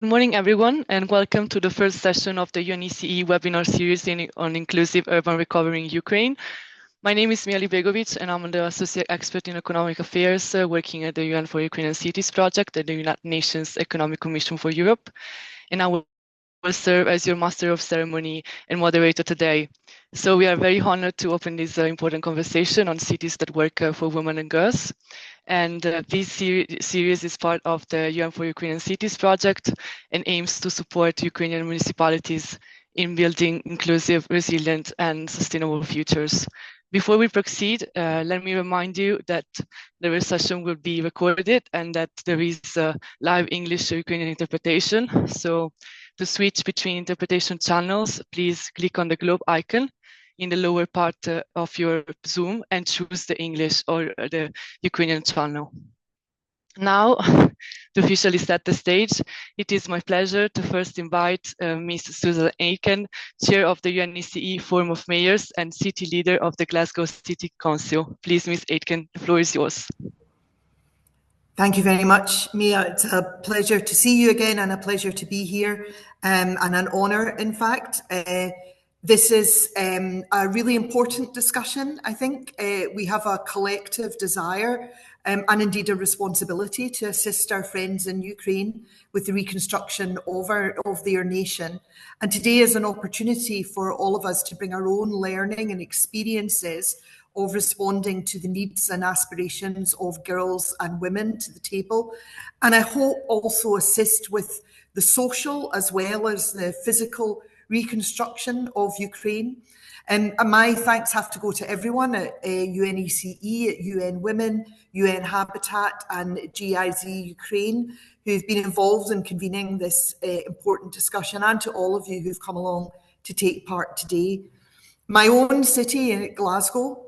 Good morning, everyone, and welcome to the first session of the UNECE webinar series on inclusive urban recovery in Ukraine. My name is Mieli Begovic, and I'm the Associate Expert in Economic Affairs working at the UN4UkrainianCities project at the United Nations Economic Commission for Europe. And I will serve as your Master of Ceremony and moderator today. So we are very honored to open this important conversation on cities that work for women and girls. And this series is part of the UN4UkrainianCities project and aims to support Ukrainian municipalities in building inclusive, resilient, and sustainable futures. Before we proceed, let me remind you that the session will be recorded and that there is live English to Ukrainian interpretation. So to switch between interpretation channels, please click on the globe icon in the lower part of your Zoom and choose the English or the Ukrainian channel. Now, to officially set the stage, it is my pleasure to first invite Ms. Susan Aitken, Chair of the UNECE Forum of Mayors and City Leader of the Glasgow City Council. Please, Ms. Aitken, the floor is yours. Thank you very much, Mia. It's a pleasure to see you again and a pleasure to be here, and an honour, in fact. This is a really important discussion, I think. We have a collective desire and indeed a responsibility to assist our friends in Ukraine with the reconstruction of their nation. And today is an opportunity for all of us to bring our own learning and experiences of responding to the needs and aspirations of girls and women to the table. And I hope also assist with the social as well as the physical reconstruction of Ukraine. And my thanks have to go to everyone at UNECE, at UN Women, UN Habitat and GIZ Ukraine who've been involved in convening this important discussion, and to all of you who've come along to take part today. My own city, Glasgow,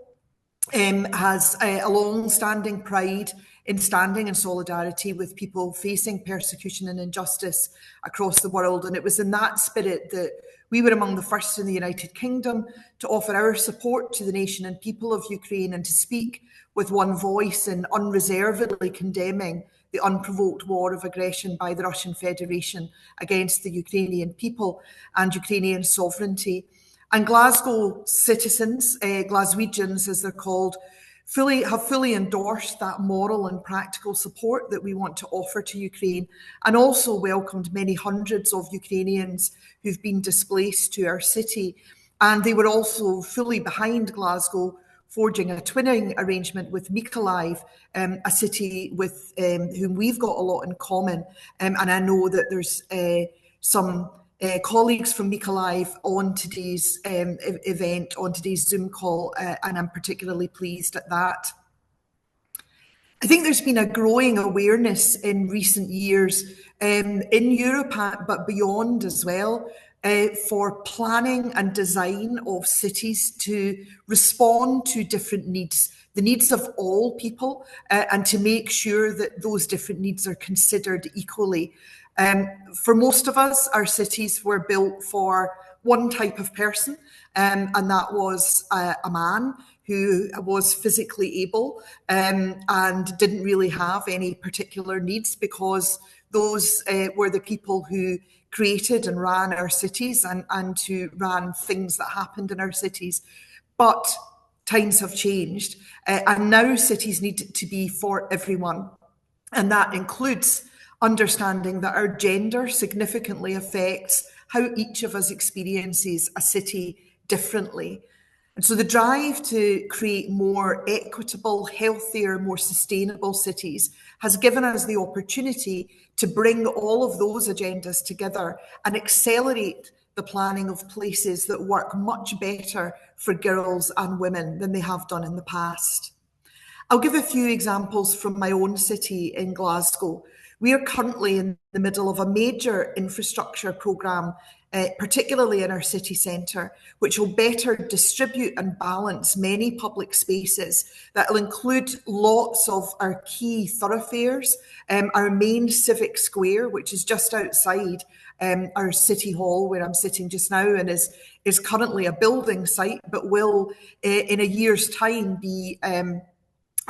has a long-standing pride in standing in solidarity with people facing persecution and injustice across the world. And it was in that spirit that we were among the first in the United Kingdom to offer our support to the nation and people of Ukraine and to speak with one voice in unreservedly condemning the unprovoked war of aggression by the Russian Federation against the Ukrainian people and Ukrainian sovereignty. And Glasgow citizens, Glaswegians as they're called, have fully endorsed that moral and practical support that we want to offer to Ukraine, and also welcomed many hundreds of Ukrainians who've been displaced to our city. And they were also fully behind Glasgow, forging a twinning arrangement with Mykolaiv, a city with whom we've got a lot in common. And I know that there's some colleagues from Mykolaiv on today's event, on today's Zoom call, and I'm particularly pleased at that. I think there's been a growing awareness in recent years in Europe, but beyond as well, for planning and design of cities to respond to different needs, the needs of all people, and to make sure that those different needs are considered equally. For most of us, our cities were built for one type of person, and that was a man who was physically able and didn't really have any particular needs, because those were the people who created and ran our cities and who ran things that happened in our cities. But times have changed, and now cities need to be for everyone, and that includes understanding that our gender significantly affects how each of us experiences a city differently. And so the drive to create more equitable, healthier, more sustainable cities has given us the opportunity to bring all of those agendas together and accelerate the planning of places that work much better for girls and women than they have done in the past. I'll give a few examples from my own city in Glasgow. We are currently in the middle of a major infrastructure programme, particularly in our city centre, which will better distribute and balance many public spaces that will include lots of our key thoroughfares, our main civic square, which is just outside our city hall where I'm sitting just now, and is currently a building site, but will in a year's time be a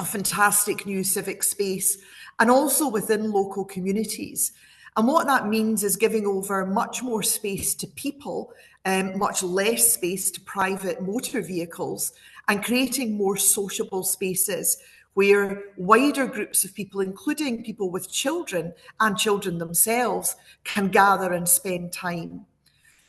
fantastic new civic space, and also within local communities. And what that means is giving over much more space to people, much less space to private motor vehicles, and creating more sociable spaces where wider groups of people, including people with children and children themselves, can gather and spend time.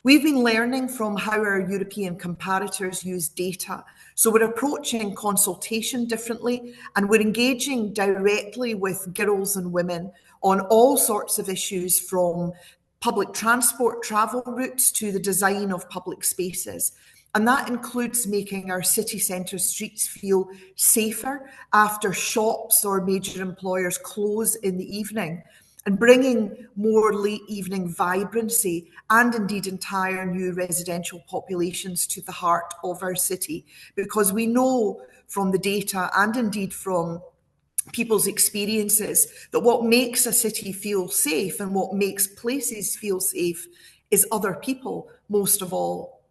We've been learning from how our European comparators use data. So we're approaching consultation differently, and we're engaging directly with girls and women on all sorts of issues, from public transport travel routes to the design of public spaces. And that includes making our city centre streets feel safer after shops or major employers close in the evening, and bringing more late evening vibrancy and indeed entire new residential populations to the heart of our city. Because we know from the data and indeed from people's experiences that what makes a city feel safe and what makes places feel safe is other people, most of all.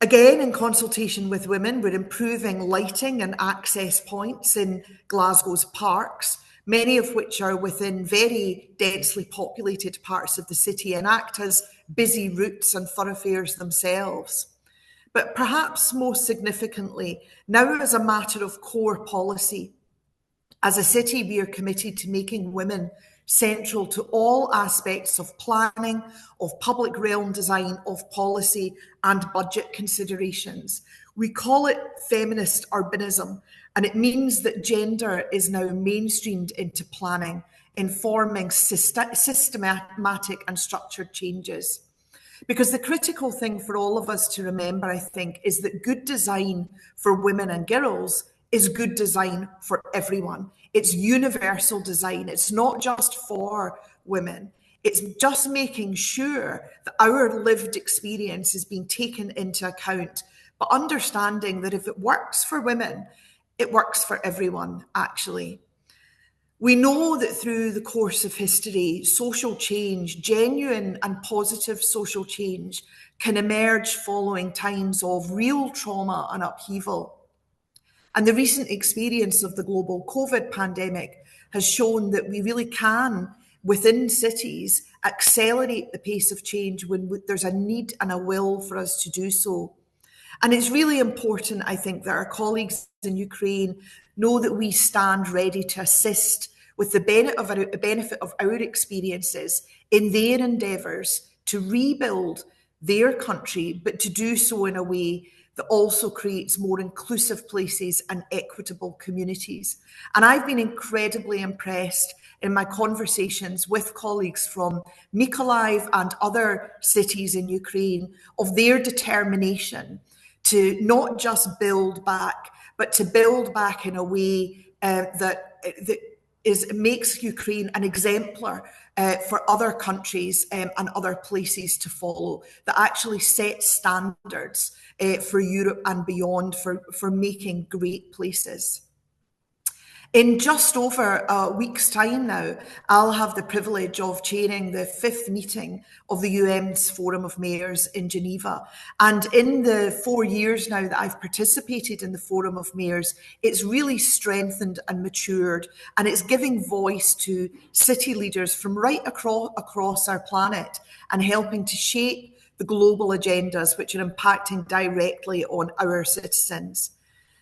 Again, in consultation with women, we're improving lighting and access points in Glasgow's parks, many of which are within very densely populated parts of the city and act as busy routes and thoroughfares themselves. But perhaps most significantly, now as a matter of core policy, as a city, we are committed to making women central to all aspects of planning, of public realm design, of policy and budget considerations. We call it feminist urbanism, and it means that gender is now mainstreamed into planning, informing systematic and structured changes. Because the critical thing for all of us to remember, I think, is that good design for women and girls is good design for everyone. It's universal design. It's not just for women. It's just making sure that our lived experience is being taken into account, but understanding that if it works for women, it works for everyone, actually. We know that through the course of history, social change, genuine and positive social change, can emerge following times of real trauma and upheaval. And the recent experience of the global COVID pandemic has shown that we really can, within cities, accelerate the pace of change when there's a need and a will for us to do so. And it's really important, I think, that our colleagues in Ukraine know that we stand ready to assist with the benefit of our experiences in their endeavours to rebuild their country, but to do so in a way that also creates more inclusive places and equitable communities. And I've been incredibly impressed in my conversations with colleagues from Mykolaiv and other cities in Ukraine of their determination to not just build back, but to build back in a way that makes Ukraine an exemplar for other countries and other places to follow, that actually sets standards for Europe and beyond for making great places. In just over a week's time now, I'll have the privilege of chairing the 5th meeting of the UNECE Forum of Mayors in Geneva. And in the 4 years now that I've participated in the Forum of Mayors, it's really strengthened and matured, and it's giving voice to city leaders from right across our planet and helping to shape the global agendas which are impacting directly on our citizens.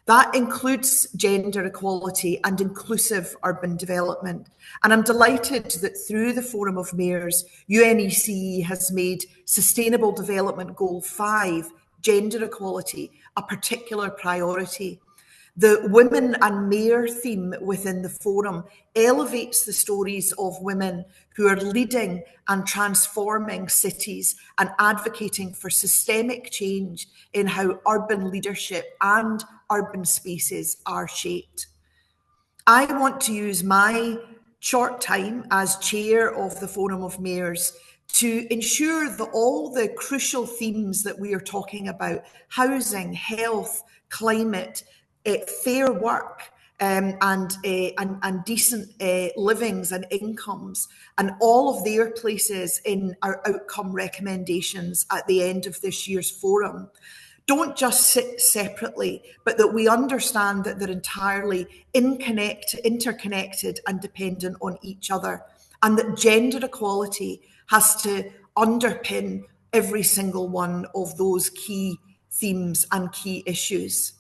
That includes gender equality and inclusive urban development. And I'm delighted that through the Forum of Mayors, UNECE has made Sustainable Development Goal 5, gender equality, a particular priority. The Women and Mayor theme within the forum elevates the stories of women who are leading and transforming cities and advocating for systemic change in how urban leadership and urban spaces are shaped. I want to use my short time as chair of the Forum of Mayors to ensure that all the crucial themes that we are talking about, housing, health, climate, fair work and decent livings and incomes, and all of their places in our outcome recommendations at the end of this year's forum, don't just sit separately, but that we understand that they're entirely interconnected and dependent on each other. and that gender equality has to underpin every single one of those key themes and key issues.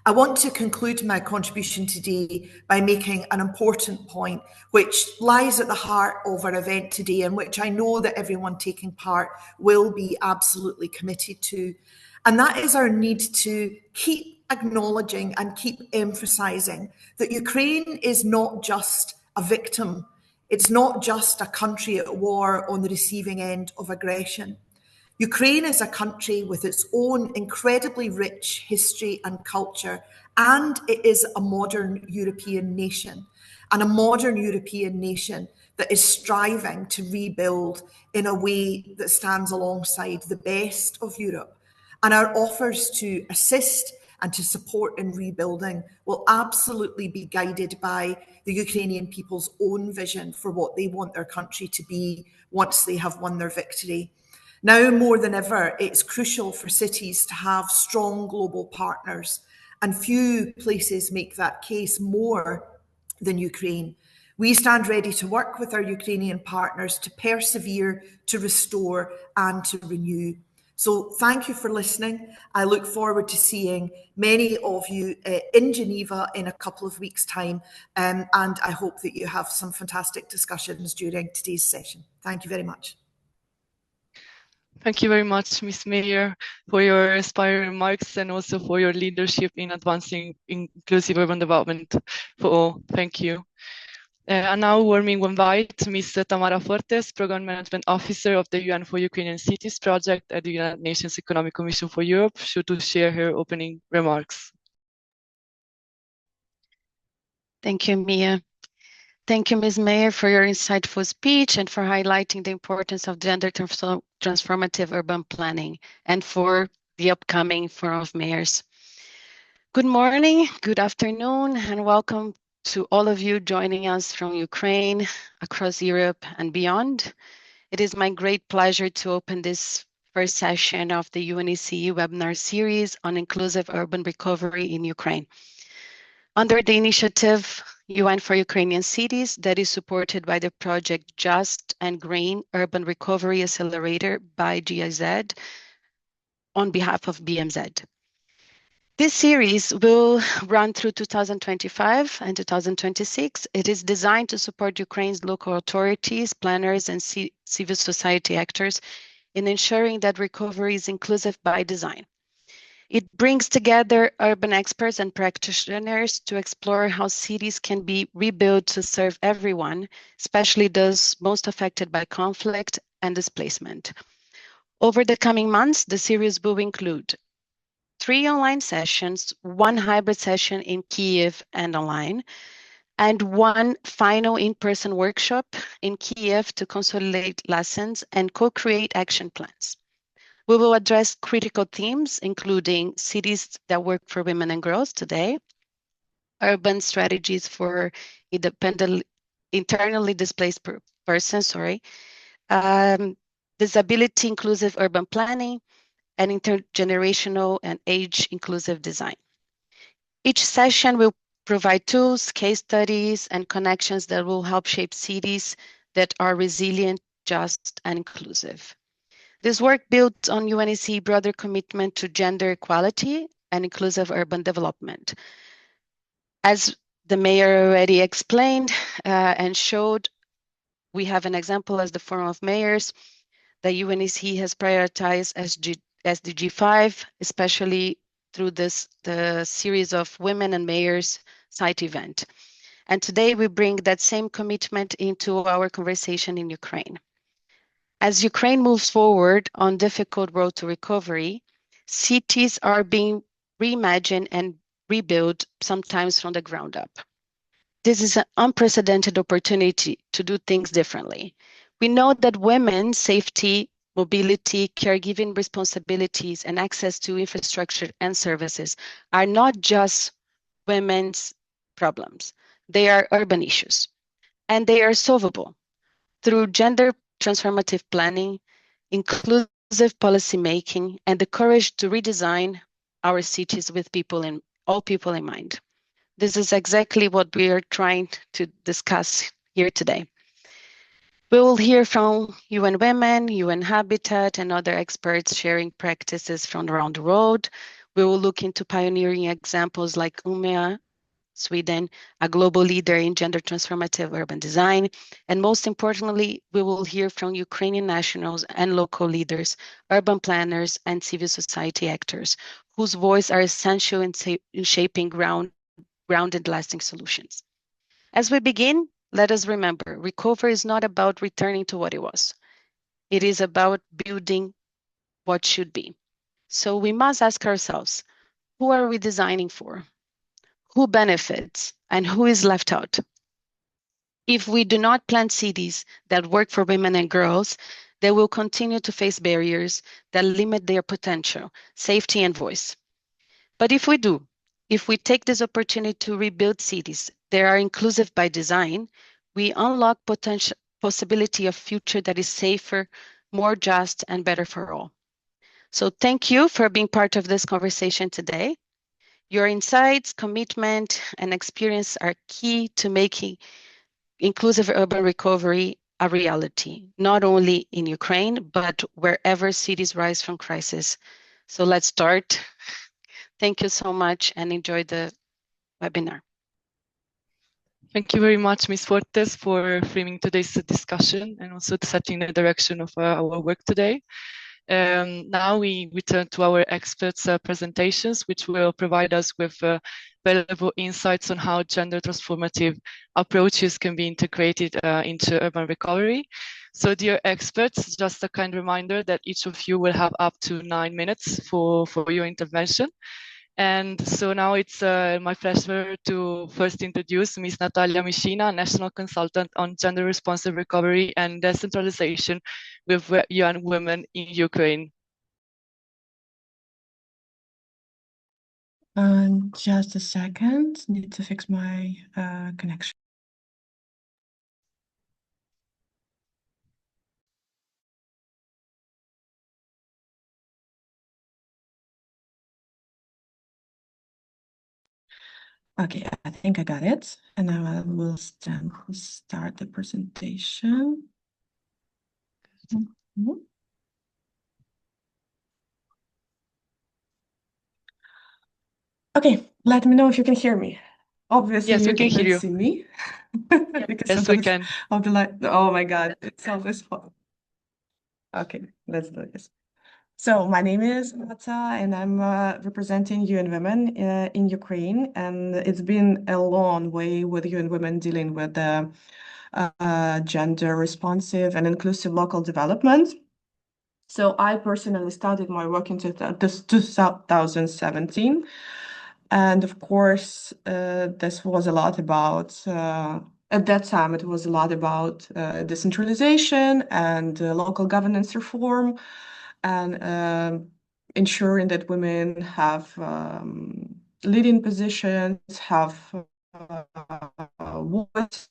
I want to conclude my contribution today by making an important point which lies at the heart of our event today, and which I know that everyone taking part will be absolutely committed to. And that is our need to keep acknowledging and keep emphasising that Ukraine is not just a victim. It's not just a country at war on the receiving end of aggression. Ukraine is a country with its own incredibly rich history and culture, and it is a modern European nation, and a modern European nation that is striving to rebuild in a way that stands alongside the best of Europe. And our offers to assist and to support in rebuilding will absolutely be guided by the Ukrainian people's own vision for what they want their country to be once they have won their victory. Now more than ever, it's crucial for cities to have strong global partners, and few places make that case more than Ukraine. We stand ready to work with our Ukrainian partners to persevere, to restore, and to renew. So thank you for listening. I look forward to seeing many of you in Geneva in a couple of weeks' time, and I hope that you have some fantastic discussions during today's session. Thank you very much. Thank you very much, Ms. Mayor, for your inspiring remarks and also for your leadership in advancing inclusive urban development for all. Thank you. And now warming invite Ms. Tamara Fortes, Program Management Officer of the UN for Ukrainian Cities project at the United Nations Economic Commission for Europe, to share her opening remarks. Thank you, Mia. Thank you, Ms. Mayor, for your insightful speech and for highlighting the importance of gender transformative urban planning and for the upcoming Forum of Mayors. Good morning, good afternoon, and welcome to all of you joining us from Ukraine, across Europe and beyond. It is my great pleasure to open this first session of the UNECE webinar series on inclusive urban recovery in Ukraine. Under the initiative UN for Ukrainian Cities that is supported by the project Just and Green Urban Recovery Accelerator by GIZ on behalf of BMZ. This series will run through 2025 and 2026. It is designed to support Ukraine's local authorities, planners, and civil society actors in ensuring that recovery is inclusive by design. It brings together urban experts and practitioners to explore how cities can be rebuilt to serve everyone, especially those most affected by conflict and displacement. Over the coming months, the series will include 3 online sessions, 1 hybrid session in Kyiv and online, and 1 final in-person workshop in Kyiv to consolidate lessons and co-create action plans. We will address critical themes, including cities that work for women and girls today, urban strategies for internally displaced persons, disability inclusive urban planning, and intergenerational and age inclusive design. Each session will provide tools, case studies, and connections that will help shape cities that are resilient, just, and inclusive. This work builds on UNECE broader commitment to gender equality and inclusive urban development. As the mayor already explained and showed, we have an example as the Forum of Mayors that UNECE has prioritized SDG 5, especially through the series of Women and Mayors site event. And today we bring that same commitment into our conversation in Ukraine. As Ukraine moves forward on difficult road to recovery, cities are being reimagined and rebuilt, sometimes from the ground up. This is an unprecedented opportunity to do things differently. We know that women's safety, mobility, caregiving responsibilities, and access to infrastructure and services are not just women's problems. They are urban issues, and they are solvable through gender transformative planning, inclusive policy making, and the courage to redesign our cities with all people in mind. This is exactly what we are trying to discuss here today. We will hear from UN Women, UN Habitat, and other experts sharing practices from around the world. We will look into pioneering examples like Umeå, Sweden, a global leader in gender transformative urban design. And most importantly, we will hear from Ukrainian nationals and local leaders, urban planners, and civil society actors, whose voice are essential in shaping grounded lasting solutions. As we begin, let us remember, recovery is not about returning to what it was. It is about building what should be. So we must ask ourselves, who are we designing for? Who benefits and who is left out? If we do not plant cities that work for women and girls, they will continue to face barriers that limit their potential, safety, and voice. But if we do, if we take this opportunity to rebuild cities that are inclusive by design, we unlock possibility of future that is safer, more just, and better for all. So thank you for being part of this conversation today. Your insights, commitment, and experience are key to making inclusive urban recovery a reality, not only in Ukraine, but wherever cities rise from crisis. So let's start. Thank you so much and enjoy the webinar. Thank you very much, Ms. Fortes, for framing today's discussion and also setting the direction of our work today. Now we turn to our experts' presentations, which will provide us with valuable insights on how gender transformative approaches can be integrated into urban recovery. So dear experts, just a kind reminder that each of you will have up to 9 minutes for your intervention. And so now it's my pleasure to first introduce Ms. Natalia Mishina, National Consultant on Gender Responsive Recovery and Decentralization with UN Women in Ukraine. Just a second, need to fix my connection. Okay, I think I got it. And now I will start the presentation. Okay, let me know if you can hear me. Obviously, yes, you we can hear you. see me. Because yes, we can. I'll be like, oh my God, it's always fun. Okay, let's do this. So my name is Nata, and I'm representing UN Women in Ukraine. And it's been a long way with UN Women dealing with the gender responsive and inclusive local development. So I personally started my work in 2017. And of course, this was a lot about, at that time, it was a lot about decentralization and local governance reform and ensuring that women have leading positions, have voice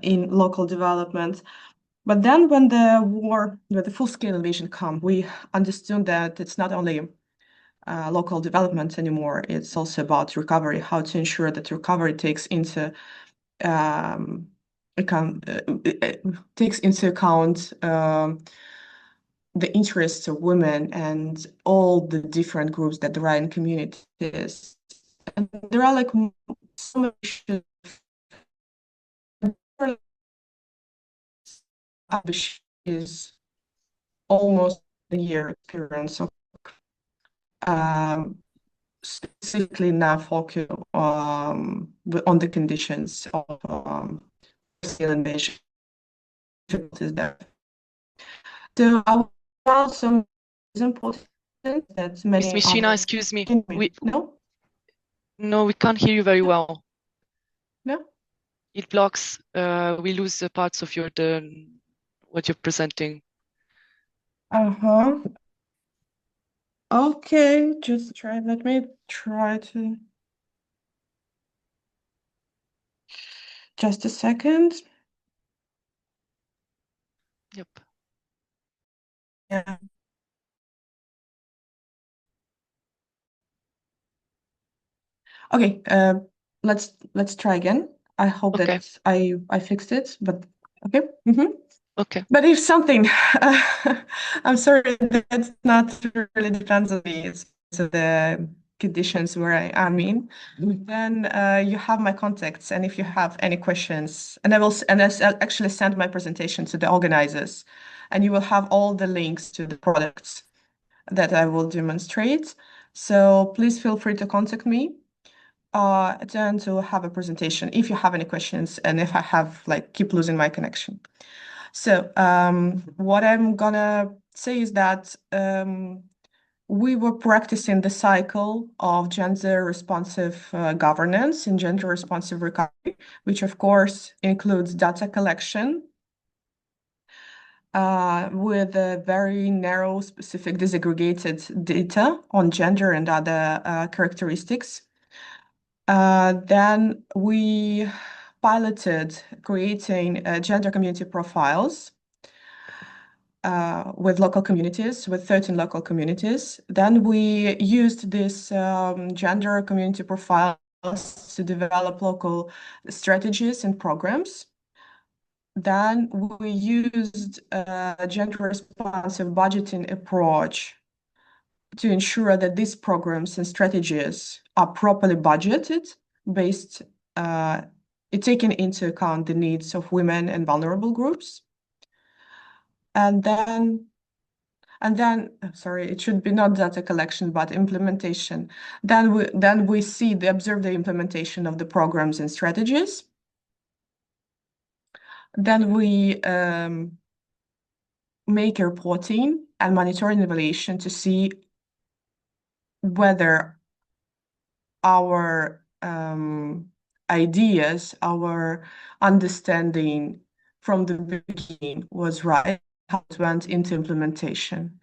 in local development. But then when the full-scale invasion came, we understood that it's not only local development anymore, it's also about recovery, how to ensure that recovery takes into account the interests of women and all the different groups that there are in communities. And there are like so much is almost a year experience of specifically now focus on the conditions of invasion. So also is important that many Ms. Mishina, excuse me. No, we can't hear you very well. No, it blocks. We lose the parts of what you're presenting. Okay, just try. Let me try to. Just a second. Yep. Yeah. Okay, let's try again. I hope Okay. that I fixed it, but okay. Okay. But if something, I'm sorry, that's not really depends on me. It's the conditions where I am in. Then you have my contacts, and if you have any questions, and I'll actually send my presentation to the organizers, and you will have all the links to the products that I will demonstrate. So please feel free to contact me. Then to have a presentation if you have any questions, and if I have keep losing my connection. So what I'm gonna say is that we were practicing the cycle of gender responsive governance and gender responsive recovery, which of course includes data collection with a very narrow, specific, disaggregated data on gender and other characteristics. Then we piloted creating gender community profiles with local communities, with 13 local communities. Then we used this gender community profiles to develop local strategies and programs. Then we used a gender responsive budgeting approach to ensure that these programs and strategies are properly budgeted based taking into account the needs of women and vulnerable groups. And then, sorry, it should be not data collection, but implementation. Then we observe the implementation of the programs and strategies. Then we make a reporting and monitoring evaluation to see whether our ideas, our understanding from the beginning was right, how it went into implementation.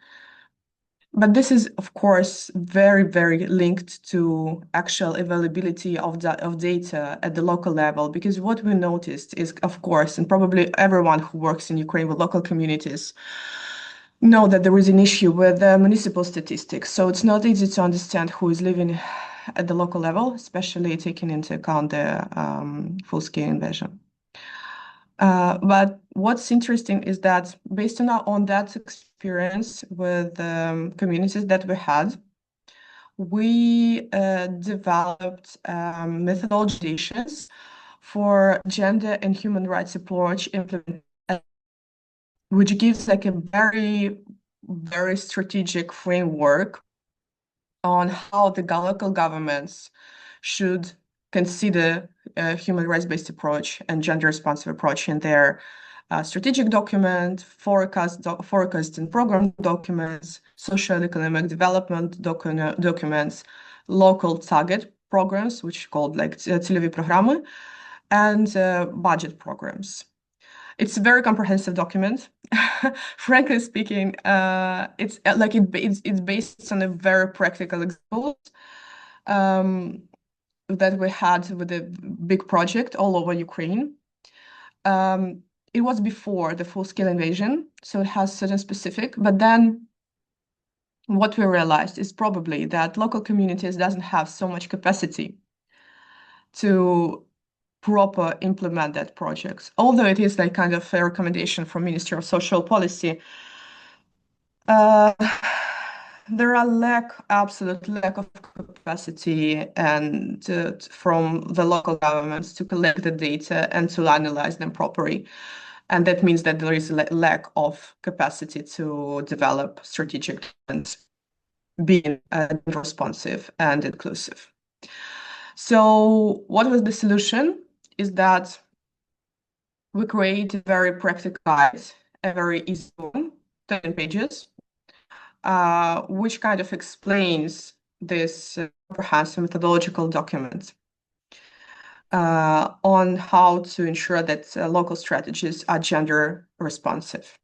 But this is, of course, very, very linked to actual availability of data at the local level, because what we noticed is, of course, and probably everyone who works in Ukraine with local communities know that there is an issue with municipal statistics. So it's not easy to understand who is living at the local level, especially taking into account the full-scale invasion. But what's interesting is that based on that experience with communities that we had, we developed methodologies for gender and human rights approach implementation, which gives a very, very strategic framework on how the local governments should consider a human rights-based approach and gender-responsive approach in their strategic document, forecast and program documents, social economic development documents, local target programs, which are called целевые программы, and budget programs. It's a very comprehensive document. Frankly speaking, it's based on a very practical examples that we had with a big project all over Ukraine. It was before the full-scale invasion, so it has certain specific. But then, what we realized is probably that local communities doesn't have so much capacity to proper implement that project. Although it is kind of a recommendation from Ministry of Social Policy, there are absolute lack of capacity and from the local governments to collect the data and to analyze them properly. And that means that there is a lack of capacity to develop strategic plans, being responsive and inclusive. So what was the solution? Is that we create a very practical guide, a very easy one, 10 pages, which kind of explains this comprehensive methodological document on how to ensure that local strategies are gender responsive.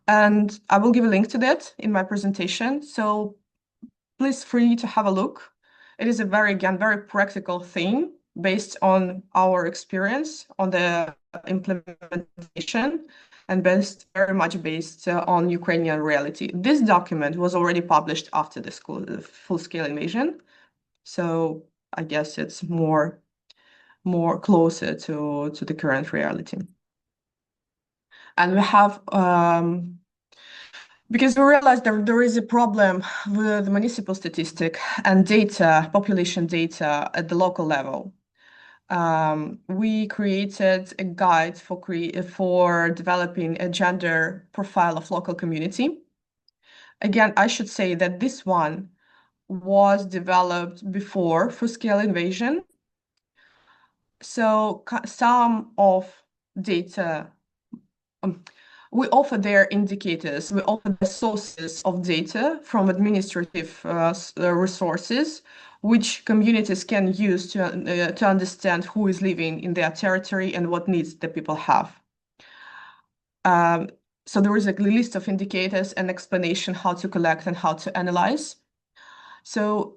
And I will give a link to that in my presentation. So please free to have a look. It is a very practical thing based on our experience on the implementation and very much based on Ukrainian reality. This document was already published after the full-scale invasion. So I guess it's more more closer to the current reality. And we have, because we realized that there is a problem with municipal statistic and data, population data at the local level. We created a guide for developing a gender profile of local community. Again, I should say that this one was developed before full-scale invasion. So some of data, we offer their indicators, we offer the sources of data from administrative resources, which communities can use to understand who is living in their territory and what needs the people have. So there is a list of indicators and explanation how to collect and how to analyze. So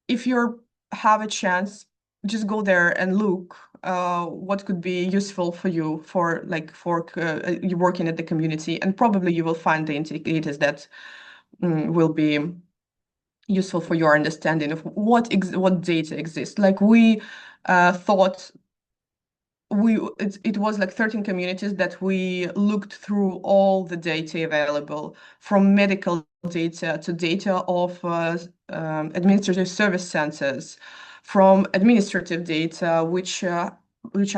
if you have a chance, just go there and look what could be useful for you for you working at the community, and probably you will find the indicators that will be useful for your understanding of what data exists. Like we thought it was like 13 communities that we looked through all the data available, from medical data to data of administrative service centers, from administrative data which are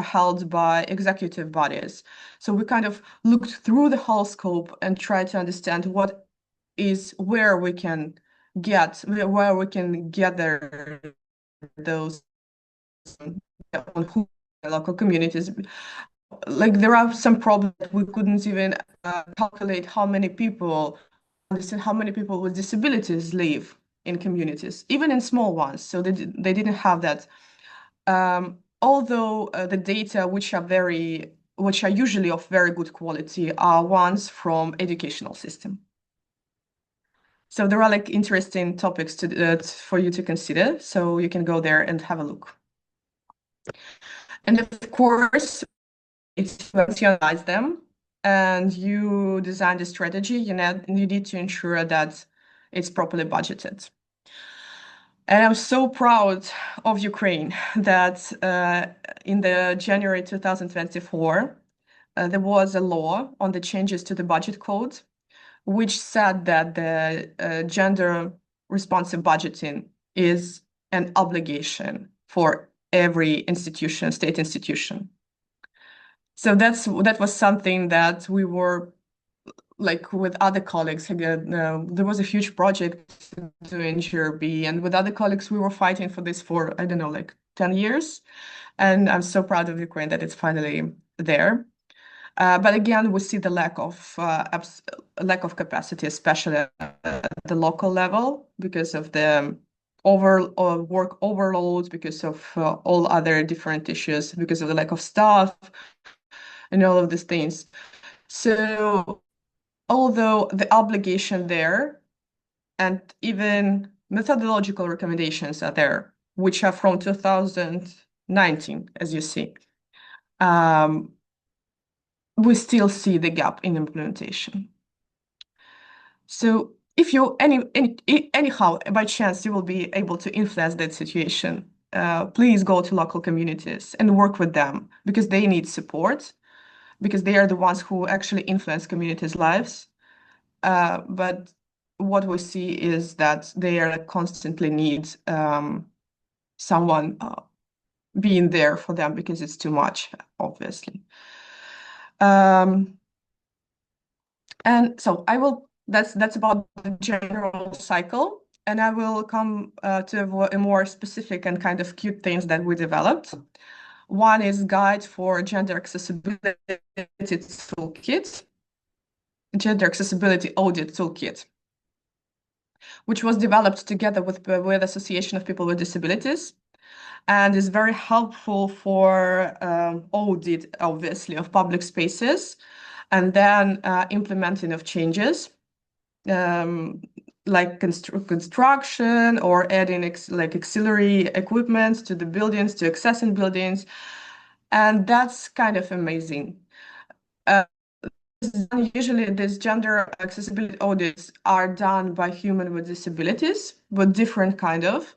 held by executive bodies. So we kind of looked through the whole scope and tried to understand where we can gather those on who local communities. Like there are some problems that we couldn't even calculate how many people with disabilities live in communities, even in small ones. So they didn't have that. Although the data which are usually of very good quality are ones from educational system. So there are like interesting topics for you to consider. So you can go there and have a look. And of course, once you analyze them and you design the strategy, you need to ensure that it's properly budgeted. And I'm so proud of Ukraine that in the January 2024, there was a law on the changes to the budget code, which said that the gender responsive budgeting is an obligation for every institution, state institution. So that was something that we were like with other colleagues. Again, there was a huge project doing GRB, and with other colleagues we were fighting for this for, I don't know, like 10 years. And I'm so proud of Ukraine that it's finally there. But again, we see the lack of capacity, especially at the local level, because of the work overload, because of all other different issues, because of the lack of staff and all of these things. So although the obligation there and even methodological recommendations are there, which are from 2019, as you see, we still see the gap in implementation. So if you anyhow by chance you will be able to influence that situation, please go to local communities and work with them, because they need support, because they are the ones who actually influence communities' lives. But what we see is that they are constantly need someone being there for them, because it's too much, obviously. And so that's about the general cycle, and I will come to a more specific and kind of cute things that we developed. One is Guide for Gender Accessibility Toolkit, Gender Accessibility Audit Toolkit, which was developed together with Association of People with Disabilities, and is very helpful for audit, obviously, of public spaces, and then implementing of changes, like construction or adding auxiliary equipment to the buildings, to accessing buildings. And that's kind of amazing. Usually these gender accessibility audits are done by human with disabilities, but different kind of.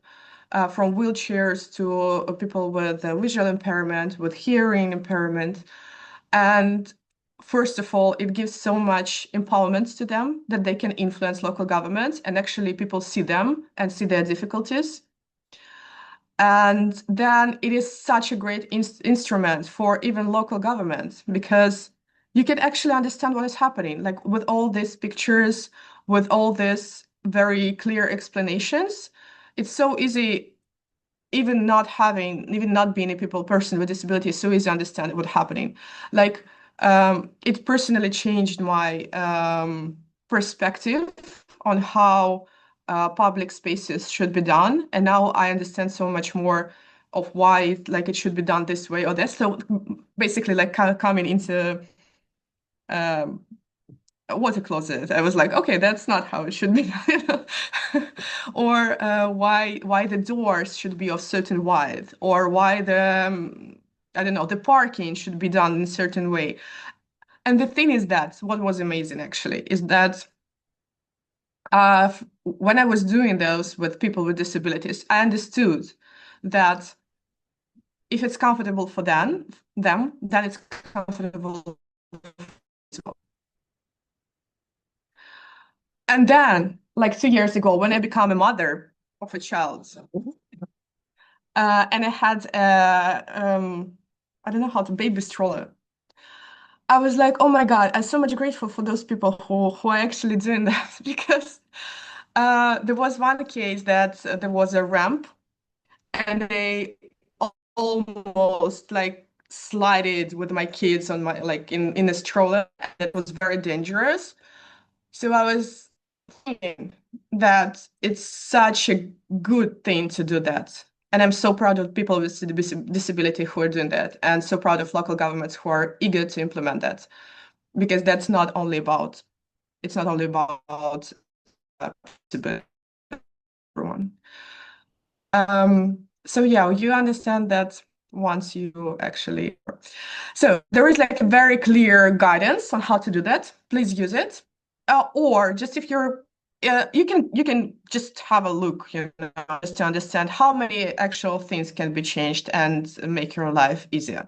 from wheelchairs to people with visual impairment, with hearing impairment. And first of all, it gives so much empowerment to them that they can influence local governments, and actually people see them and see their difficulties. And then it is such a great instrument for even local governments, because you can actually understand what is happening, like with all these pictures, with all these very clear explanations. It's so easy, even not being a person with disability, it's so easy to understand what's happening. Like, it personally changed my perspective on how public spaces should be done, and now I understand so much more of why it should be done this way or that. So basically, like coming into a water closet, I was like, okay, that's not how it should be done. Or why the doors should be of certain width, or why the I don't know, the parking should be done in a certain way. And the thing is that what was amazing actually is that when I was doing those with people with disabilities, I understood that if it's comfortable for them, then it's comfortable. And then, like 2 years ago, when I became a mother of a child, and I had I don't know how to baby stroller, I was like, oh my God, I'm so much grateful for those people who are actually doing that, because there was one case that there was a ramp and they almost like slided with my kids on my in a stroller. It was very dangerous. So I was thinking that it's such a good thing to do that. And I'm so proud of people with disability who are doing that, and so proud of local governments who are eager to implement that, because it's not only about everyone. So yeah, you understand that once you actually. So there is like a very clear guidance on how to do that. Please use it, or just if you're. You can just have a look, just to understand how many actual things can be changed and make your life easier.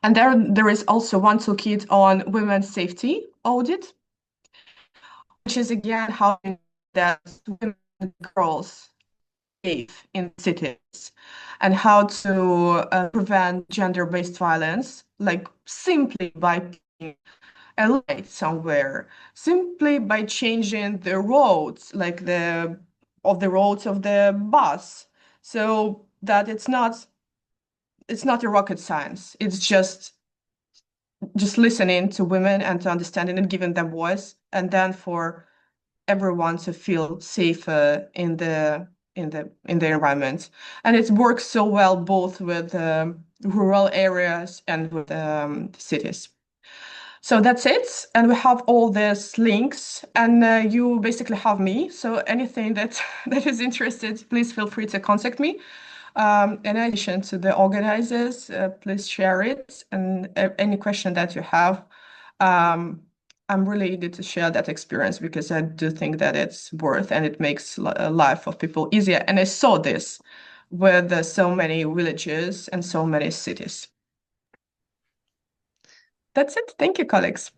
And there is also one toolkit on women's safety audit, which is again how that women and girls safe in cities, and how to prevent gender-based violence, like simply by putting a light somewhere, simply by changing the roads, like the roads of the bus, so that it's not a rocket science. It's just listening to women and to understanding and giving them voice, and then for everyone to feel safer in the environment. And it works so well both with rural areas and with cities. So that's it. And we have all these links, and you basically have me. So anything that is interested, please feel free to contact me. In addition to the organizers, please share it, and any question that you have. I'm really eager to share that experience, because I do think that it's worth, and it makes life of people easier. And I saw this with so many villages and so many cities. That's it. Thank you, colleagues.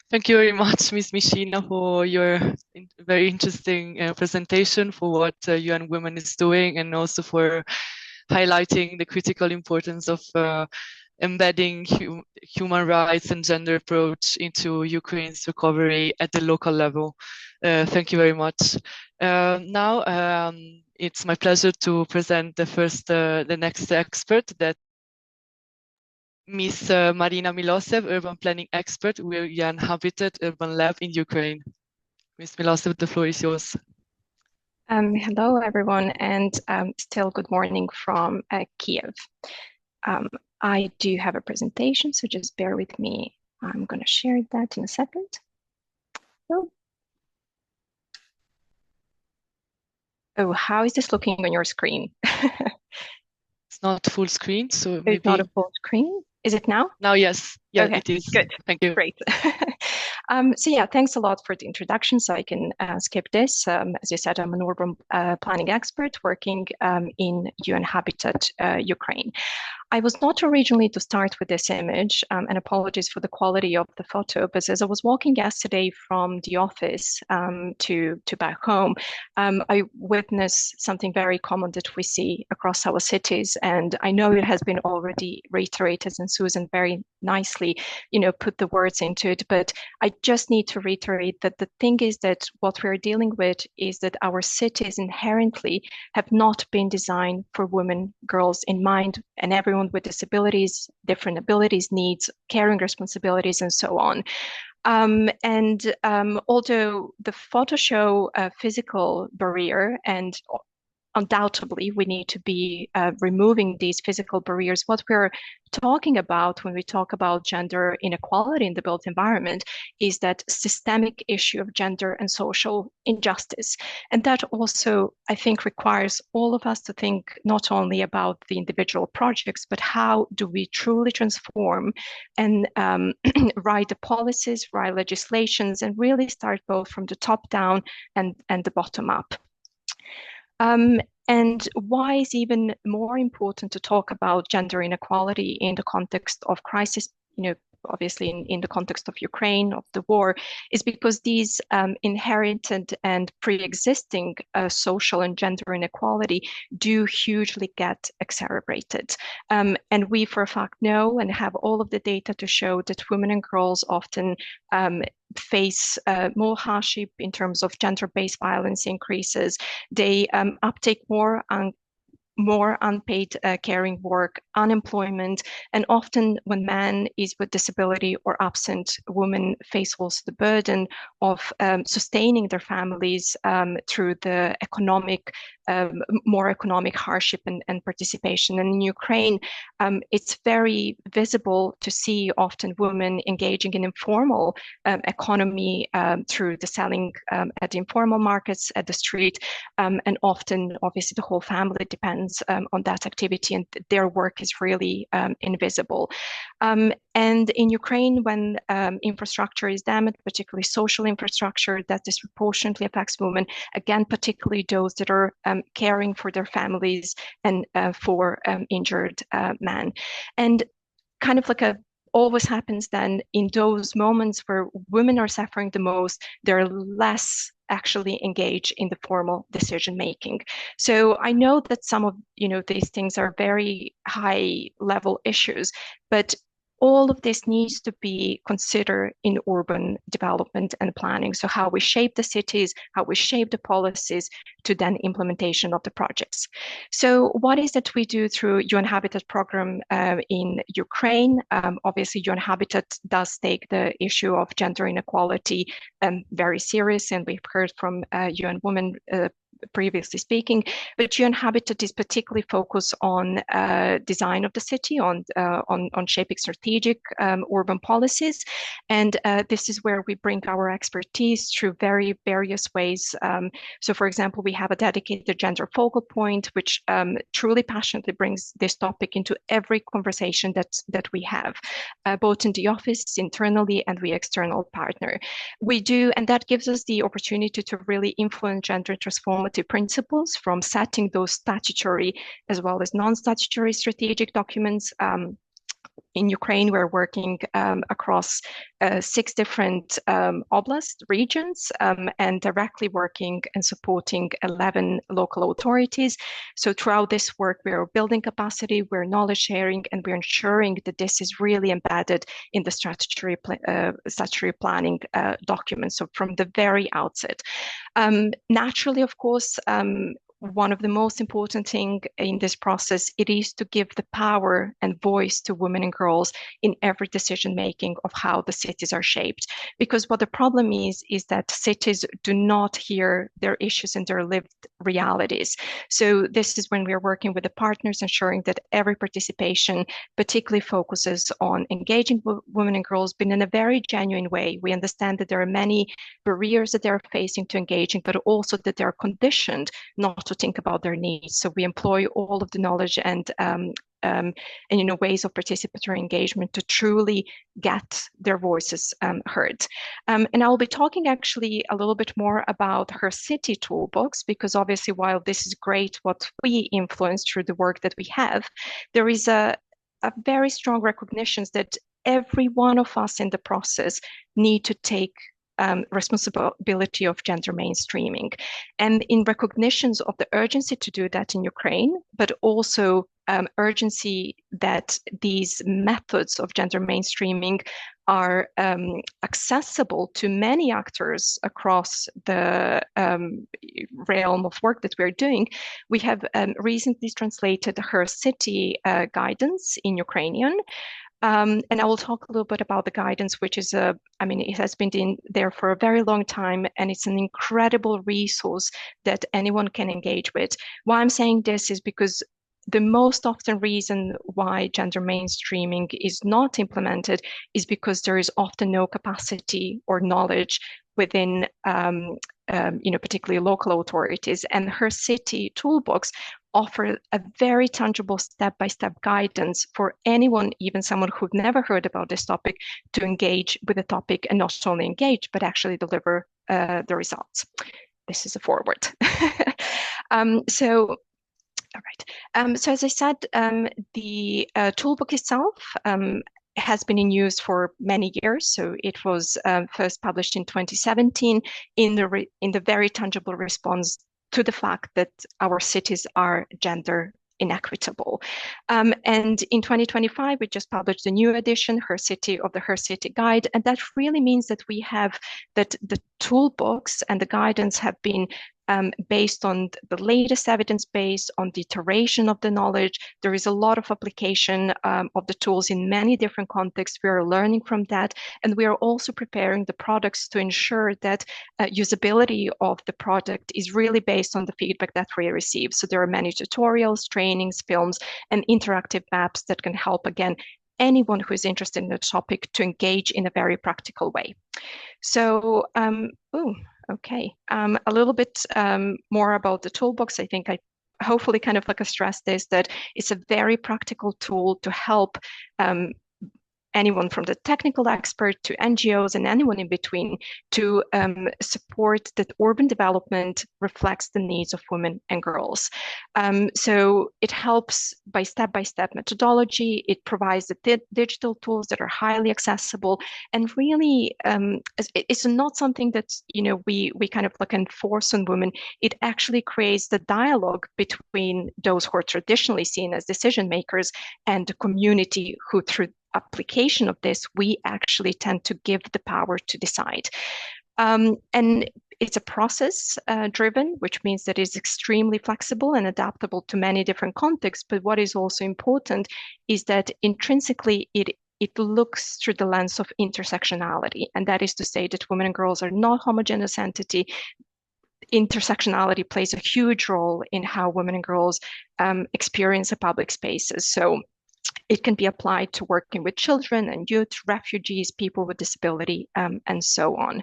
Thank you very much, Ms. Mishina, for your very interesting presentation, for what UN Women is doing, and also for highlighting the critical importance of embedding human rights and gender approach into Ukraine's recovery at the local level. Thank you very much. Now it's my pleasure to present the next expert, that Ms. Marina Milosev, urban planning expert with UN Habitat Urban Lab in Ukraine. Ms. Milosev, the floor is yours. Hello, everyone, and still good morning from Kiev. I do have a presentation, so just bear with me. I'm going to share that in a second. Oh, how is this looking on your screen? It's not full screen, so it's not a full screen. Is it now? Now, yes. Yeah, okay, it is. Good. Thank you. Great. So yeah, thanks a lot for the introduction. So I can skip this. As you said, I'm an urban planning expert working in UN Habitat, Ukraine. I was not originally to start with this image, and apologies for the quality of the photo, but as I was walking yesterday from the office to back home, I witnessed something very common that we see across our cities. And I know it has been already reiterated, and Susan very nicely, put the words into it, but I just need to reiterate that the thing is that what we're dealing with is that our cities inherently have not been designed for women, girls in mind, and everyone with disabilities, different abilities, needs, caring responsibilities, and so on. Although the photo show a physical barrier, and undoubtedly we need to be removing these physical barriers, what we're talking about when we talk about gender inequality in the built environment is that systemic issue of gender and social injustice. And that also, I think, requires all of us to think not only about the individual projects, but how do we truly transform and write the policies, write legislations, and really start both from the top down and the bottom up. And why is even more important to talk about gender inequality in the context of crisis, obviously in the context of Ukraine, of the war, is because these inherited and pre-existing social and gender inequality do hugely get exacerbated. And we for a fact know and have all of the data to show that women and girls often face more hardship in terms of gender-based violence increases. They uptake more unpaid caring work, unemployment, and often when man is with disability or absent, women face also the burden of sustaining their families through the more economic hardship and participation. And in Ukraine, it's very visible to see often women engaging in informal economy through the selling at the informal markets, at the street, and often, obviously, the whole family depends on that activity, and their work is really invisible. And in Ukraine, when infrastructure is damaged, particularly social infrastructure, that disproportionately affects women, again, particularly those that are caring for their families and for injured men. And kind of like always happens then in those moments where women are suffering the most, they're less actually engage in the formal decision making. So I know that some of these things are very high level issues, but all of this needs to be considered in urban development and planning. So how we shape the cities, how we shape the policies to then implementation of the projects. So what is that we do through UN Habitat program in Ukraine? Obviously, UN Habitat does take the issue of gender inequality very serious, and we've heard from UN Women previously speaking, but UN Habitat is particularly focused on design of the city, on shaping strategic urban policies, and this is where we bring our expertise through very various ways. So, for example, we have a dedicated gender focal point, which truly passionately brings this topic into every conversation that we have, both in the office, internally, and we external partner. We do, and that gives us the opportunity to really influence gender transformative principles from setting those statutory as well as non-statutory strategic documents. In Ukraine, we're working across 6 different oblast regions and directly working and supporting 11 local authorities. So throughout this work, we're building capacity, we're knowledge sharing, and we're ensuring that this is really embedded in the statutory planning documents. So from the very outset. Naturally, of course, one of the most important things in this process, it is to give the power and voice to women and girls in every decision making of how the cities are shaped. Because what the problem is that cities do not hear their issues and their lived realities. So this is when we're working with the partners, ensuring that every participation particularly focuses on engaging women and girls, but in a very genuine way. We understand that there are many barriers that they're facing to engaging, but also that they're conditioned not to think about their needs. So we employ all of the knowledge and and ways of participatory engagement to truly get their voices heard. And I'll be talking actually a little bit more about Her City toolbox, because obviously while this is great what we influence through the work that we have, there is a very strong recognition that every one of us in the process need to take responsibility of gender mainstreaming. And in recognitions of the urgency to do that in Ukraine, but also urgency that these methods of gender mainstreaming are accessible to many actors across the realm of work that we're doing, we have recently translated Her City guidance in Ukrainian. And I will talk a little bit about the guidance, which is it has been there for a very long time, and it's an incredible resource that anyone can engage with. Why I'm saying this is because the most often reason why gender mainstreaming is not implemented is because there is often no capacity or knowledge within, particularly local authorities. And Her City toolbox offer a very tangible step-by-step guidance for anyone, even someone who've never heard about this topic, to engage with the topic, and not only engage, but actually deliver the results. This is a forward. All right. So as I said, the toolbook itself has been in use for many years. So it was first published in 2017 in the very tangible response to the fact that our cities are gender inequitable. And in 2025, we just published a new edition, Her City, of the Her City Guide. And that really means that we have that the toolbox and the guidance have been based on the latest evidence base, on the iteration of the knowledge. There is a lot of application of the tools in many different contexts. We are learning from that, and we are also preparing the products to ensure that usability of the product is really based on the feedback that we receive. So there are many tutorials, trainings, films, and interactive maps that can help, again, anyone who is interested in the topic to engage in a very practical way. So, okay, a little bit more about the toolbox. I think I hopefully kind of stress this, that it's a very practical tool to help anyone from the technical expert to NGOs and anyone in between to support that urban development reflects the needs of women and girls. So it helps by step-by-step methodology. It provides the digital tools that are highly accessible, and really it's not something that we kind of enforce on women. It actually creates the dialogue between those who are traditionally seen as decision makers and the community who, through application of this, we actually tend to give the power to decide. And it's a process driven, which means that it's extremely flexible and adaptable to many different contexts. But what is also important is that intrinsically it looks through the lens of intersectionality. And that is to say that women and girls are not homogeneous entity. Intersectionality plays a huge role in how women and girls experience the public spaces. So it can be applied to working with children and youth, refugees, people with disability, and so on.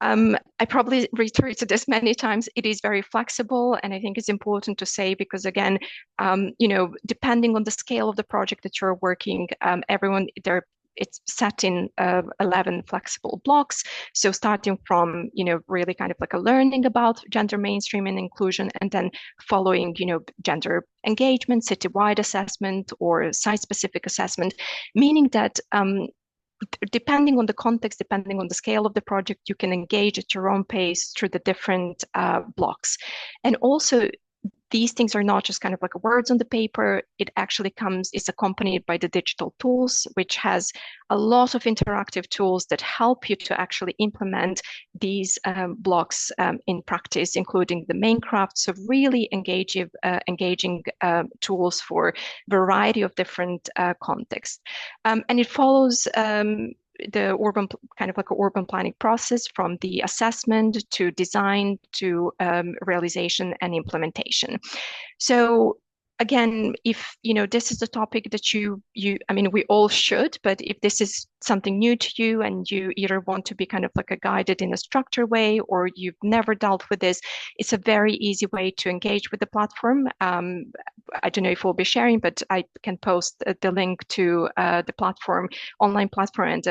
I probably reiterated this many times. It is very flexible, and I think it's important to say because, again, depending on the scale of the project that you're working, it's set in 11 flexible blocks. So starting from, really kind of a learning about gender mainstream and inclusion, and then following, gender engagement, citywide assessment, or site-specific assessment, meaning that depending on the context, depending on the scale of the project, you can engage at your own pace through the different blocks. And also, these things are not just kind of words on the paper. It actually is accompanied by the digital tools, which has a lot of interactive tools that help you to actually implement these blocks in practice, including the main craft. So really engaging tools for a variety of different contexts. And it follows the urban urban planning process, from the assessment to design to realization and implementation. So again, if this is a topic that I mean, we all should, but if this is something new to you and you either want to be kind of like a guided in a structured way or you've never dealt with this, it's a very easy way to engage with the platform. I don't know if we'll be sharing, but I can post the link to the platform, online platform and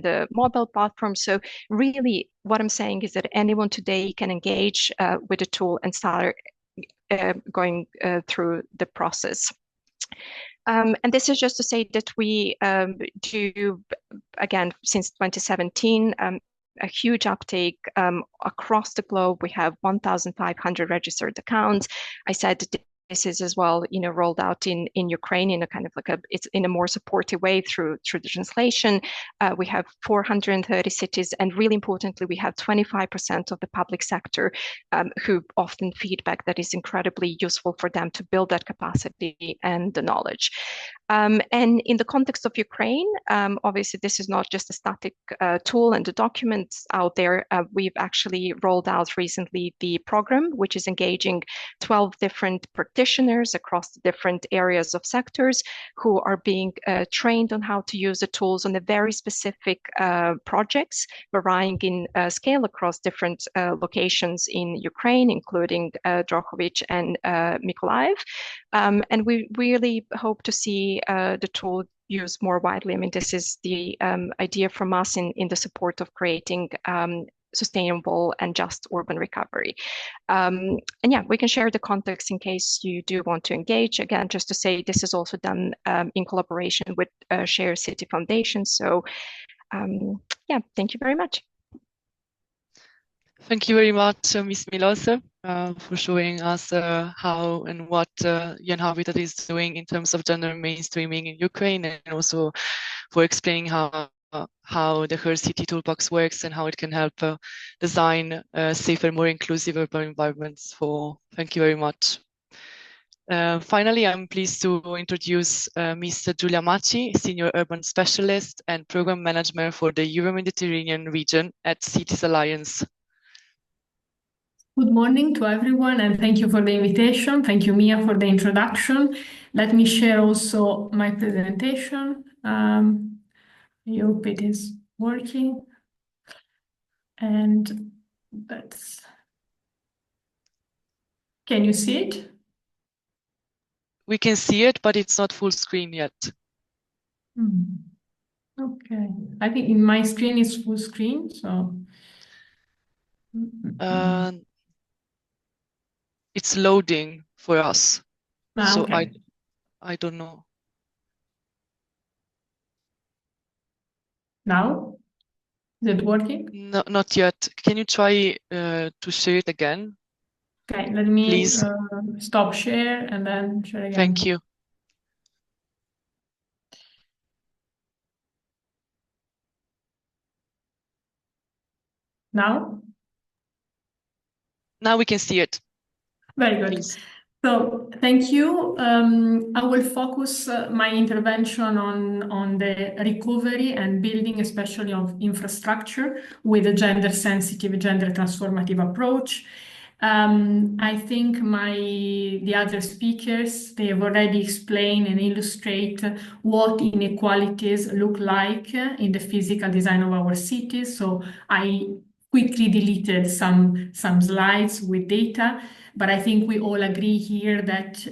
a mobile platform. So really what I'm saying is that anyone today can engage with the tool and start going through the process. And this is just to say that we do, again, since 2017, a huge uptake across the globe. We have 1,500 registered accounts. I said that this is as well, rolled out in Ukraine in a kind of like it's in a more supportive way through the translation. We have 430 cities, and really importantly, we have 25% of the public sector who often feedback that is incredibly useful for them to build that capacity and the knowledge. And in the context of Ukraine, obviously this is not just a static tool and the documents out there. We've actually rolled out recently the program, which is engaging 12 different practitioners across the different areas of sectors who are being trained on how to use the tools on the very specific projects, varying in scale across different locations in Ukraine, including Drohobych and Mykolaiv. And we really hope to see the tool used more widely. I mean, this is the idea from us in the support of creating sustainable and just urban recovery. And yeah, we can share the context in case you do want to engage. Again, just to say, this is also done in collaboration with Share City Foundation. So yeah, thank you very much. Thank you very much, Ms. Milose, for showing us how and what UN-Habitat is doing in terms of gender mainstreaming in Ukraine, and also for explaining how the Her City Toolbox works and how it can help design safer, more inclusive urban environments. Thank you very much. Finally, I'm pleased to introduce Ms. Giulia Macci, Senior Urban Specialist and Program Manager for the Euro-Mediterranean region at Cities Alliance. Good morning to everyone, and thank you for the invitation. Thank you, Mia, for the introduction. Let me share also my presentation. I hope it is working. And can you see it? We can see it, but it's not full screen yet. Okay. I think in my screen is full screen, so. It's loading for us. So okay. I don't know. Now? Is it working? No, not yet. Can you try to share it again? Okay, let me please stop share and then share again. Thank you. Now? Now we can see it. Very good. Please. So thank you. I will focus my intervention on the recovery and building, especially of infrastructure, with a gender-sensitive, gender-transformative approach. I think the other speakers, they have already explained and illustrate what inequalities look like in the physical design of our cities. So I quickly deleted some slides with data. But I think we all agree here that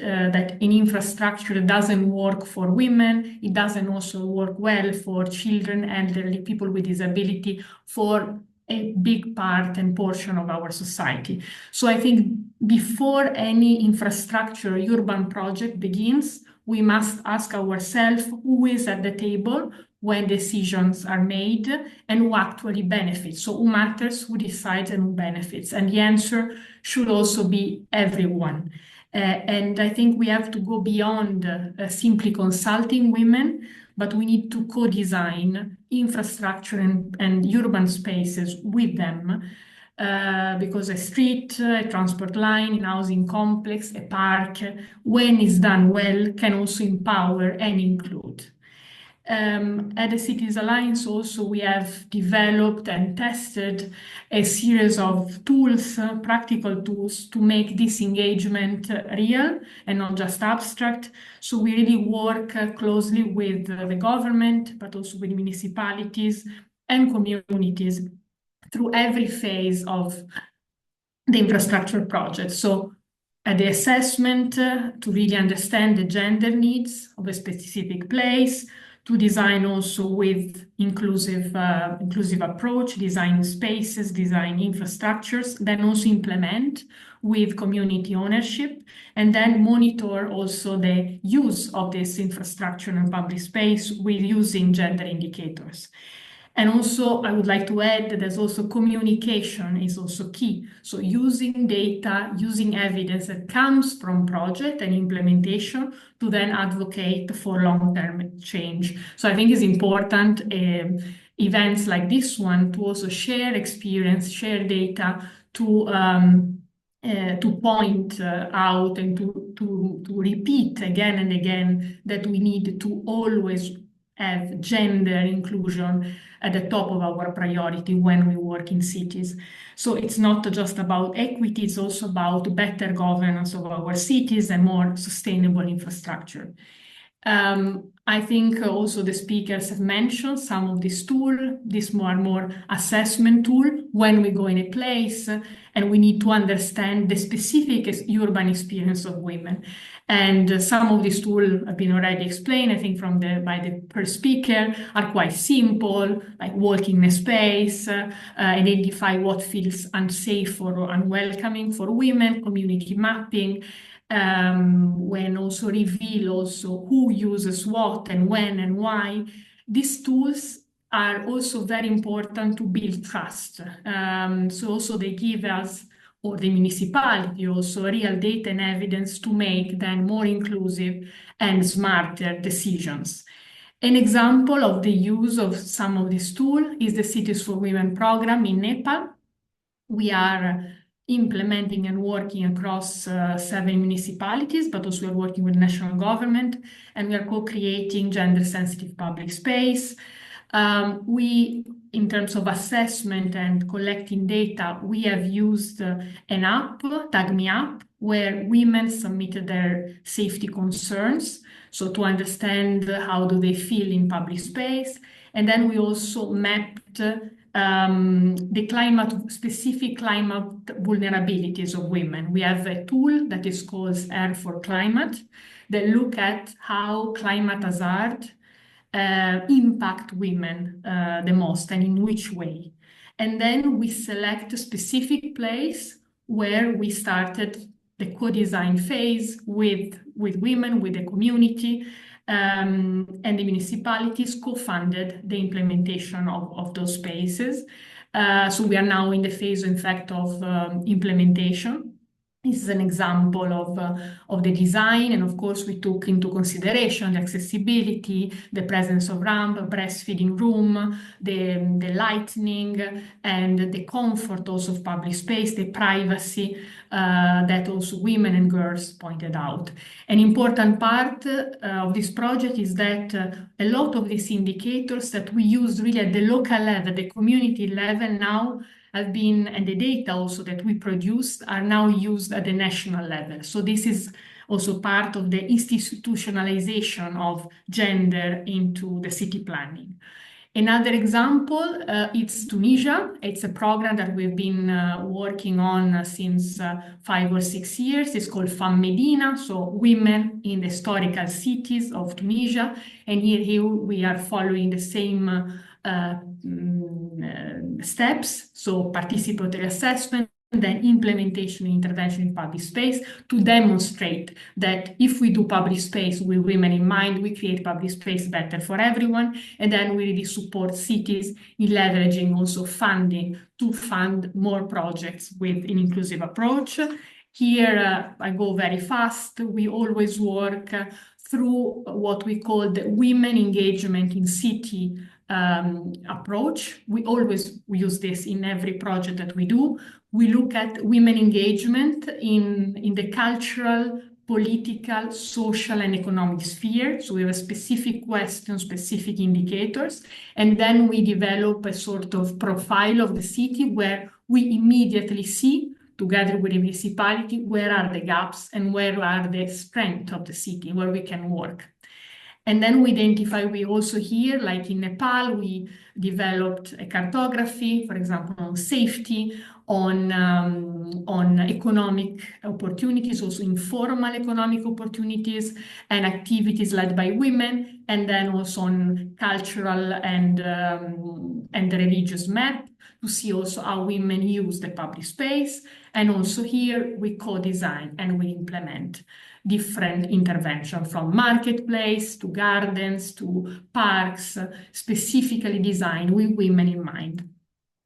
in infrastructure it doesn't work for women. It doesn't also work well for children, elderly, people with disability, for a big part and portion of our society. So I think before any infrastructure urban project begins, we must ask ourselves who is at the table when decisions are made and who actually benefits. So who matters, who decides, and who benefits? And the answer should also be everyone. And I think we have to go beyond simply consulting women, but we need to co-design infrastructure and urban spaces with them. Because a street, a transport line, a housing complex, a park, when it's done well, can also empower and include. At the Cities Alliance also, we have developed and tested a series of tools, practical tools, to make this engagement real and not just abstract. So we really work closely with the government, but also with municipalities and communities through every phase of the infrastructure project. So at the assessment, to really understand the gender needs of a specific place, to design also with inclusive approach, design spaces, design infrastructures, then also implement with community ownership, and then monitor also the use of this infrastructure and public space with using gender indicators. And also, I would like to add that there's also communication is also key. So using data, using evidence that comes from project and implementation to then advocate for long-term change. So I think it's important events like this one to also share experience, share data to point out and to repeat again and again that we need to always have gender inclusion at the top of our priority when we work in cities. So it's not just about equity, it's also about better governance of our cities and more sustainable infrastructure. I think also the speakers have mentioned some of this tool, this more assessment tool when we go in a place and we need to understand the specific urban experience of women. And some of these tools have been already explained, I think, by the first speaker, are quite simple, like walking in a space, identify what feels unsafe or unwelcoming for women, community mapping, when also reveal also who uses what and when and why. These tools are also very important to build trust. So also they give us, or the municipality also, real data and evidence to make then more inclusive and smarter decisions. An example of the use of some of these tools is the Cities for Women program in Nepal. We are implementing and working across 7 municipalities, but also we're working with national government, and we are co-creating gender-sensitive public space. In terms of assessment and collecting data, we have used an app, Tag Me App, where women submitted their safety concerns, so to understand how do they feel in public space. And then we also mapped the specific climate vulnerabilities of women. We have a tool that is called Air for Climate that look at how climate hazard impact women the most and in which way. And then we select a specific place where we started the co-design phase with women, with the community, and the municipalities co-funded the implementation of those spaces. So we are now in the phase, in fact, of implementation. This is an example of the design, and of course we took into consideration the accessibility, the presence of ramp, breastfeeding room, the lighting, and the comfort also of public space, the privacy that also women and girls pointed out. An important part of this project is that a lot of these indicators that we use really at the local level, the community level now, have been, and the data also that we produced are now used at the national level. So this is also part of the institutionalization of gender into the city planning. Another example, it's Tunisia. It's a program that we've been working on since 5 or 6 years. It's called Femme Medina, so women in the historical cities of Tunisia. And here we are following the same steps, so participatory assessment, then implementation and intervention in public space to demonstrate that if we do public space with women in mind, we create public space better for everyone, and then we really support cities in leveraging also funding to fund more projects with an inclusive approach. Here, I go very fast. We always work through what we call the women engagement in city approach. We always use this in every project that we do. We look at women engagement in the cultural, political, social, and economic sphere. So we have a specific question, specific indicators, and then we develop a sort of profile of the city where we immediately see, together with the municipality, where are the gaps and where are the strengths of the city, where we can work. And then we identify, we also here, like in Nepal, we developed a cartography, for example, on safety, on economic opportunities, also informal economic opportunities and activities led by women, and then also on cultural and religious map to see also how women use the public space. And also here we co-design and we implement different interventions from marketplace to gardens to parks, specifically designed with women in mind.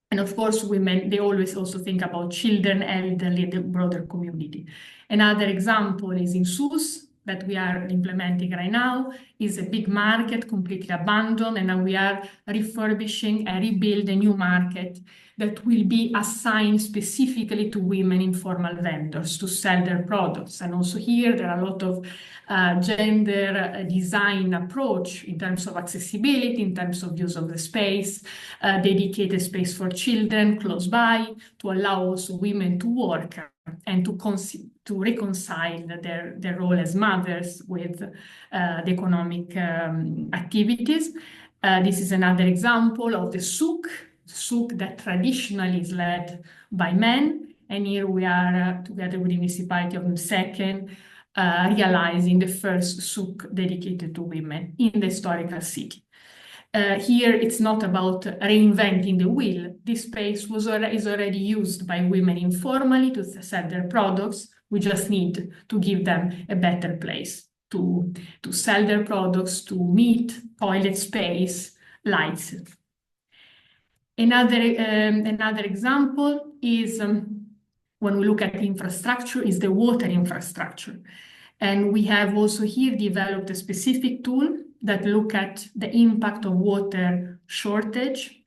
And of course, women, they always also think about children, elderly, the broader community. Another example is in Sus, that we are implementing right now, is a big market completely abandoned, and now we are refurbishing and rebuild a new market that will be assigned specifically to women informal vendors to sell their products. And also here, there are a lot of gender design approach in terms of accessibility, in terms of use of the space, dedicated space for children close by, to allow also women to work and to reconcile their role as mothers with the economic activities. This is another example of the souk that traditionally is led by men. And here we are together with the municipality of Mseken, realizing the first souk dedicated to women in the historical city. Here, it's not about reinventing the wheel. This space is already used by women informally to sell their products. We just need to give them a better place to sell their products, to meet, toilet space, lights. Another example is when we look at the infrastructure, is the water infrastructure. And we have also here developed a specific tool that look at the impact of water shortage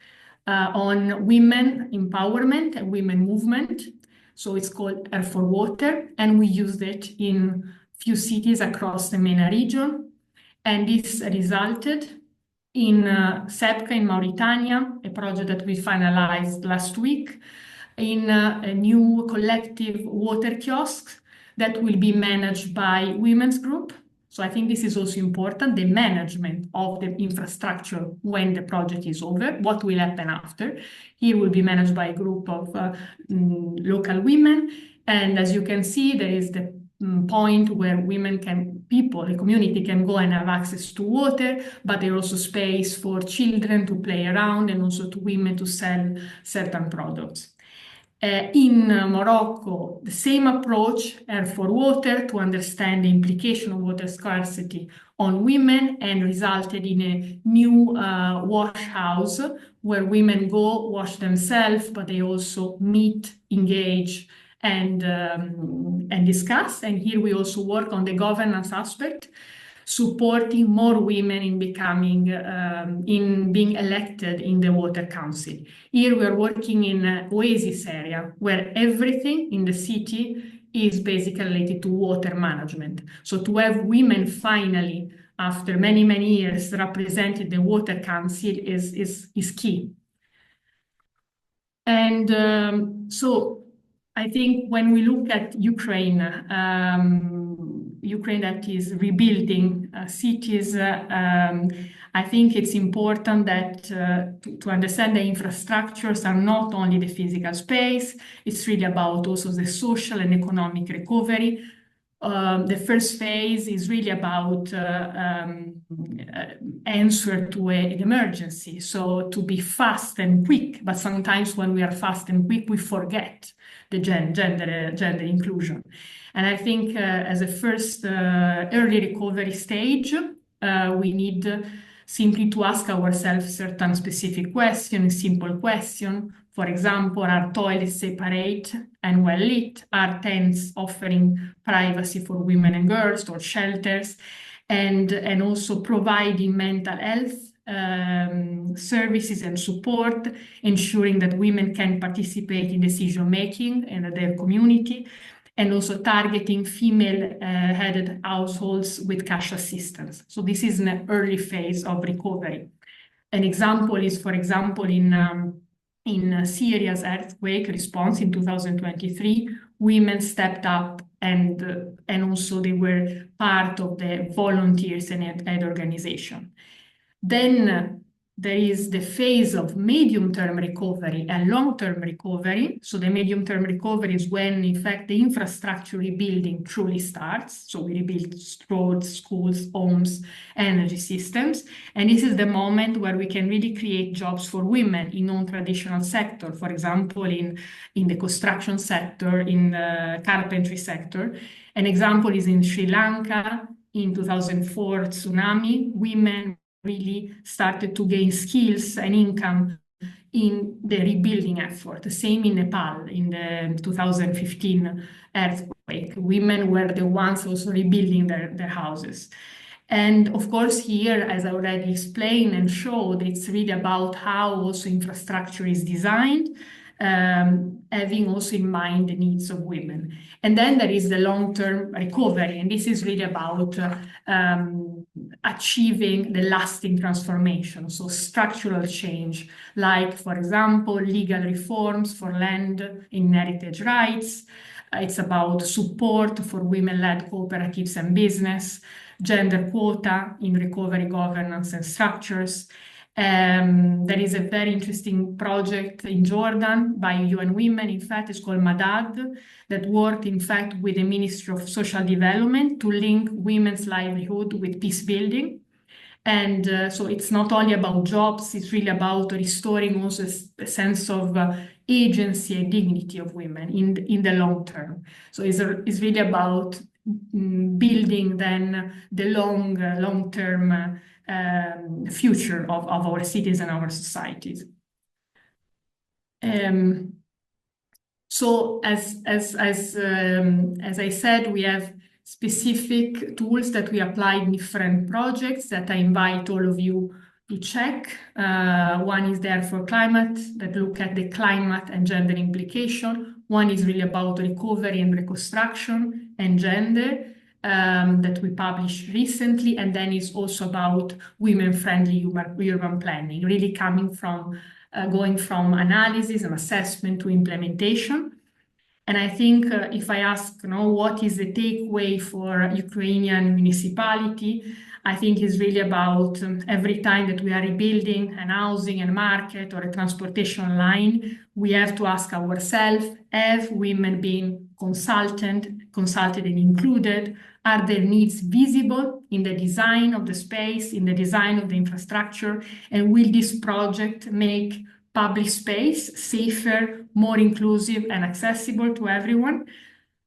on women empowerment and women movement. So it's called Air for Water, and we used it in few cities across the MENA region. And this resulted in Sebca in Mauritania, a project that we finalized last week, in a new collective water kiosk that will be managed by women's group. So I think this is also important, the management of the infrastructure when the project is over, what will happen after. Here will be managed by a group of local women. And as you can see, there is the point where the community can go and have access to water, but there is also space for children to play around and also to women to sell certain products. In Morocco, the same approach, Air for Water, to understand the implication of water scarcity on women, and resulted in a new wash house where women go wash themselves, but they also meet, engage, and discuss. And here we also work on the governance aspect, supporting more women in being elected in the Water Council. Here we are working in an oasis area where everything in the city is basically related to water management. So to have women finally, after many, many years, represented the Water Council is key. And so I think when we look at Ukraine that is rebuilding cities, I think it's important that to understand the infrastructures are not only the physical space, it's really about also the social and economic recovery. The first phase is really about answer to an emergency, so to be fast and quick, but sometimes when we are fast and quick, we forget the gender inclusion. And I think as a first early recovery stage, we need simply to ask ourselves certain specific questions, simple question. For example, are toilets separate and well lit? Are tents offering privacy for women and girls, or shelters? And also providing mental health services and support, ensuring that women can participate in decision making in their community. and also targeting female-headed households with cash assistance. So this is an early phase of recovery. An example is, for example, in Syria's earthquake response in 2023, women stepped up and also they were part of the volunteers and aid organization. Then there is the phase of medium-term recovery and long-term recovery. So the medium-term recovery is when, in fact, the infrastructure rebuilding truly starts. So we rebuild roads, schools, homes, energy systems. And this is the moment where we can really create jobs for women in non-traditional sector, for example, in the construction sector, in the carpentry sector. An example is in Sri Lanka in 2004 tsunami. Women really started to gain skills and income in the rebuilding effort. The same in Nepal in the 2015 earthquake. Women were the ones also rebuilding their houses. And of course, here, as I already explained and showed, it's really about how also infrastructure is designed, having also in mind the needs of women. And then there is the long-term recovery, and this is really about achieving the lasting transformation, so structural change, like, for example, legal reforms for land in heritage rights. It's about support for women-led cooperatives and business, gender quota in recovery governance and structures. There is a very interesting project in Jordan by UN Women, in fact, it's called Madad, that worked, in fact, with the Ministry of Social Development to link women's livelihood with peace building. And so it's not only about jobs, it's really about restoring also a sense of agency and dignity of women in the long term. So it's really about building then the long-term future of our cities and our societies. So as I said, we have specific tools that we apply in different projects that I invite all of you to check. One is there for climate, that look at the climate and gender implication. One is really about recovery and reconstruction and gender that we published recently. And then it's also about women-friendly urban planning, really coming from going from analysis and assessment to implementation. And I think if I ask, what is the takeaway for Ukrainian municipality, I think it's really about every time that we are rebuilding an housing and market or a transportation line, we have to ask ourselves, have women been consulted and included? Are their needs visible in the design of the space, in the design of the infrastructure? And will this project make public space safer, more inclusive and accessible to everyone?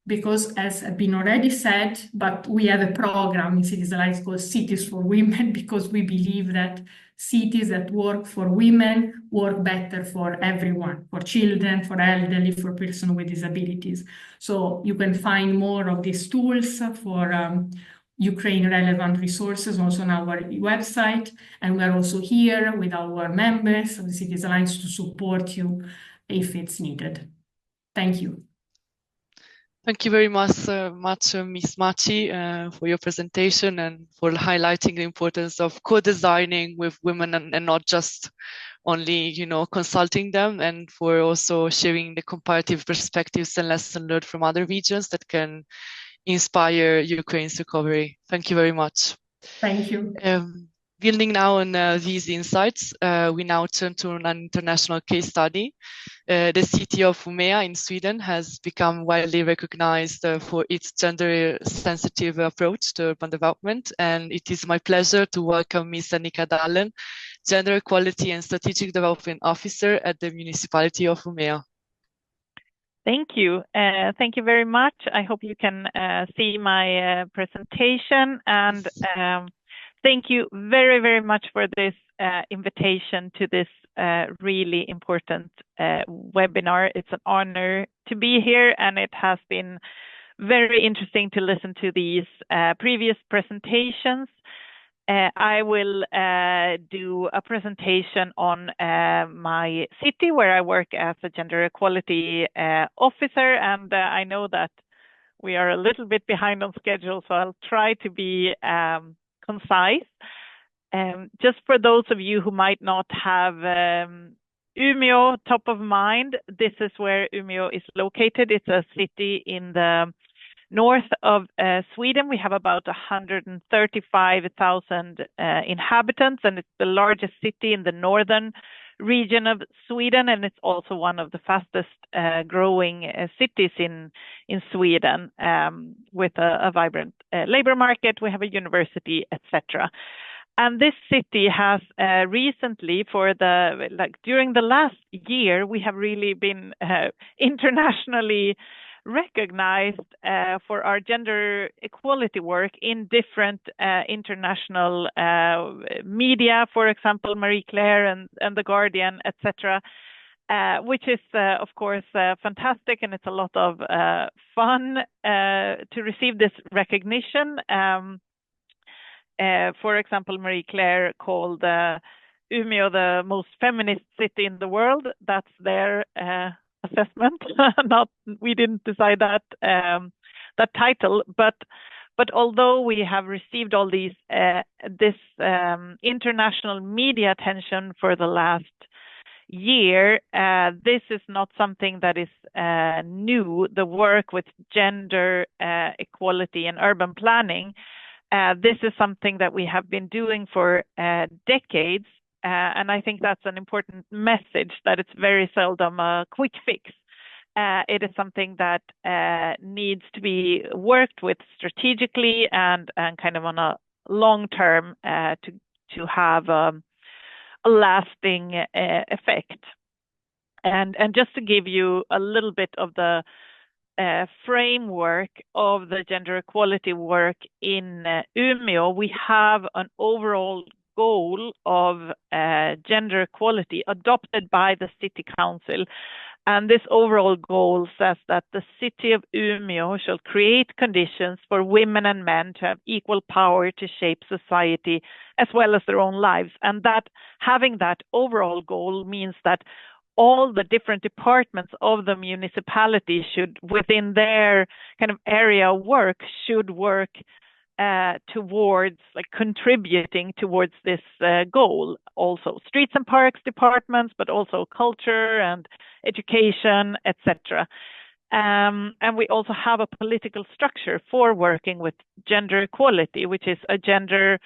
Because as has been already said, but we have a program in Cities Alliance called Cities for Women, because we believe that cities that work for women work better for everyone, for children, for elderly, for persons with disabilities. So you can find more of these tools for Ukraine relevant resources also on our website. And we are also here with our members of the Cities Alliance to support you if it's needed. Thank you. Thank you very much, Ms. Machi, for your presentation and for highlighting the importance of co-designing with women and not just only, consulting them, and for also sharing the comparative perspectives and lessons learned from other regions that can inspire Ukraine's recovery. Thank you very much. Thank you. Building now on these insights, we now turn to an international case study. The city of Umeå in Sweden has become widely recognized for its gender-sensitive approach to urban development, and it is my pleasure to welcome Ms. Annika Dallen, Gender Equality and Strategic Development Officer at the Municipality of Umeå. Thank you. Thank you very much. I hope you can see my presentation, and thank you very, very much for this invitation to this really important webinar. It's an honor to be here, and it has been very interesting to listen to these previous presentations. I will do a presentation on my city where I work as a gender equality officer, and I know that we are a little bit behind on schedule, so I'll try to be concise. Just for those of you who might not have Umeå top of mind, this is where Umeå is located. It's a city in the north of Sweden. We have about 135,000 inhabitants, and it's the largest city in the northern region of Sweden, and it's also one of the fastest growing cities in Sweden, with a vibrant labor market. We have a university, etc. And this city has recently, during the last year, we have really been internationally recognized for our gender equality work in different international media, for example, Marie Claire and The Guardian, etc., which is, of course, fantastic, and it's a lot of fun to receive this recognition. For example, Marie Claire called Umeå the most feminist city in the world. That's their assessment. We didn't decide that title, but although we have received all this international media attention for the last year, this is not something that is new. The work with gender equality and urban planning, this is something that we have been doing for decades. And I think that's an important message, that it's very seldom a quick fix. It is something that needs to be worked with strategically and kind of on a long term to have a lasting effect. And just to give you a little bit of the framework of the gender equality work in Umeå, we have an overall goal of gender equality adopted by the city council. And this overall goal says that the city of Umeå shall create conditions for women and men to have equal power to shape society as well as their own lives. And that having that overall goal means that all the different departments of the municipality should, within their kind of area of work, should work towards contributing towards this goal. Also streets and parks departments, but also culture and education, etc. And we also have a political structure for working with gender equality, which is a gender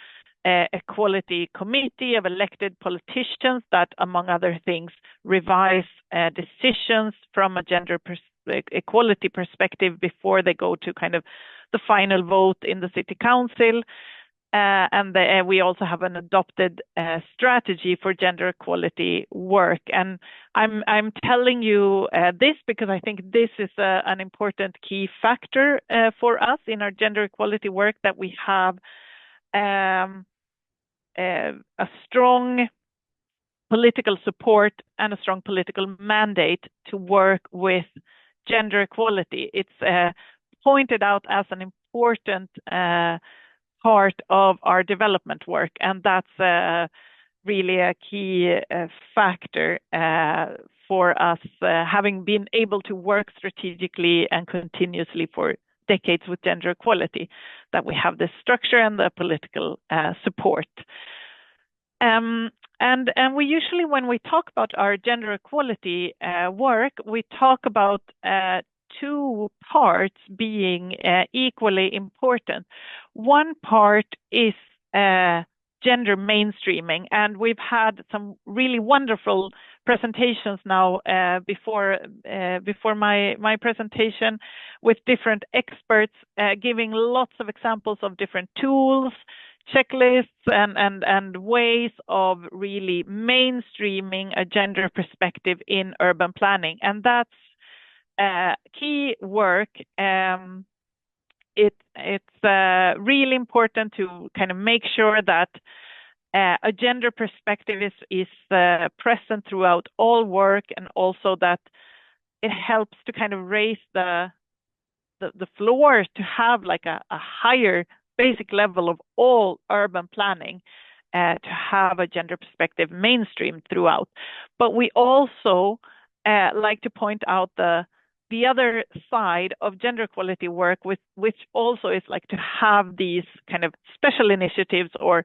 equality committee of elected politicians that, among other things, revise decisions from a gender equality perspective before they go to kind of the final vote in the city council. And we also have an adopted strategy for gender equality work. And I'm telling you this because I think this is an important key factor for us in our gender equality work, that we have a strong political support and a strong political mandate to work with gender equality. It's pointed out as an important part of our development work, and that's really a key factor for us, having been able to work strategically and continuously for decades with gender equality, that we have this structure and the political support. And we usually, when we talk about our gender equality work, we talk about two parts being equally important. One part is gender mainstreaming, and we've had some really wonderful presentations now before my presentation, with different experts giving lots of examples of different tools, checklists, and ways of really mainstreaming a gender perspective in urban planning. And that's key work. It's really important to kind of make sure that a gender perspective is present throughout all work, and also that it helps to kind of raise the floor to have like a higher basic level of all urban planning, to have a gender perspective mainstream throughout. But we also like to point out the the other side of gender equality work, which also is like to have these kind of special initiatives or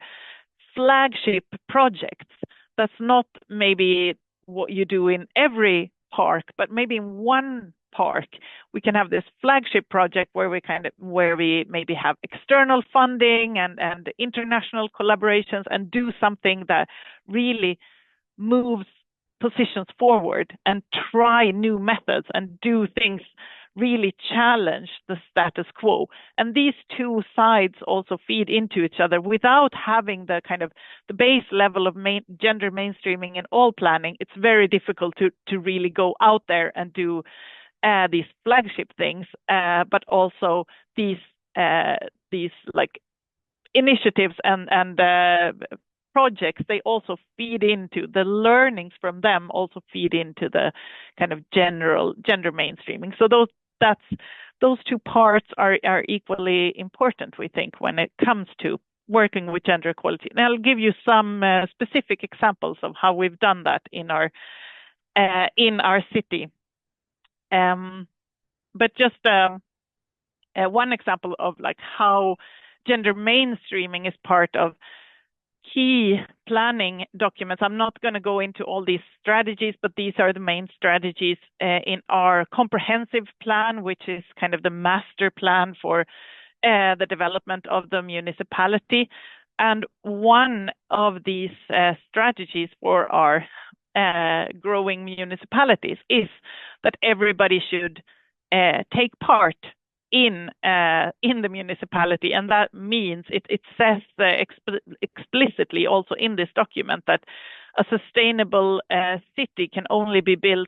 flagship projects. That's not maybe what you do in every park, but maybe in one park we can have this flagship project where we maybe have external funding and international collaborations and do something that really moves positions forward and try new methods and do things, really challenge the status quo. And these two sides also feed into each other. Without having the kind of the base level of gender mainstreaming in all planning, it's very difficult to really go out there and do these flagship things, but also these like initiatives and projects. They also feed into the learnings from them, also feed into the kind of general gender mainstreaming. So those two parts are equally important, we think, when it comes to working with gender equality. And I'll give you some specific examples of how we've done that in our city. But just one example of like how gender mainstreaming is part of key planning documents. I'm not going to go into all these strategies, but these are the main strategies in our comprehensive plan, which is kind of the master plan for the development of the municipality. And one of these strategies for our growing municipalities is that everybody should take part in the municipality, and that means it says explicitly also in this document that a sustainable city can only be built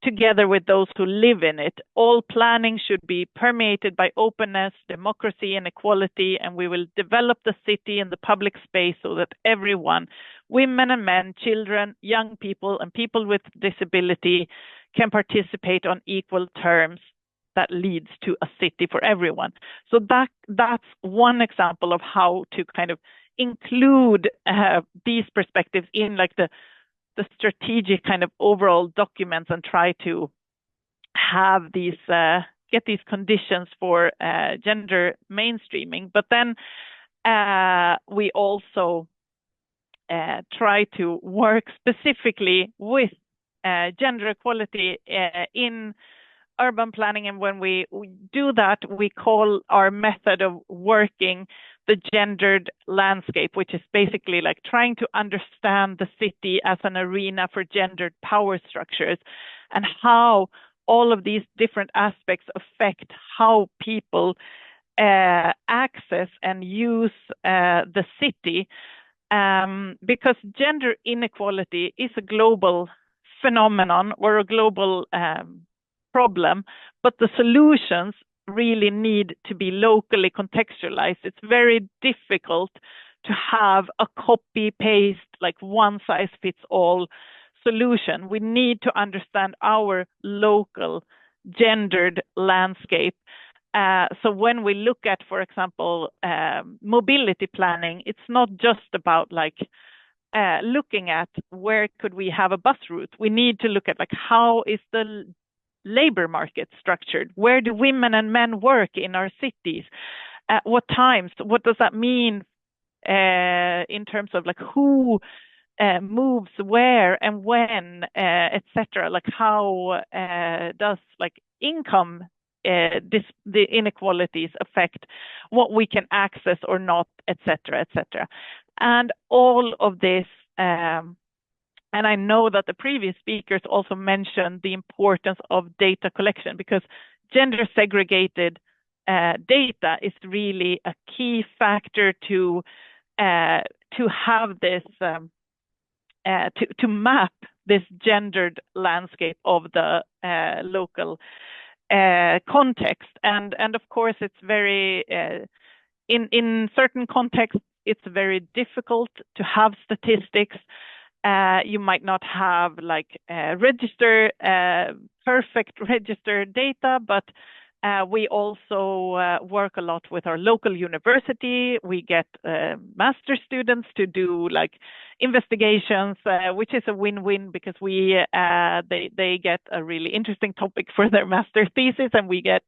together with those who live in it. All planning should be permeated by openness, democracy, and equality, and we will develop the city and the public space so that everyone, women and men, children, young people, and people with disability, can participate on equal terms. That leads to a city for everyone. So that's one example of how to kind of include these perspectives in like the strategic kind of overall documents and try to have these get these conditions for gender mainstreaming. But then we also try to work specifically with gender equality in urban planning, and when we do that, we call our method of working the gendered landscape, which is basically like trying to understand the city as an arena for gendered power structures and how all of these different aspects affect how people access and use the city, because gender inequality is a global phenomenon or a global problem, but the solutions really need to be locally contextualized. It's very difficult to have a copy-paste, like one-size-fits-all solution. We need to understand our local gendered landscape. So when we look at, for example, mobility planning, it's not just about like looking at where could we have a bus route. We need to look at like how is the labor market structured? Where do women and men work in our cities? At what times? What does that mean in terms of like who moves where and when, etc. Like how does like income the inequalities affect what we can access or not, etc., etc. And all of this. And I know that the previous speakers also mentioned the importance of data collection, because gender segregated data is really a key factor to have this, to map this gendered landscape of the local context. And of course, it's very, in certain contexts, it's very difficult to have statistics. You might not have like perfect register data, but We also work a lot with our local university. We get master students to do like investigations, which is a win-win because they get a really interesting topic for their master thesis, and we get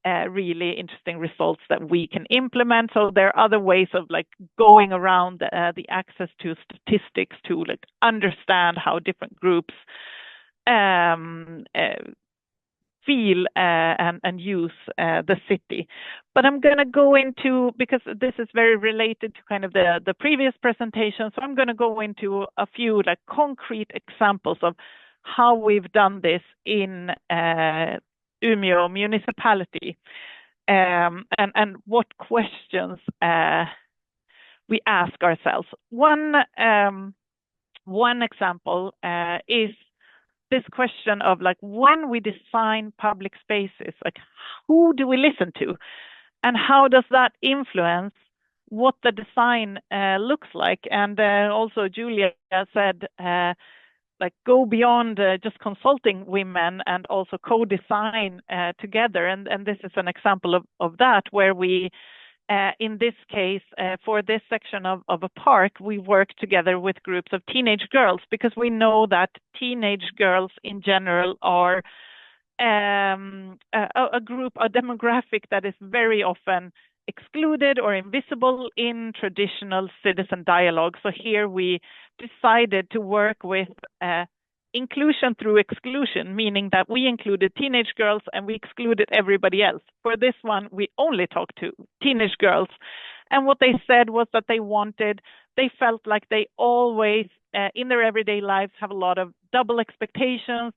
really interesting results that we can implement. So there are other ways of like going around the access to statistics to like understand how different groups feel and use the city. But I'm going to go into, because this is very related to kind of the previous presentation, so I'm going to go into a few like concrete examples of how we've done this in Umeå municipality, and what questions we ask ourselves. One example is this question of like, when we design public spaces, like who do we listen to, and how does that influence what the design looks like? And also Julia said, like go beyond just consulting women and also co-design together. And this is an example of that, where we, in this case, for this section of a park, we work together with groups of teenage girls, because we know that teenage girls in general are a demographic that is very often excluded or invisible in traditional citizen dialogue. So here we decided to work with inclusion through exclusion, meaning that we included teenage girls and we excluded everybody else. For this one, we only talked to teenage girls. And what they said was that they felt like they always, in their everyday lives, have a lot of double expectations.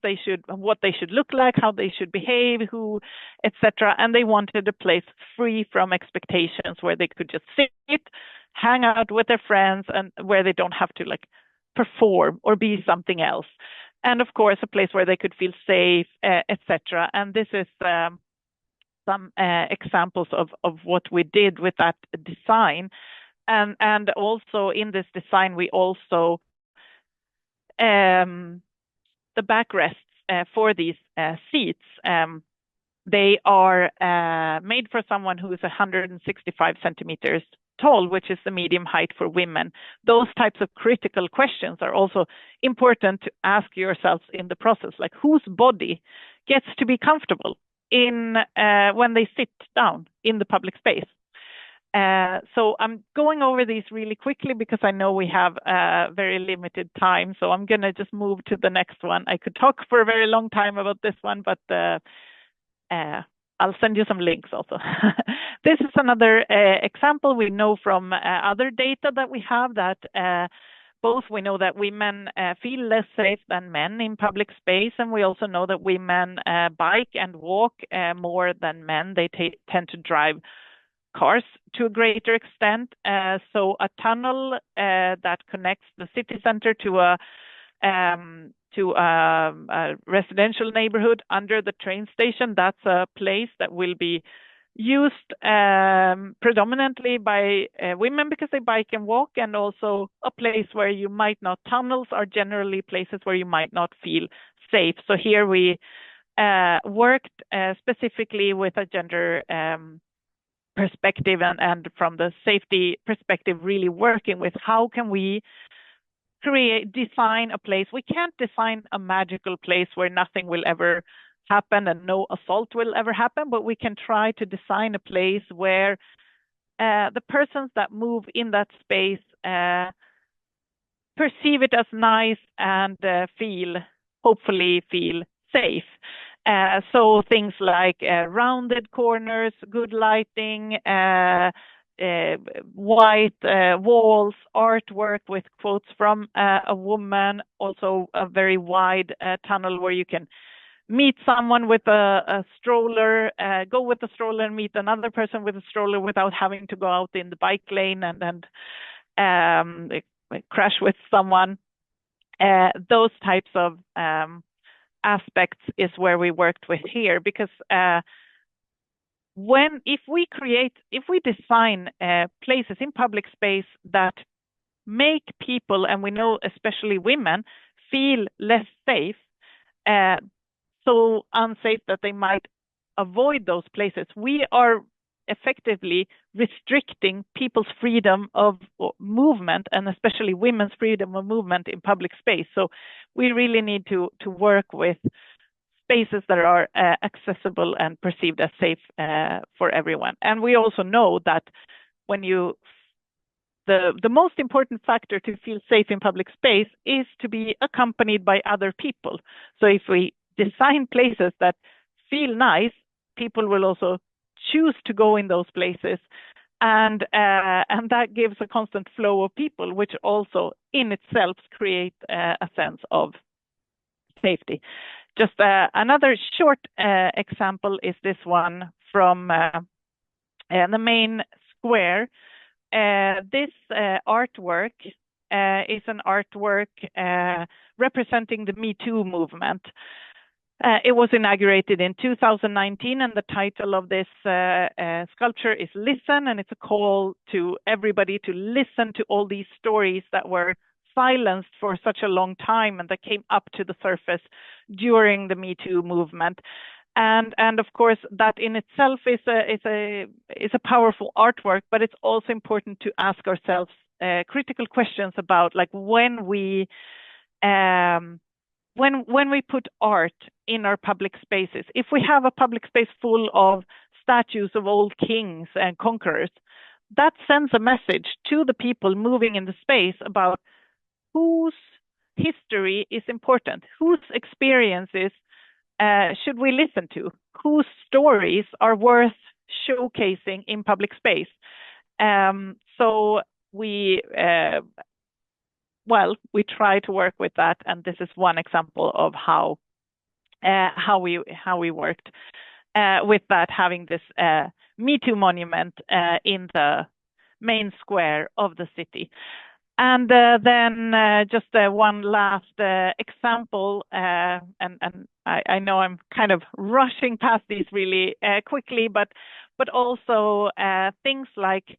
What they should look like, how they should behave, who, etc. And they wanted a place free from expectations, where they could just sit, hang out with their friends, and where they don't have to like perform or be something else. And of course, a place where they could feel safe, etc. And this is some examples of what we did with that design. And also in this design, we also, the backrests for these seats, they are made for someone who is 165 centimeters tall, which is the medium height for women. Those types of critical questions are also important to ask yourselves in the process, like whose body gets to be comfortable in when they sit down in the public space. So I'm going over these really quickly because I know we have very limited time. So I'm going to just move to the next one. I could talk for a very long time about this one, but I'll send you some links also. This is another example. We know from other data that we have that both we know that women feel less safe than men in public space, and we also know that women bike and walk more than men. They tend to drive cars to a greater extent. So a tunnel that connects the city center to a residential neighborhood under the train station, that's a place that will be used predominantly by women because they bike and walk, and also a place where you might not, tunnels are generally places where you might not feel safe. So here we worked specifically with a gender perspective and from the safety perspective, really working with how can we design a place. We can't design a magical place where nothing will ever happen and no assault will ever happen, but we can try to design a place where the persons that move in that space perceive it as nice and hopefully feel safe. So things like rounded corners, good lighting, white walls, artwork with quotes from a woman, also a very wide tunnel where you can meet someone with a stroller, go with a stroller and meet another person with a stroller without having to go out in the bike lane and crash with someone. Those types of aspects is where we worked with here, because if we design places in public space that make people, and we know especially women, feel less safe, so unsafe that they might avoid those places, we are effectively restricting people's freedom of movement, and especially women's freedom of movement in public space. So we really need to work with spaces that are accessible and perceived as safe for everyone. And we also know that when the most important factor to feel safe in public space is to be accompanied by other people. So if we design places that feel nice, people will also choose to go in those places, and that gives a constant flow of people, which also in itself create a sense of safety. Just another short example is this one from the main square. This artwork is an artwork representing the Me Too movement. It was inaugurated in 2019, and the title of this sculpture is Listen, and it's a call to everybody to listen to all these stories that were silenced for such a long time and that came up to the surface during the Me Too movement. And of course, that in itself is a powerful artwork, but it's also important to ask ourselves critical questions about, like, when we put art in our public spaces. If we have a public space full of statues of old kings and conquerors, that sends a message to the people moving in the space about whose history is important, whose experiences should we listen to, whose stories are worth showcasing in public space. So we try to work with that, and this is one example of how we worked with that, having this Me Too monument in the main square of the city. And then just one last example, and I know I'm kind of rushing past these really quickly, but also things like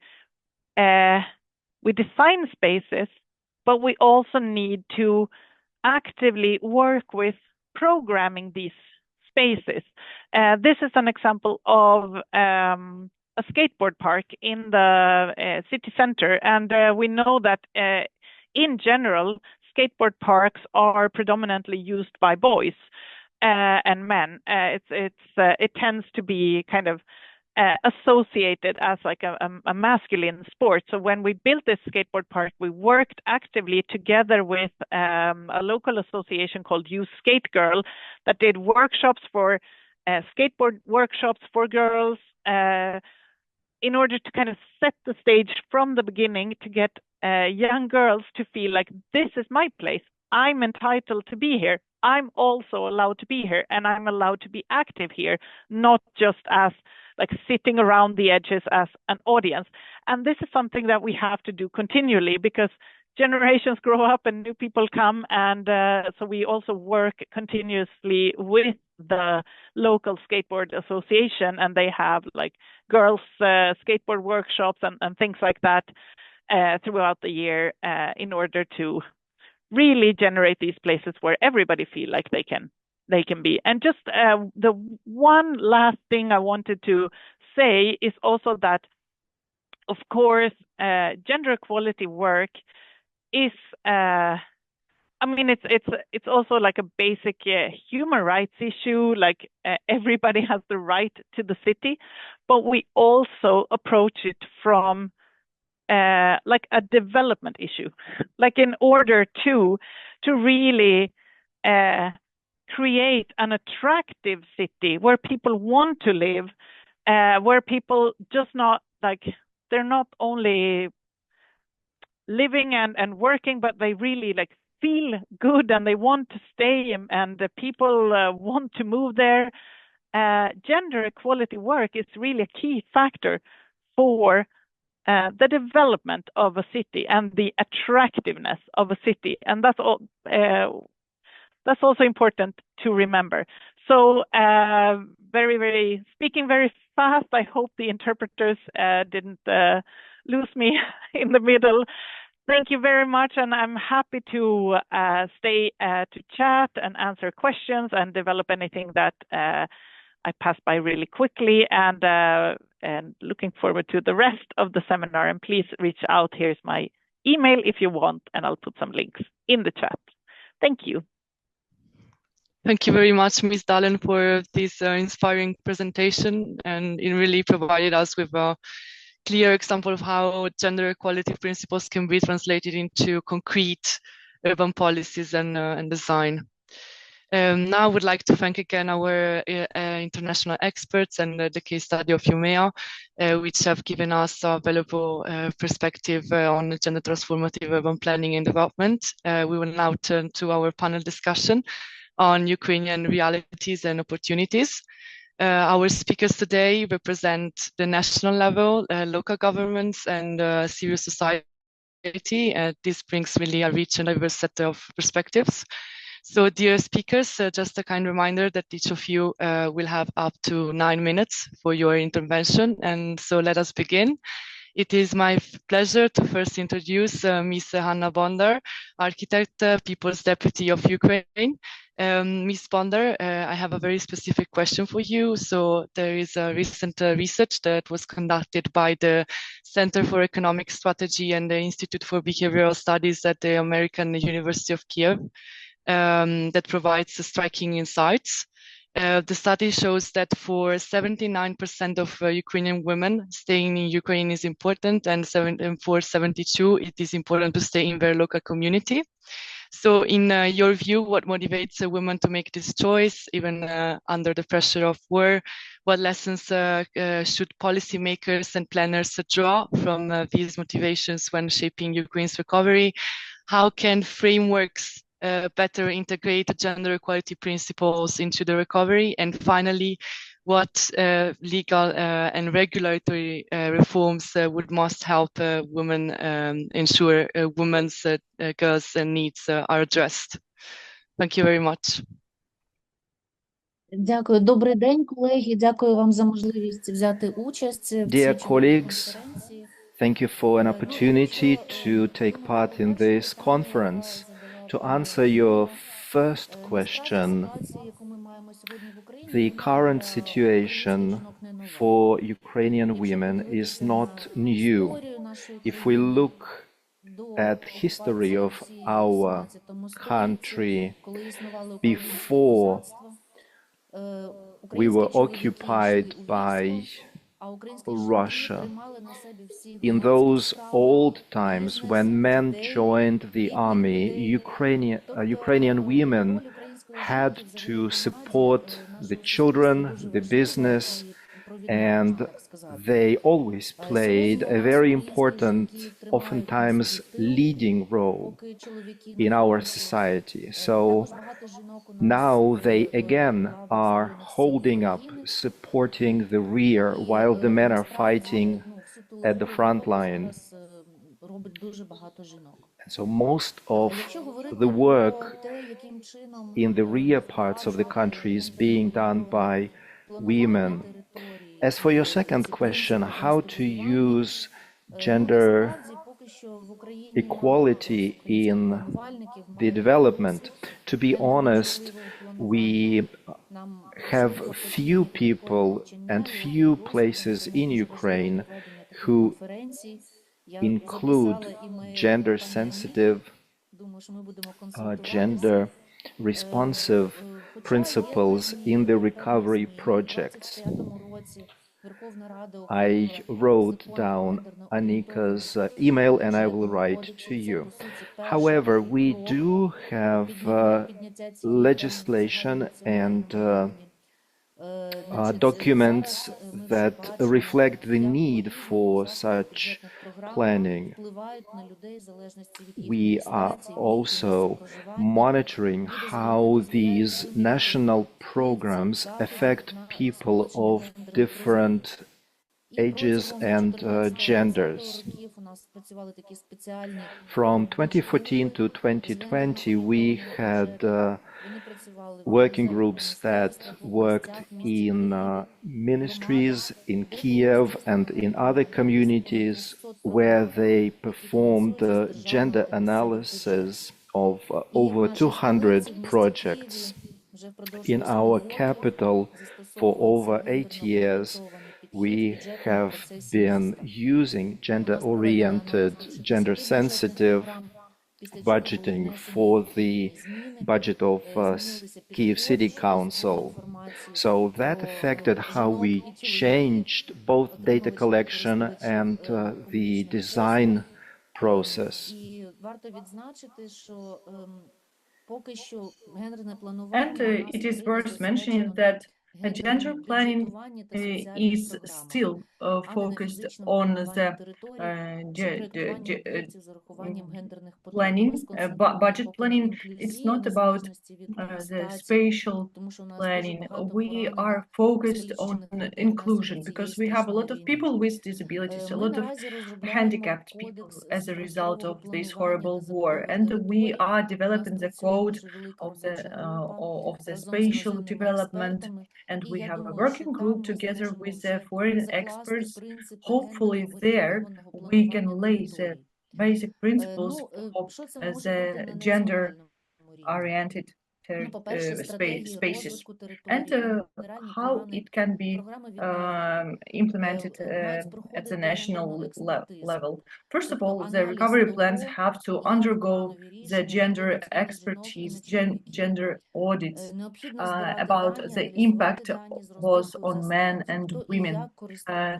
we design spaces, but we also need to actively work with programming these spaces. This is an example of a skateboard park in the city center, and we know that in general, skateboard parks are predominantly used by boys and men. It tends to be kind of associated as like a masculine sport. So when we built this skateboard park, we worked actively together with a local association called Youth Skate Girl that did workshops for skateboard workshops for girls in order to kind of set the stage from the beginning to get young girls to feel like, this is my place. I'm entitled to be here. I'm also allowed to be here, and I'm allowed to be active here, not just as like sitting around the edges as an audience. And this is something that we have to do continually, because generations grow up and new people come, and so we also work continuously with the local skateboard association, and they have like girls skateboard workshops and things like that throughout the year in order to really generate these places where everybody feel like they can be. And just the one last thing I wanted to say is also that, of course, gender equality work is I mean, it's also like a basic human rights issue. Like everybody has the right to the city, but we also approach it from like a development issue. Like in order to really create an attractive city where people want to live, where people just not like, they're not only living and working, but they really like feel good and they want to stay, and the people want to move there. Gender equality work is really a key factor for the development of a city and the attractiveness of a city, and that's all. That's also important to remember. So, speaking very fast. I hope the interpreters didn't lose me in the middle. Thank you very much, and I'm happy to stay to chat and answer questions and develop anything that I passed by really quickly, and looking forward to the rest of the seminar. And please reach out. Here's my email if you want, and I'll put some links in the chat. Thank you. Thank you very much, Ms. Dahlen, for this inspiring presentation, and it really provided us with a clear example of how gender equality principles can be translated into concrete urban policies and design. Now I would like to thank again our international experts and the case study of Umeå, which have given us a valuable perspective on gender transformative urban planning and development. We will now turn to our panel discussion on Ukrainian realities and opportunities. Our speakers today represent the national level, local governments, and civil society. This brings really a rich and diverse set of perspectives. So dear speakers, just a kind reminder that each of you will have up to 9 minutes for your intervention. And so let us begin. It is my pleasure to first introduce Ms. Hanna Bondar, architect, People's Deputy of Ukraine. Ms. Bondar, I have a very specific question for you. So there is a recent research that was conducted by the Center for Economic Strategy and the Institute for Behavioral Studies at the American University of Kiev. That provides striking insights. The study shows that for 79% of Ukrainian women, staying in Ukraine is important, and for 72%, it is important to stay in their local community. So in your view, what motivates a woman to make this choice, even under the pressure of war? What lessons should policymakers and planners draw from these motivations when shaping Ukraine's recovery? How can frameworks better integrate gender equality principles into the recovery? And finally, what legal and regulatory reforms would most help women ensure women's girls' needs are addressed? Thank you very much. Дякую. Добрий день, колеги. Дякую вам за можливість взяти участь в Dear цій colleagues, конференції. thank you for an opportunity to take part in this conference. To answer your first question, the current situation for Ukrainian women is not new. If we look at history of our country before we were occupied by Russia, in those old times when men joined the army, Ukrainian women had to support the children, the business, and they always played a very important, oftentimes leading role in our society. So now they again are holding up, supporting the rear, while the men are fighting at the front line. And so most of the work in the rear parts of the country is being done by women. As for your second question, how to use gender equality in the development, to be honest, we have few people and few places in Ukraine who include gender-sensitive, gender-responsive principles in the recovery projects. I wrote down Anika's email and I will write to you. However, we do have legislation and documents that reflect the need for such planning. We are also monitoring how these national programs affect people of different ages and genders. From 2014 to 2020, we had working groups that worked in ministries in Kiev and in other communities where they performed gender analysis of over 200 projects. In our capital, for over 8 years, we have been using gender-oriented, gender-sensitive budgeting for the budget of Kyiv City Council. So that affected how we changed both data collection and the design process. And it is worth mentioning that gender planning is still focused on the planning, budget planning. It's not about the spatial planning. We are focused on inclusion because we have a lot of people with disabilities, a lot of handicapped people as a result of this horrible war, and we are developing the code of the spatial development, and we have a working group together with the foreign experts. Hopefully there we can lay the basic principles of the gender-oriented spaces and how it can be implemented at the national level. First of all, the recovery plans have to undergo the gender expertise, gender audits about the impact was on men and women.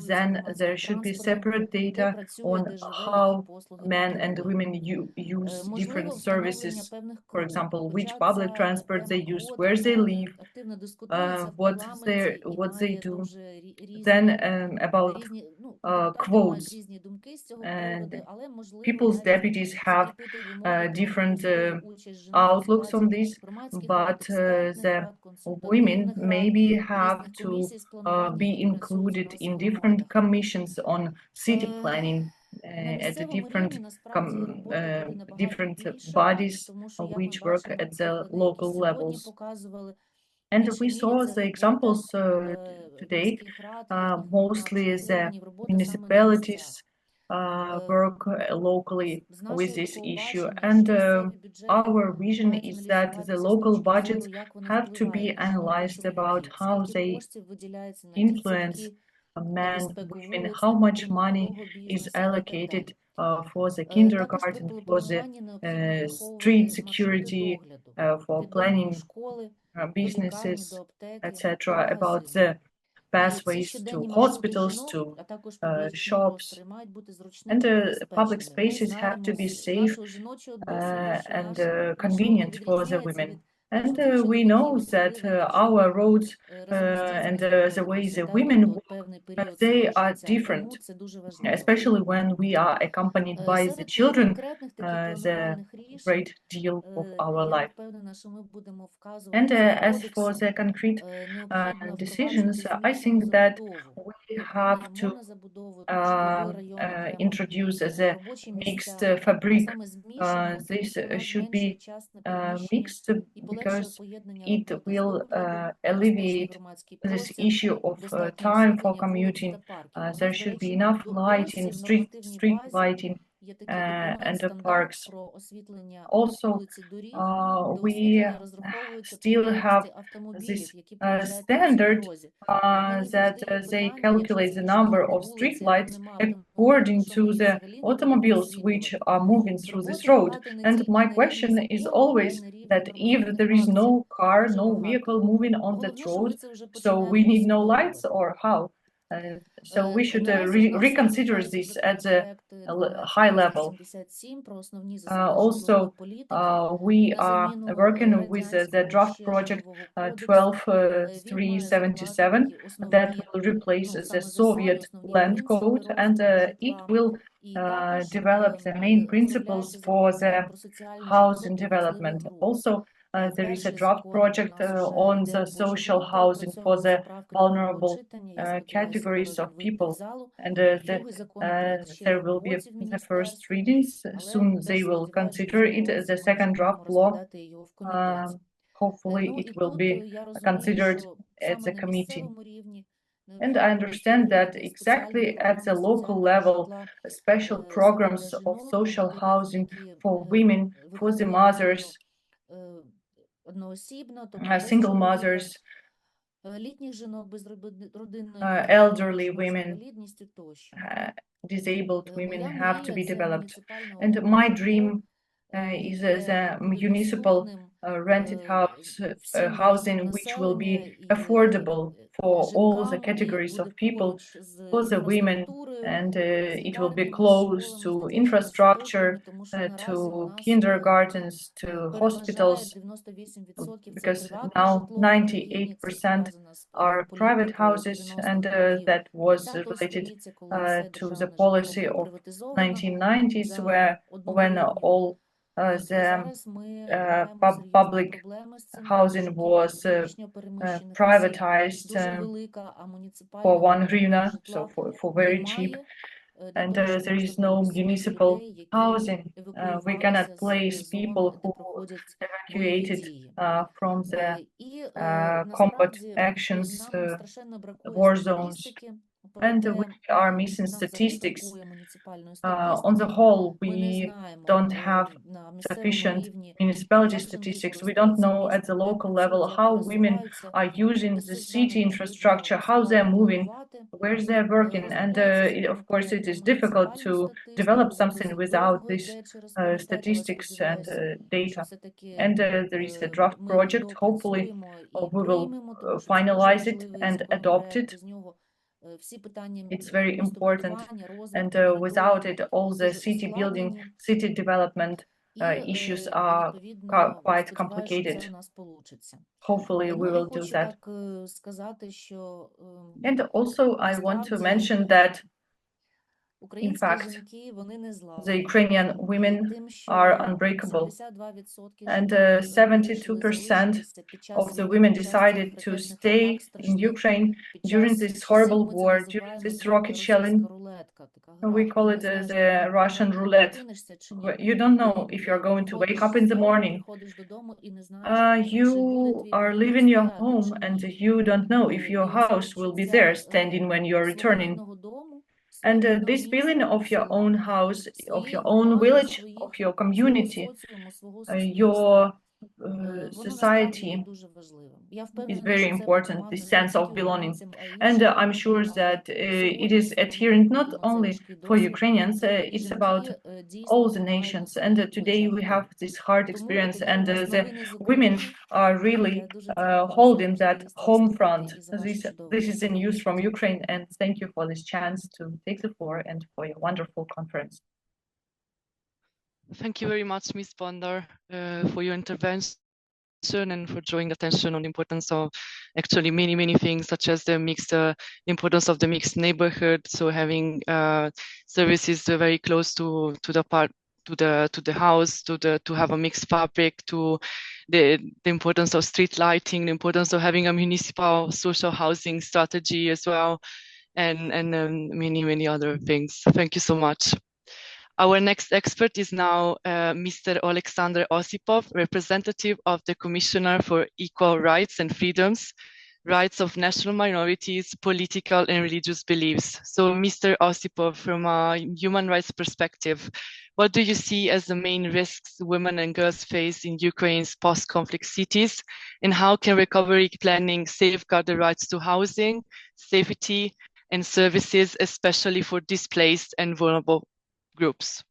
Then there should be separate data on how men and women use different services. For example, which public transport they use, where they live, what they do. Then about quotes, and people's deputies have different outlooks on this, but the women maybe have to be included in different commissions on city planning at the different bodies which work at the local levels. And we saw the examples today, mostly the municipalities work locally with this issue. And our vision is that the local budgets have to be analyzed about how they influence men, women, how much money is allocated for the kindergarten, for the street security, for planning businesses, etc., about the pathways to hospitals, to shops. And public spaces have to be safe and convenient for the women. And we know that our roads and the way the women walk, they are different, especially when we are accompanied by the children, the great deal of our life. And as for the concrete decisions, I think that we have to introduce the mixed fabric. This should be mixed because it will alleviate this issue of time for commuting. There should be enough lighting, street lighting, and the parks. Also, we still have this standard that they calculate the number of street lights according to the automobiles which are moving through this road. And my question is always that if there is no car, no vehicle moving on that road, so we need no lights, or how? So we should reconsider this at the high level. Also, we are working with the draft project 12377 that will replace the Soviet land code, and it will develop the main principles for the housing development. Also, there is a draft project on the social housing for the vulnerable categories of people, and there will be the first readings. Soon they will consider it as a second draft law. Hopefully it will be considered at the committee. And I understand that exactly at the local level, special programs of social housing for women, for the mothers, single mothers, elderly women, disabled women have to be developed. And my dream is as a municipal rented housing which will be affordable for all the categories of people, for the women, and it will be close to infrastructure, to kindergartens, to hospitals, because now 98% are private houses, and that was related to the policy of 1990s, when all the public housing was privatized for 1 hryvnia, so for very cheap, and there is no municipal housing. We cannot place people who evacuated from the combat actions, war zones, and we are missing statistics. On the whole, we don't have sufficient municipality statistics. We don't know at the local level how women are using the city infrastructure, how they're moving, where they're working. And of course, it is difficult to develop something without these statistics and data. And there is a draft project. Hopefully, we will finalize it and adopt it. It's very important, and without it, all the city building, city development issues are quite complicated. Hopefully, we will do that. And also, I want to mention that, in fact, the Ukrainian women are unbreakable, and 72% of the women decided to stay in Ukraine during this horrible war, during this rocket shelling. We call it the Russian roulette. You don't know if you're going to wake up in the morning. You are leaving your home, and you don't know if your house will be there standing when you're returning. And this feeling of your own house, of your own village, of your community, your society is very important, this sense of belonging. And I'm sure that it is adherent not only for Ukrainians, it's about all the nations. And today we have this hard experience, and the women are really holding that home front. This is the news from Ukraine, and thank you for this chance to take the floor and for your wonderful conference. Thank you very much, Ms. Bondar, for your intervention and for drawing attention on the importance of actually many things, such as the importance of the mixed neighborhood. So having services very close to the house, to have a mixed fabric, to the importance of street lighting, the importance of having a municipal social housing strategy as well, and many other things. Thank you so much. Our next expert is now Mr. Alexander Osipov, representative of the Commissioner for Equal Rights and Freedoms, Rights of National Minorities, Political and Religious Beliefs. So Mr. Osipov, from a human rights perspective, what do you see as the main risks women and girls face in Ukraine's post-conflict cities, and how can recovery planning safeguard the rights to housing, safety, and services, especially for displaced and vulnerable groups?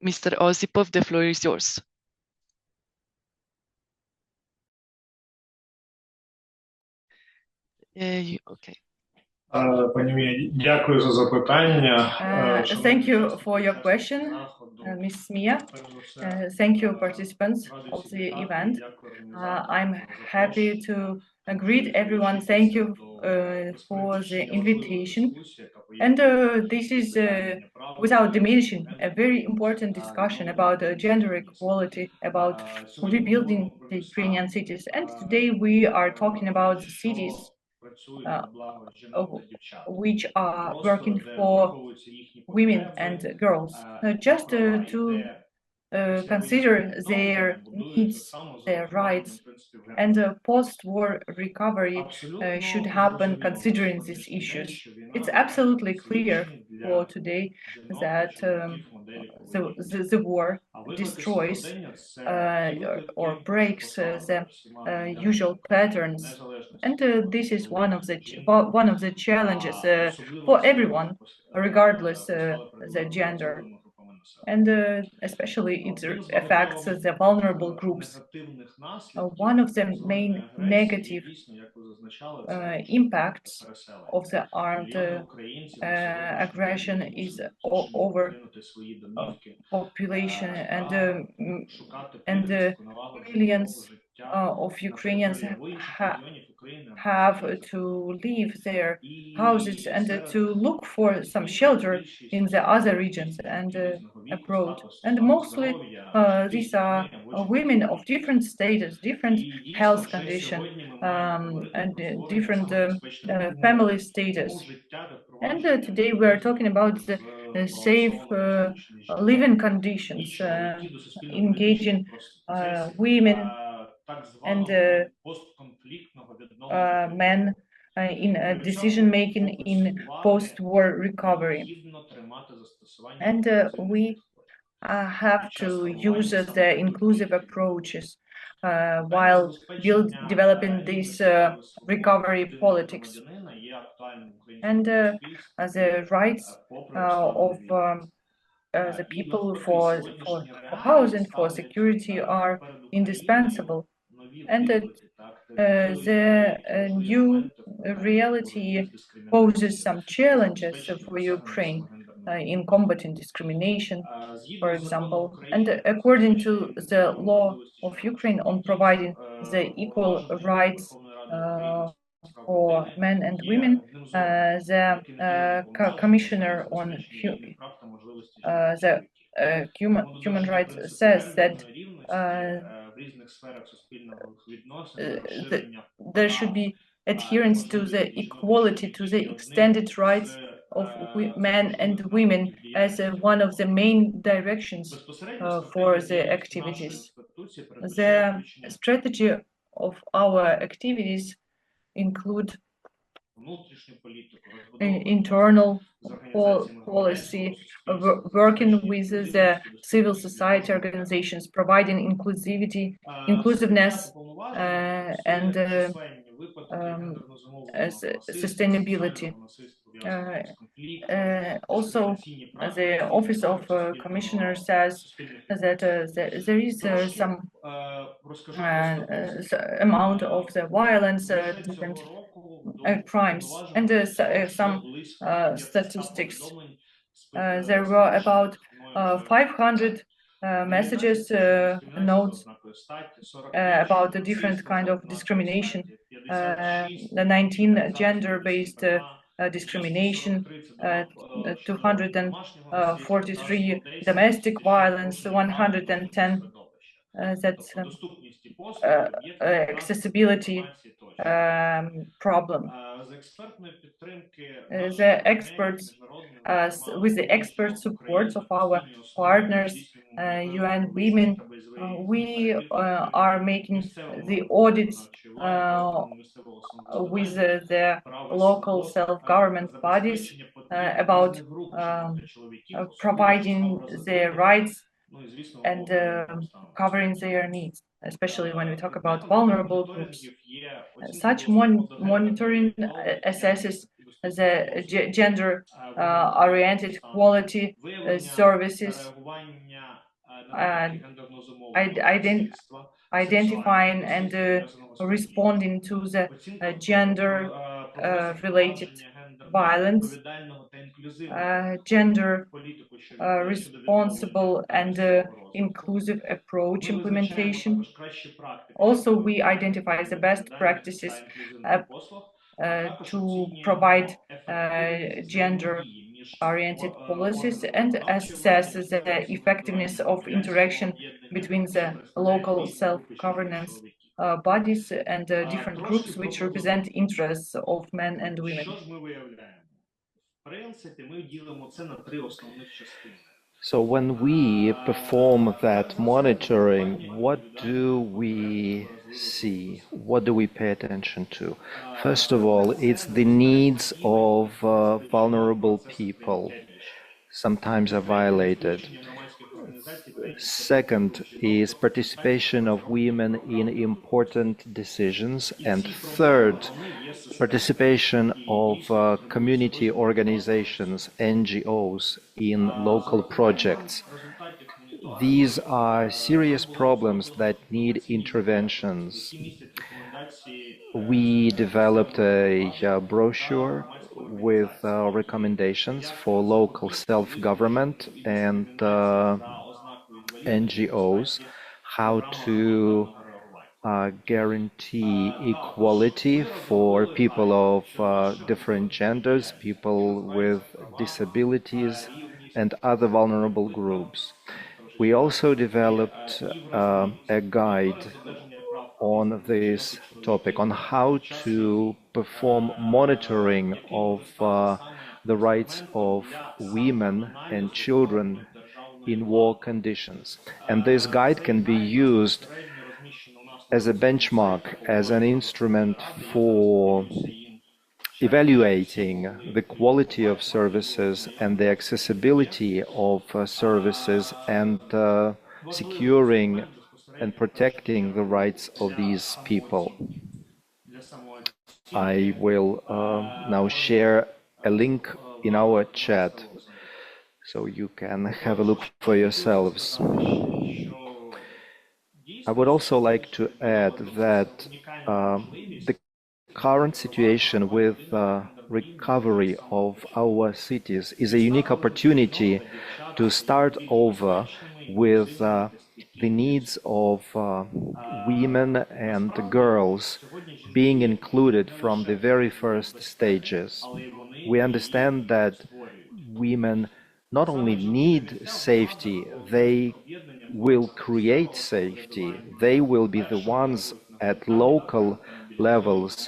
Mr. Osipov, the floor is yours. Okay. Дякую за запитання. Thank you for your question, Ms. Mia. Thank you, participants of the event. I'm happy to greet everyone. Thank you for the invitation. And this is, without diminishing, a very important discussion about gender equality, about rebuilding the Ukrainian cities. And today we are talking about the cities which are working for women and girls, just to consider their needs, their rights, and post-war recovery should happen considering these issues. It's absolutely clear for today that the war destroys or breaks the usual patterns. And this is one of the challenges for everyone, regardless the gender. And especially it affects the vulnerable groups. One of the main negative impacts of the armed aggression is over population, and millions of Ukrainians have to leave their houses and to look for some shelter in the other regions and abroad. And mostly these are women of different status, different health condition, and different family status. And today we are talking about the safe living conditions, engaging women and men in decision making in post-war recovery. And we have to use the inclusive approaches while developing these recovery politics. And the rights of the people for house and for security are indispensable. And the new reality poses some challenges for Ukraine in combating discrimination, for example. And according to the law of Ukraine on providing the equal rights for men and women, the Commissioner on human rights says that there should be adherence to the equality, to the extended rights of men and women as one of the main directions for the activities. The strategy of our activities include internal policy, working with the civil society organizations, providing inclusiveness, and sustainability. Also, the Office of Commissioner says that there is some amount of the violence and crimes, and some statistics. There were about 500 messages, notes about the different kind of discrimination, the 19 gender-based discrimination, 243 domestic violence, 110 that's accessibility problem. The experts, with the expert support of our partners, UN Women, we are making the audits with the local self-government bodies about providing their rights and covering their needs, especially when we talk about vulnerable groups. Such monitoring assesses the gender-oriented quality services, identifying and responding to the gender-related violence, gender responsible and inclusive approach implementation. Also, we identify the best practices to provide gender-oriented policies and assess the effectiveness of interaction between the local self-governance bodies and different groups which represent interests of men and women. So when we perform that monitoring, what do we see? What do we pay attention to? First of all, it's the needs of vulnerable people sometimes are violated. Second is participation of women in important decisions. And third, participation of community organizations, NGOs, in local projects. These are serious problems that need interventions. We developed a brochure with recommendations for local self-government and NGOs, how to guarantee equality for people of different genders, people with disabilities, and other vulnerable groups. We also developed a guide on this topic, on how to perform monitoring of the rights of women and children in war conditions. And this guide can be used as a benchmark, as an instrument for evaluating the quality of services and the accessibility of services, and securing and protecting the rights of these people. I will now share a link in our chat so you can have a look for yourselves. I would also like to add that the current situation with recovery of our cities is a unique opportunity to start over with the needs of women and girls being included from the very first stages. We understand that women not only need safety, they will create safety. They will be the ones at local levels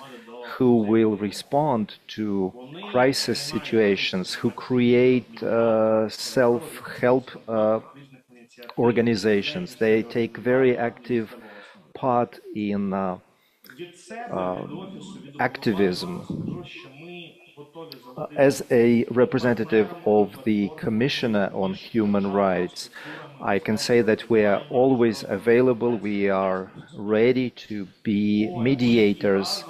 who will respond to crisis situations, who create self-help organizations. They take very active part in activism. As a representative of the Commissioner on Human Rights, I can say that we are always available. We are ready to be mediators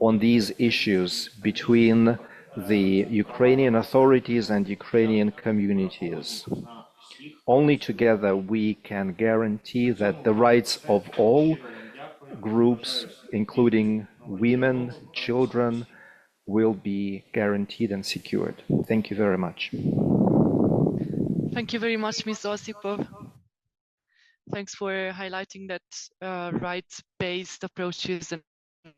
on these issues between the Ukrainian authorities and Ukrainian communities. Only together we can guarantee that the rights of all groups, including women, children, will be guaranteed and secured. Thank you very much. Thank you very much, Ms. Osipov. Thanks for highlighting that rights-based approaches and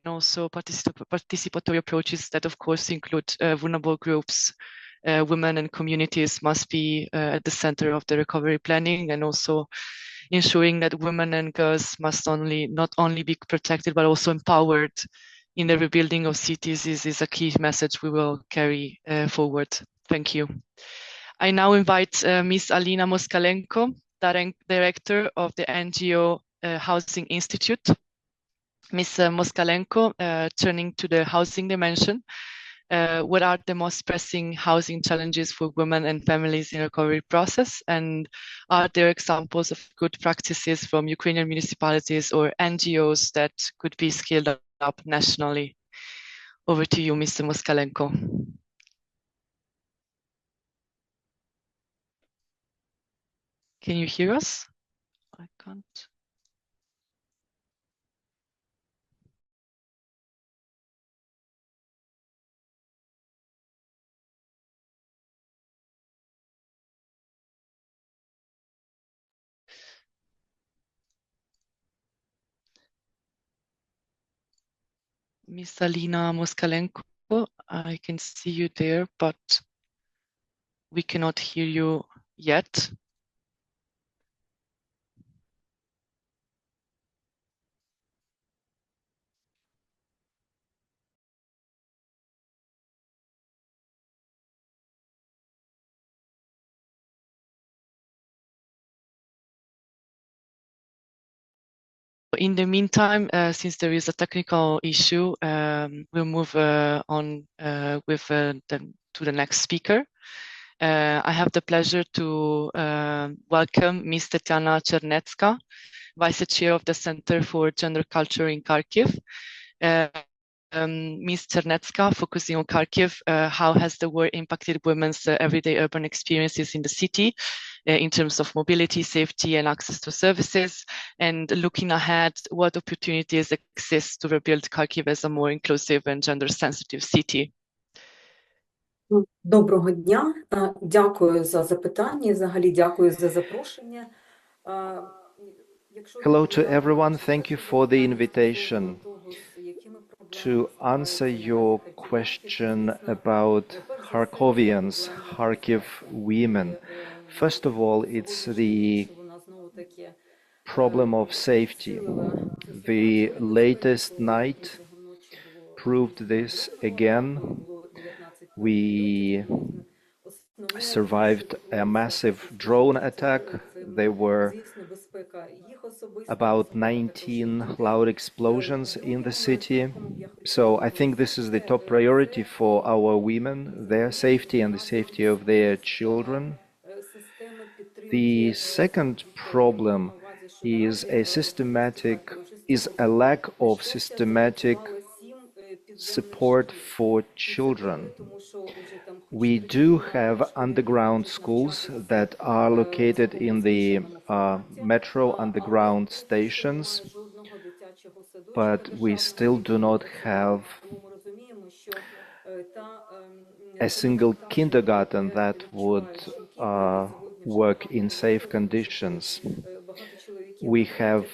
also participatory approaches that, of course, include vulnerable groups, women and communities must be at the center of the recovery planning, and also ensuring that women and girls must not only be protected, but also empowered in the rebuilding of cities is a key message we will carry forward. Thank you. I now invite Ms. Alina Moskalenko, Director of the NGO Housing Institute. Ms. Moskalenko, turning to the housing dimension, what are the most pressing housing challenges for women and families in the recovery process? And are there examples of good practices from Ukrainian municipalities or NGOs that could be scaled up nationally? Over to you, Mr. Moskalenko. Can you hear us? I can't. Miss Alina Moskalenko, I can see you there, but we cannot hear you yet. In the meantime, since there is a technical issue, we'll move on to the next speaker. I have the pleasure to welcome Ms. Tetiana Chernetska, Vice Chair of the Center for Gender Culture in Kharkiv. Ms. Chernetska, focusing on Kharkiv, how has the war impacted women's everyday urban experiences in the city in terms of mobility, safety, and access to services? And looking ahead, what opportunities exist to rebuild Kharkiv as a more inclusive and gender-sensitive city? Доброго дня, дякую за запитання, взагалі дякую за запрошення. Hello to everyone. Thank you for the invitation to answer your question about Kharkovians, Kharkiv women. First of all, it's the problem of safety. The latest night proved this again. We survived a massive drone attack. There were about 19 loud explosions in the city. So I think this is the top priority for our women, their safety and the safety of their children. The second problem is a lack of systematic support for children. We do have underground schools that are located in the metro underground stations, but we still do not have a single kindergarten that would work in safe conditions. We have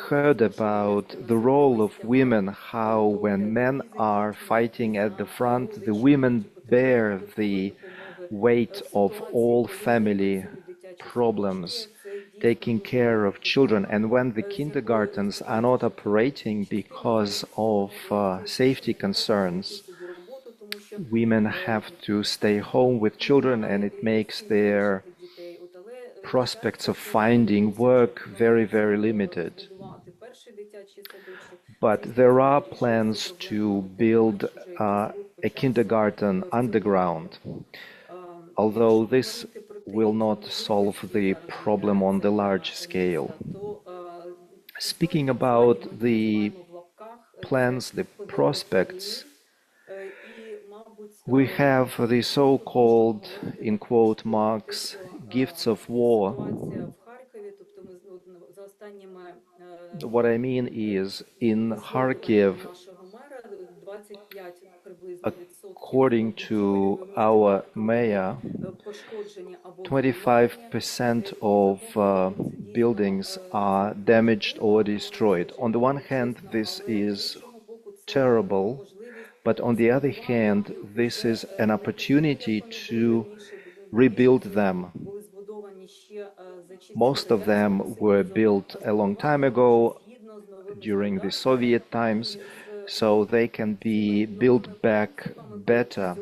heard about the role of women, how when men are fighting at the front, the women bear the weight of all family problems, taking care of children. And when the kindergartens are not operating because of safety concerns, women have to stay home with children, and it makes their prospects of finding work very, very limited. But there are plans to build a kindergarten underground, although this will not solve the problem on the large scale. Speaking about the plans, the prospects, we have the so-called, in quote marks, gifts of war. What I mean is, in Kharkiv, according to our mayor, 25% of buildings are damaged or destroyed. On the one hand, this is terrible, but on the other hand, this is an opportunity to rebuild them. Most of them were built a long time ago, during the Soviet times, so they can be built back better.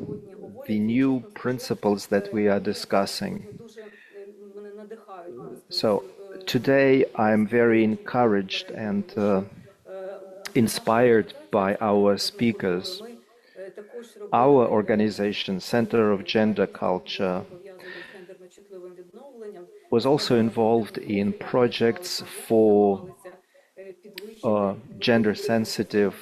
The new principles that we are discussing. So today I'm very encouraged and inspired by our speakers. Our organization, Center of Gender Culture, was also involved in projects for gender-sensitive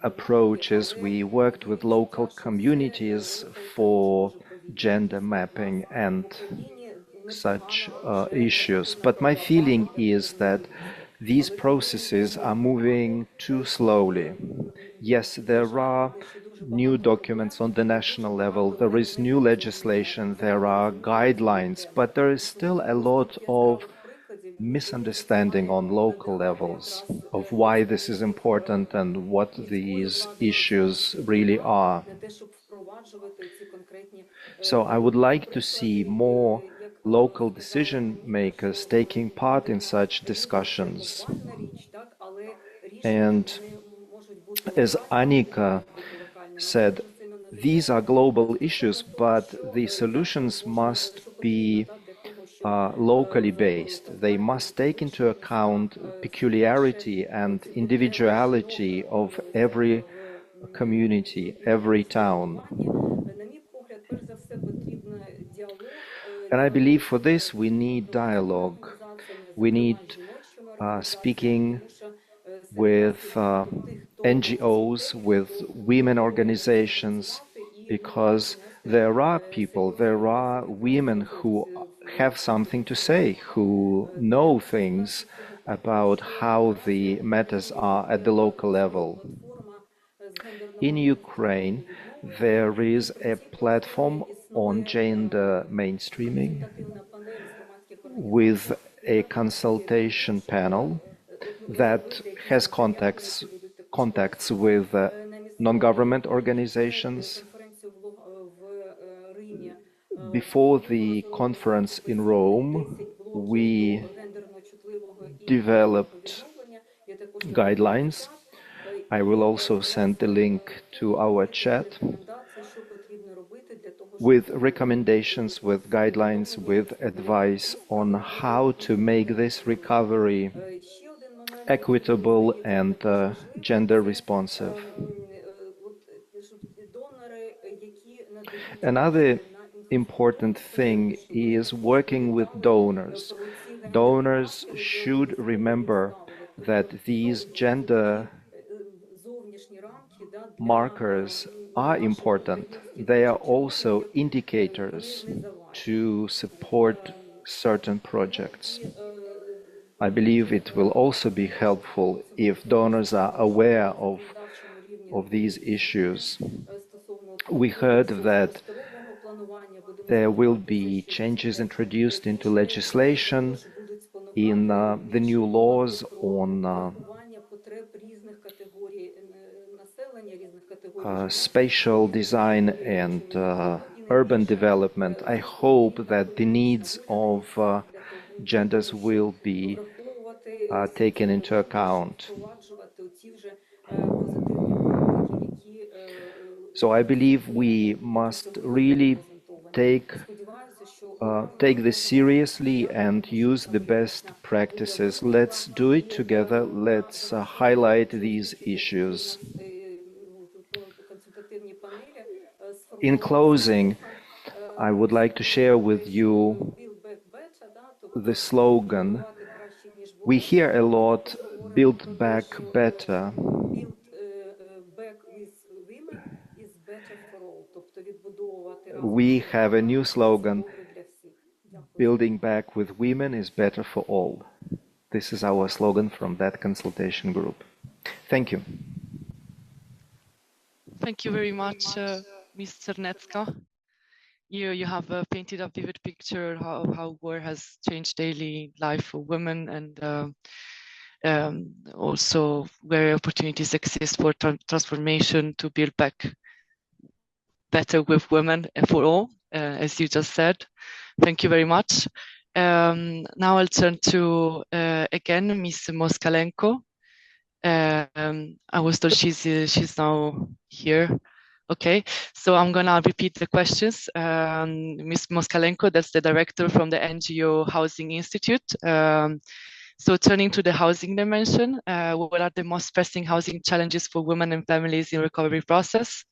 approaches. We worked with local communities for gender mapping and such issues. But my feeling is that these processes are moving too slowly. Yes, there are new documents on the national level, there is new legislation, there are guidelines, but there is still a lot of misunderstanding on local levels of why this is important and what these issues really are. So I would like to see more local decision makers taking part in such discussions. And as Annika said, these are global issues, but the solutions must be locally based. They must take into account peculiarity and individuality of every community, every town. And I believe for this we need dialogue. We need speaking with NGOs, with women organizations, because there are people, there are women who have something to say, who know things about how the matters are at the local level. In Ukraine, there is a platform on gender mainstreaming with a consultation panel that has contacts with non-government organizations. Before the conference in Rome, we developed guidelines. I will also send the link to our chat with recommendations, with guidelines, with advice on how to make this recovery equitable and gender responsive. Another important thing is working with donors. Donors should remember that these gender markers are important. They are also indicators to support certain projects. I believe it will also be helpful if donors are aware of these issues. We heard that there will be changes introduced into legislation in the new laws on spatial design and urban development. I hope that the needs of genders will be taken into account. So I believe we must really take this seriously and use the best practices. Let's do it together. Let's highlight these issues. In closing, I would like to share with you the slogan. We hear a lot, build back better. We have a new slogan, building back with women is better for all. This is our slogan from that consultation group. Thank you. Thank you very much, Mr. Netska. You have painted a vivid picture of how war has changed daily life for women, and also where opportunities exist for transformation to build back better with women for all, as you just said. Thank you very much. Now I'll turn to, again, Ms. Moskalenko. I was told she's now here. Okay, so I'm gonna repeat the questions. Ms. Moskalenko, that's the director from the NGO Housing Institute. So turning to the housing dimension, what are the most pressing housing challenges for women and families in recovery process?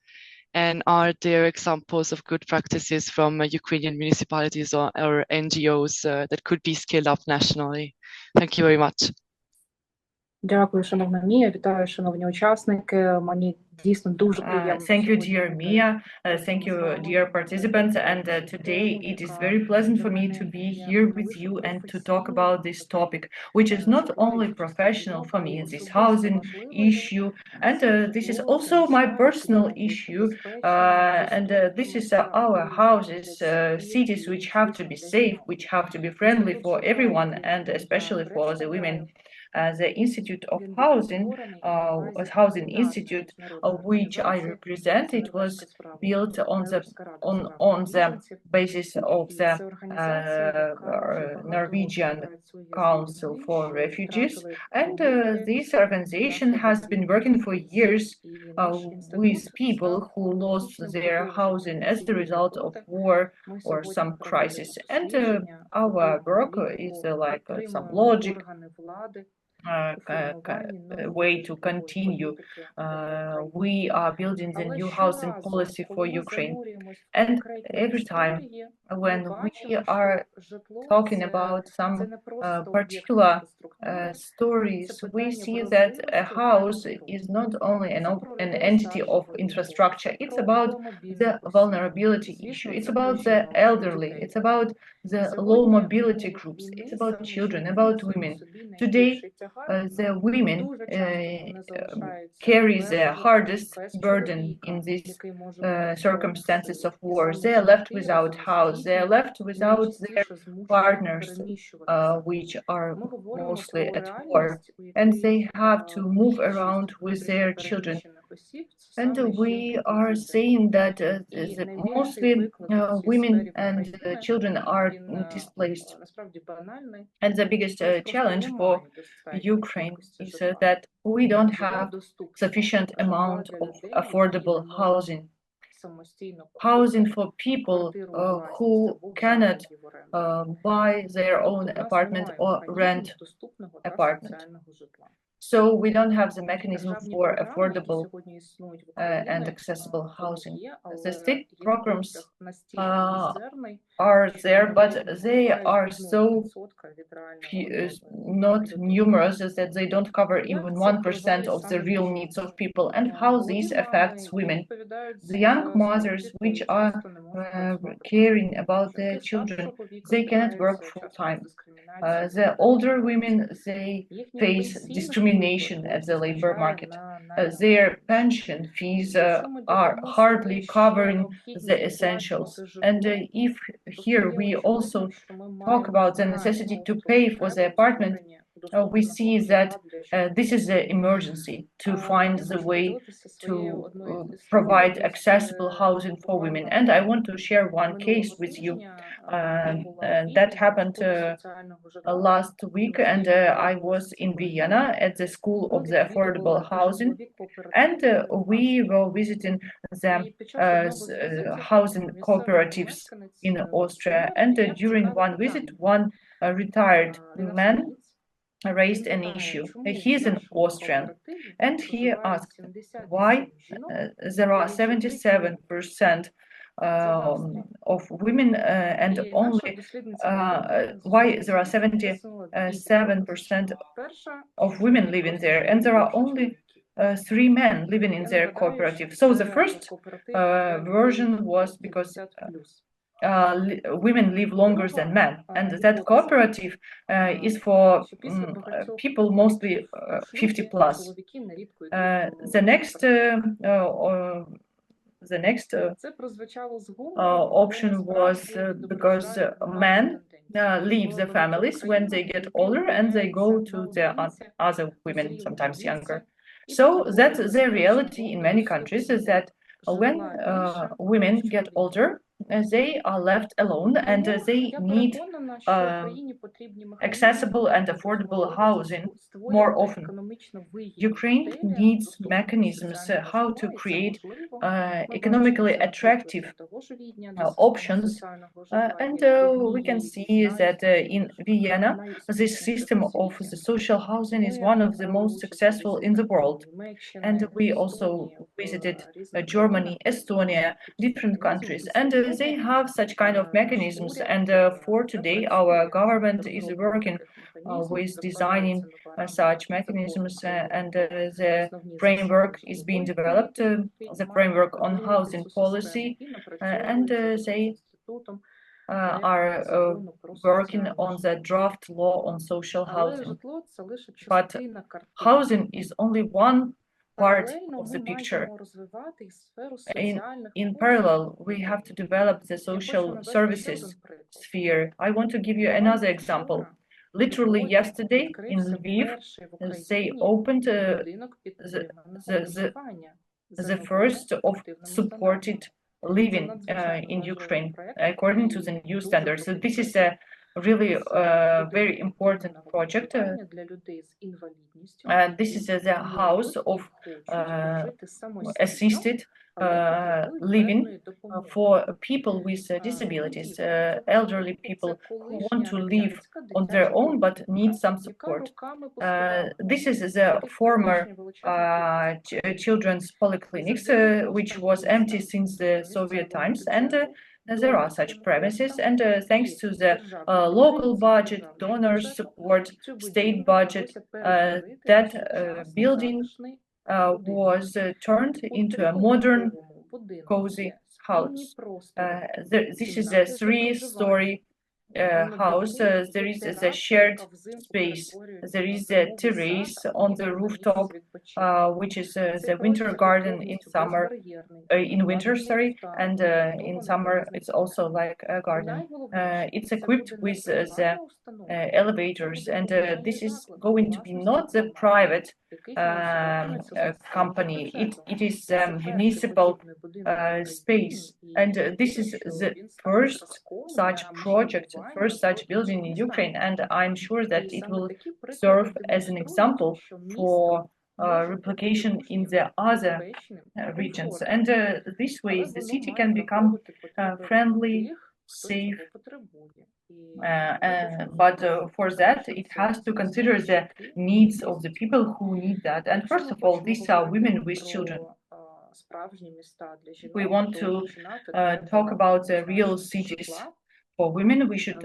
And are there examples of good practices from Ukrainian municipalities or NGOs that could be scaled up nationally? Thank you very much. Дякую, шановна Мія. Вітаю, шановні учасники. Мені дійсно дуже приємно. Thank you, dear Mia. Thank you, dear participants. And today it is very pleasant for me to be here with you and to talk about this topic, which is not only professional for me, this housing issue, and this is also my personal issue. And this is our houses, cities which have to be safe, which have to be friendly for everyone, and especially for the women. The Institute of Housing, Housing Institute, which I represent, it was built on the basis of the Norwegian Council for Refugees, and this organization has been working for years with people who lost their housing as a result of war or some crisis. And our work is like some logic. Way to continue. We are building the new housing policy for Ukraine, and every time when we are talking about some particular stories, we see that a house is not only an entity of infrastructure, it's about the vulnerability issue, it's about the elderly, it's about the low mobility groups, it's about children, about women. Today, the women carry the hardest burden in these circumstances of war. They are left without house, they are left without their partners, which are mostly at war, and they have to move around with their children. And we are saying that mostly women and children are displaced. And the biggest challenge for Ukraine is that we don't have sufficient amount of affordable housing. Housing for people who cannot buy their own apartment or rent apartment. So we don't have the mechanism for affordable and accessible housing. The state programs are there, but they are so not numerous that they don't cover even 1% of the real needs of people. And how this affects women, the young mothers which are caring about their children, they cannot work full time. The older women, they face discrimination at the labor market. Their pension fees are hardly covering the essentials. And if here we also talk about the necessity to pay for the apartment, we see that this is the emergency to find the way to provide accessible housing for women. And I want to share one case with you that happened last week, and I was in Vienna at the School of the Affordable Housing, and we were visiting the housing cooperatives in Austria. And during one visit, one retired man raised an issue. He is an Austrian, and he asked why there are 77% of women and only why there are 77% of women living there, and there are only 3 men living in their cooperative. So the first version was because women live longer than men, and that cooperative is for people mostly 50 plus. The next option was because men leave the families when they get older and they go to the other women, sometimes younger. So that's the reality in many countries, is that when women get older, they are left alone and they need accessible and affordable housing more often. Ukraine needs mechanisms how to create economically attractive options, and we can see that in Vienna, this system of the social housing is one of the most successful in the world. And we also visited Germany, Estonia, different countries, and they have such kind of mechanisms. And for today, our government is working with designing such mechanisms, and the framework is being developed, the framework on housing policy, and they are working on the draft law on social housing. But housing is only one part of the picture. In parallel, we have to develop the social services sphere. I want to give you another example. Literally yesterday in Lviv, they opened the first of supported living in Ukraine according to the new standards. So this is a really very important project. This is the house of assisted living for people with disabilities, elderly people who want to live on their own but need some support. This is the former children's polyclinics, which was empty since the Soviet times, and there are such premises, and thanks to the local budget, donors support, state budget, that building was turned into a modern, cozy house. This is a 3-story house. There is a shared space. There is a terrace on the rooftop, which is the winter garden in summer, in winter, sorry, and in summer it's also like a garden. It's equipped with the elevators, and this is going to be not the private company. It is municipal space, and this is the first such project, first such building in Ukraine, and I'm sure that it will serve as an example for replication in the other regions. And this way, the city can become friendly, safe. But for that, it has to consider the needs of the people who need that. And first of all, these are women with children. We want to talk about the real cities for women. We should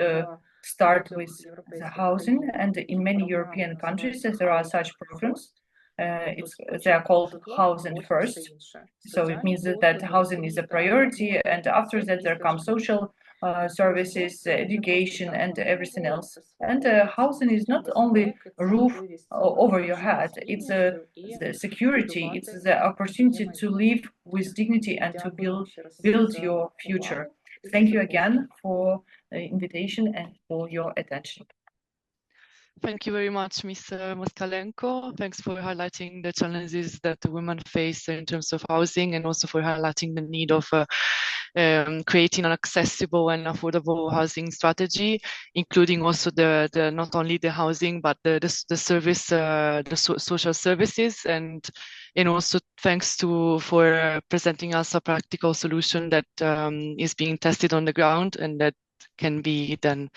start with the housing, and in many European countries there are such programs. They are called housing first, so it means that housing is a priority, and after that there come social services, education, and everything else. And housing is not only a roof over your head, it's the security, it's the opportunity to live with dignity and to build your future. Thank you again for the invitation and for your attention. Thank you very much, Ms. Moskalenko. Thanks for highlighting the challenges that the women face in terms of housing, and also for highlighting the need of creating an accessible and affordable housing strategy, including also the not only the housing but the service, social services, and also thanks for presenting us a practical solution that is being tested on the ground and that can be then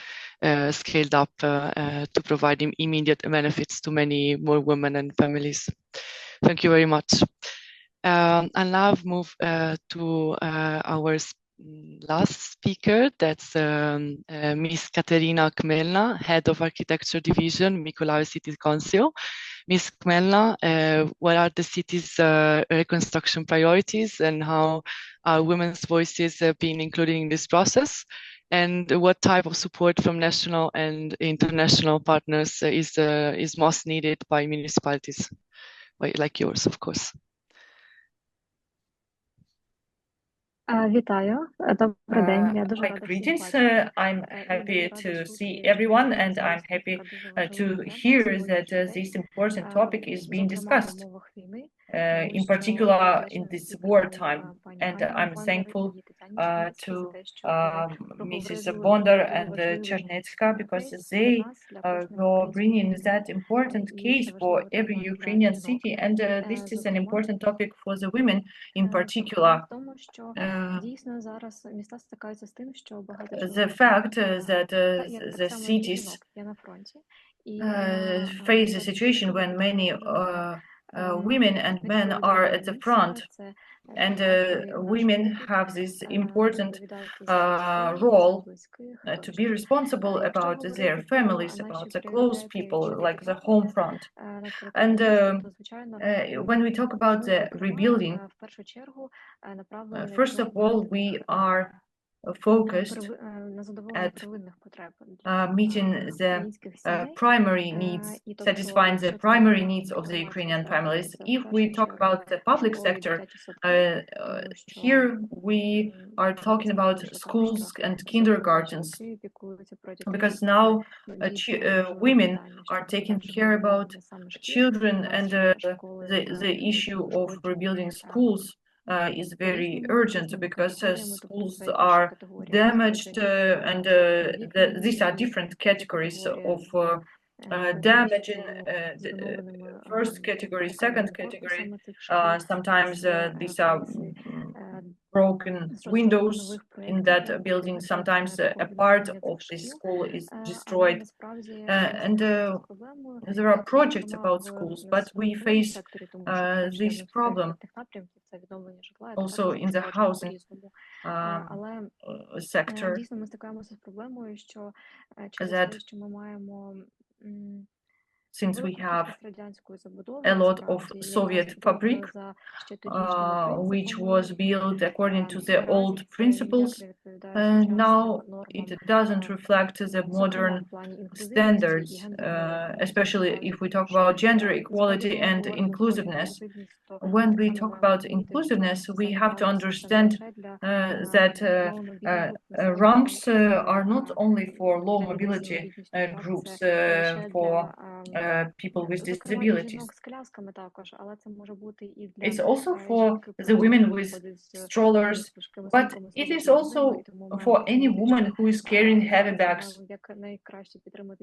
scaled up to provide immediate benefits to many more women and families. Thank you very much. And now I've moved to our last speaker, that's Ms. Katerina Kmelna, Head of Architecture Division, Mykolaiv City Council. Ms. Kmelna, what are the city's reconstruction priorities, and how are women's voices being included in this process? And what type of support from national and international partners is most needed by municipalities, like yours, of course? Вітаю, добрий день. Я дуже rada greetings. I'm happy to see everyone, and I'm happy to hear that this important topic is being discussed, in particular in this wartime. And I'm thankful to Mrs. Bondar and Chernetska, because they were bringing that important case for every Ukrainian city, and this is an important topic for the women in particular. The fact that the cities face a situation when many women and men are at the front, and women have this important role to be responsible about their families, about the close people, like the home front. And when we talk about the rebuilding, first of all, we are focused at meeting the primary needs, satisfying the primary needs of the Ukrainian families. If we talk about the public sector, here we are talking about schools and kindergartens, because now women are taking care about children, and the issue of rebuilding schools is very urgent, because schools are damaged, and these are different categories of damaging. First category, second category. Sometimes these are broken windows in that building. Sometimes a part of the school is destroyed. And there are projects about schools, but we face this problem also in the housing sector, that since we have a lot of Soviet fabric, which was built according to the old principles, now it doesn't reflect the modern standards, especially if we talk about gender equality and inclusiveness. When we talk about inclusiveness, we have to understand that ramps are not only for low mobility groups, for people with disabilities. It's also for the women with strollers, but it is also for any woman who is carrying heavy bags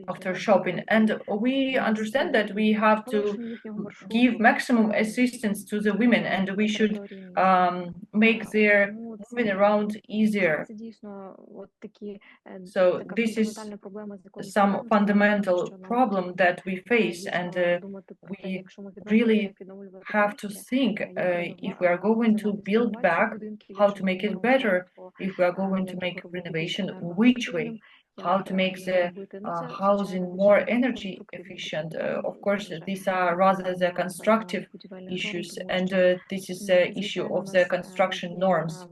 after shopping. And we understand that we have to give maximum assistance to the women, and we should make their moving around easier. So this is some fundamental problem that we face, and we really have to think if we are going to build back, how to make it better, if we are going to make renovation, which way, how to make the housing more energy efficient. Of course, these are rather the constructive issues, and this is the issue of the construction norms.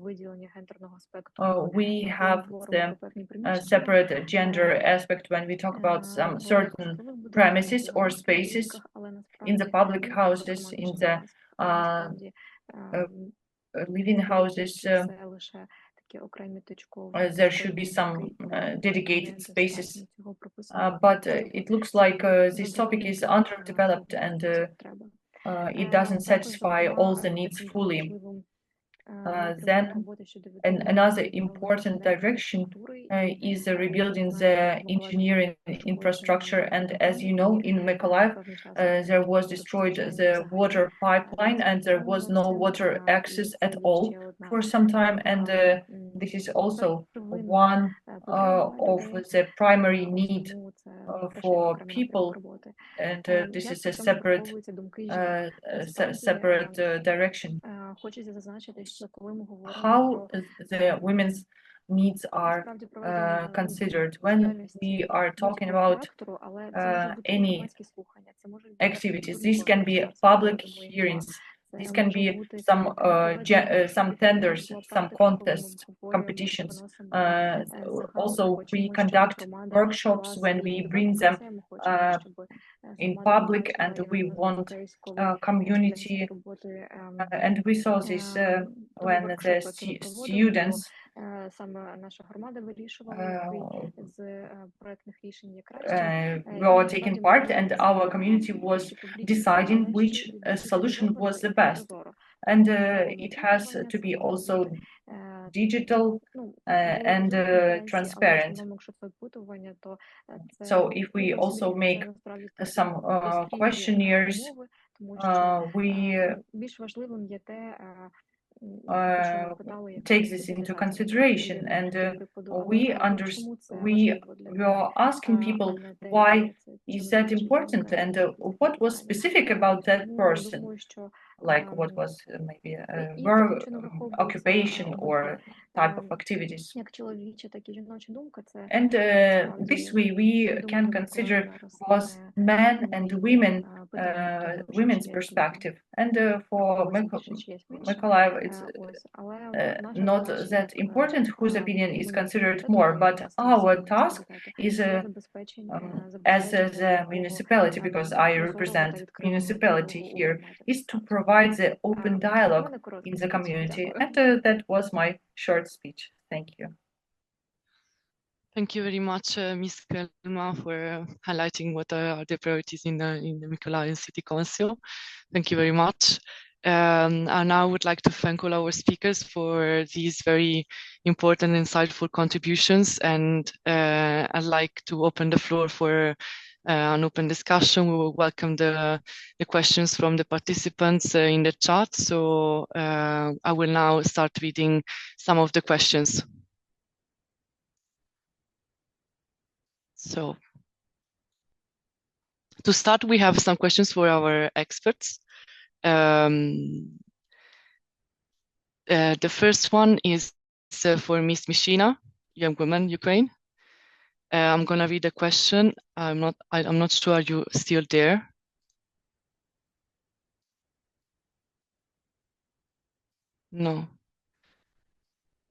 We have the separate gender aspect when we talk about some certain premises or spaces in the public houses, in the living houses. There should be some dedicated spaces, but it looks like this topic is underdeveloped, and it doesn't satisfy all the needs fully. Then another important direction is rebuilding the engineering infrastructure. And as you know, in Mykolaiv, there was destroyed the water pipeline, and there was no water access at all for some time. And this is also one of the primary need for people. And this is a separate direction. How the women's needs are considered when we are talking about any activities. These can be public hearings. This can be some tenders, some contests, competitions. Also, we conduct workshops when we bring them in public, and we want community. And we saw this when the students were taking part, and our community was deciding which solution was the best. And it has to be also digital and transparent. So if we also make some questionnaires, we take this into consideration, and we are asking people, why is that important, and what was specific about that person, like what was maybe a work, occupation, or type of activities. And this way we can consider both men and women, women's perspective. And for Mykolaiv, it's not that important whose opinion is considered more, but our task is as a municipality, because I represent municipality here, is to provide the open dialogue in the community. And that was my short speech. Thank you. Thank you very much, Ms. Kelma, for highlighting what are the priorities in the Mykolaiv City Council. Thank you very much. And I would like to thank all our speakers for these very important, insightful contributions. And I'd like to open the floor for an open discussion. We will welcome the questions from the participants in the chat. So I will now start reading some of the questions. So to start, we have some questions for our experts. The first one is for Ms. Mishina, young woman, Ukraine. I'm gonna read the question. I'm not sure, are you still there? No.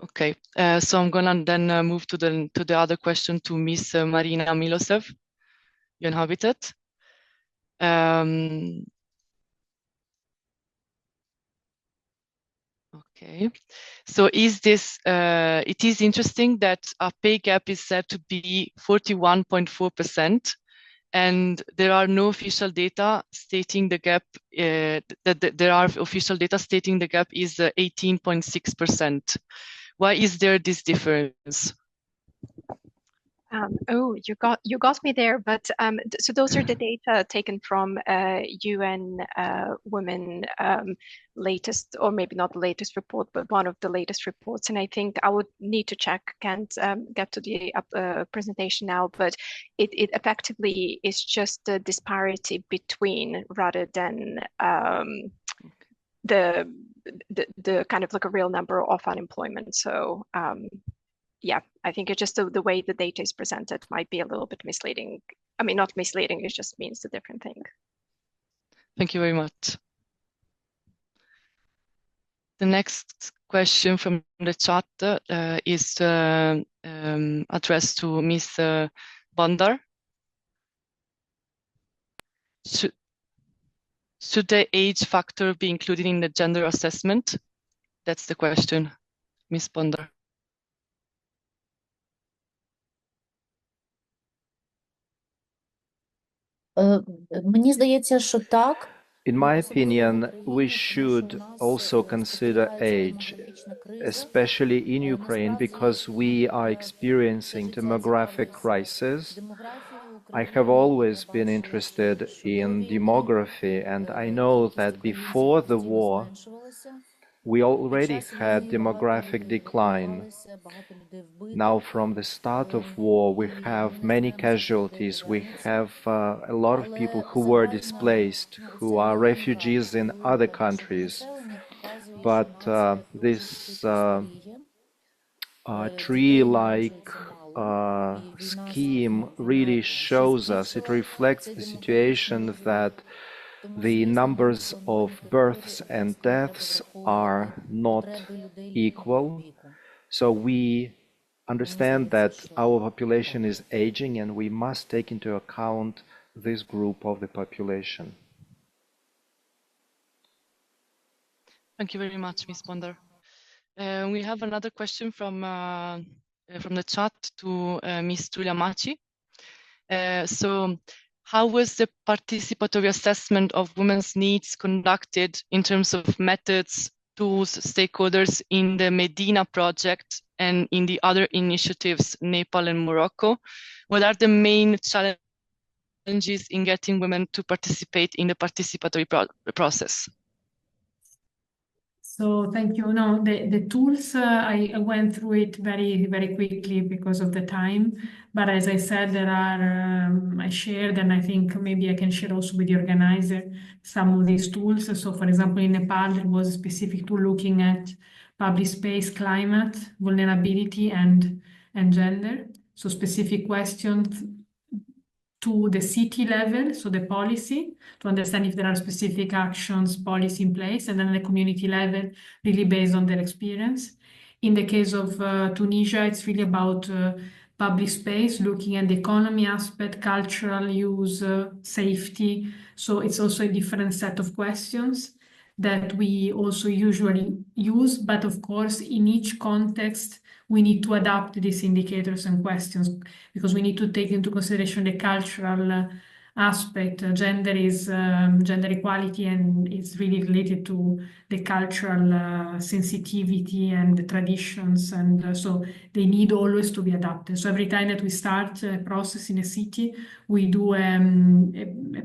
Okay, so I'm gonna then move to the other question to Ms. Marina Milosev, UN Habitat. Okay, so is this, it is interesting that a pay gap is said to be 41.4%, and there are no official data stating the gap, there are official data stating the gap is 18.6%. Why is there this difference? Oh, you got me there, but so those are the data taken from UN Women latest, or maybe not the latest report, but one of the latest reports. And I think I would need to check, can't get to the presentation now, but it effectively is just the disparity between, rather than the kind of like a real number of unemployment. So yeah, I think it's just the way the data is presented might be a little bit misleading. I mean, not misleading, it just means a different thing. Thank you very much. The next question from the chat is addressed to Ms. Bandar. Should the age factor be included in the gender assessment? That's the question, Ms. Bandar. Мені здається, що так. In my opinion, we should also consider age, especially in Ukraine, because we are experiencing demographic crisis. I have always been interested in demography, and I know that before the war, we already had demographic decline. Now, from the start of war, we have many casualties. We have a lot of people who were displaced, who are refugees in other countries. But this tree-like scheme really shows us, it reflects the situation that the numbers of births and deaths are not equal. So we understand that our population is aging, and we must take into account this group of the population. Thank you very much, Ms. Bonder. We have another question from the chat to Ms. Giulia Maci. So, how was the participatory assessment of women's needs conducted in terms of methods, tools, stakeholders in the Medina project and in the other initiatives, Nepal and Morocco? What are the main challenges in getting women to participate in the participatory process? So thank you. No, the tools, I went through it very, very quickly because of the time. But as I said, there are, I shared, and I think maybe I can share also with the organizer some of these tools. So for example, in Nepal, there was a specific tool looking at public space, climate, vulnerability, and gender. So specific questions to the city level, so the policy, to understand if there are specific actions, policy in place, and then the community level, really based on their experience. In the case of Tunisia, it's really about public space, looking at the economy aspect, cultural use, safety. So it's also a different set of questions that we also usually use, but of course, in each context, we need to adapt these indicators and questions because we need to take into consideration the cultural aspect. Gender is gender equality, and it's really related to the cultural sensitivity and the traditions, and so they need always to be adapted. So every time that we start a process in a city, we do a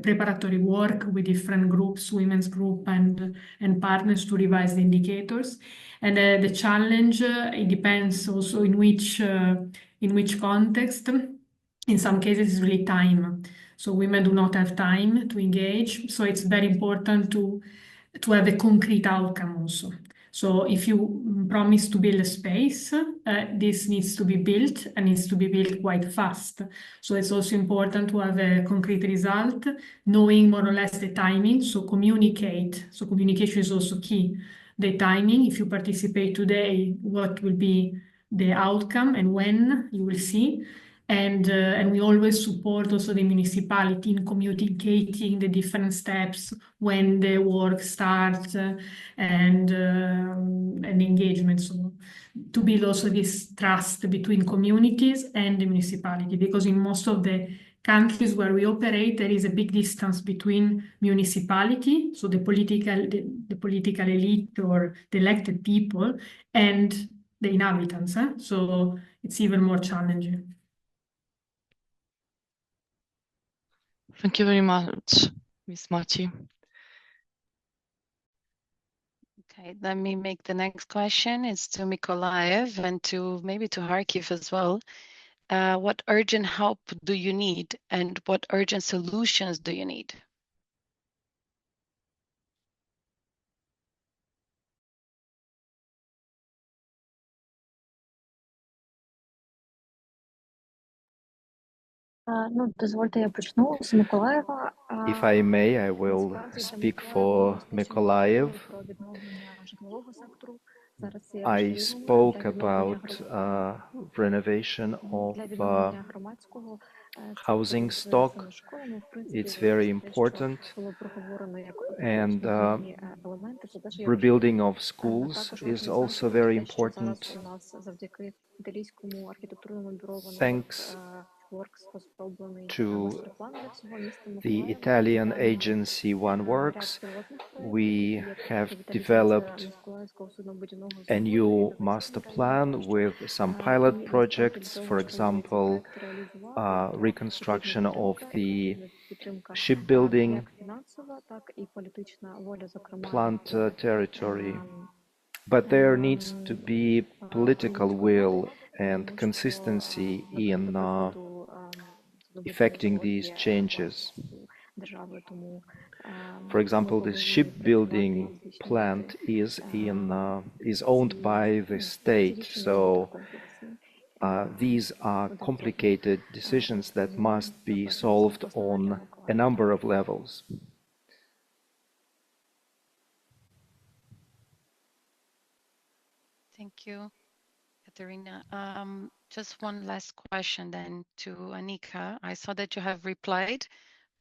preparatory work with different groups, women's group and partners, to revise the indicators. And the challenge, it depends also in which context. In some cases, it's really time. So women do not have time to engage. So it's very important to have a concrete outcome also. So if you promise to build a space, this needs to be built and needs to be built quite fast. So it's also important to have a concrete result, knowing more or less the timing. So communicate. So communication is also key. The timing, if you participate today, what will be the outcome and when you will see. And we always support also the municipality in communicating the different steps, when the work starts, and engagement. So to build also this trust between communities and the municipality, because in most of the countries where we operate, there is a big distance between municipality, so the political elite or the elected people, and the inhabitants. So it's even more challenging. Thank you very much, Ms. Machi. Okay, let me make the next question. It's to Mykolaiv and maybe to Kharkiv as well. What urgent help do you need, and what urgent solutions do you need? Дозвольте, я почну з Миколаєва. If I may, I will speak for Mykolaiv. I spoke about renovation of housing stock. It's very important, and rebuilding of schools is also very important. Thanks to the Italian agency UNECE, we have developed a new master plan with some pilot projects, for example, reconstruction of the shipbuilding plant territory. But there needs to be political will and consistency in effecting these changes. For example, the shipbuilding plant is owned by the state, so these are complicated decisions that must be solved on a number of levels. Thank you, Katerina. Just one last question then to Anika. I saw that you have replied,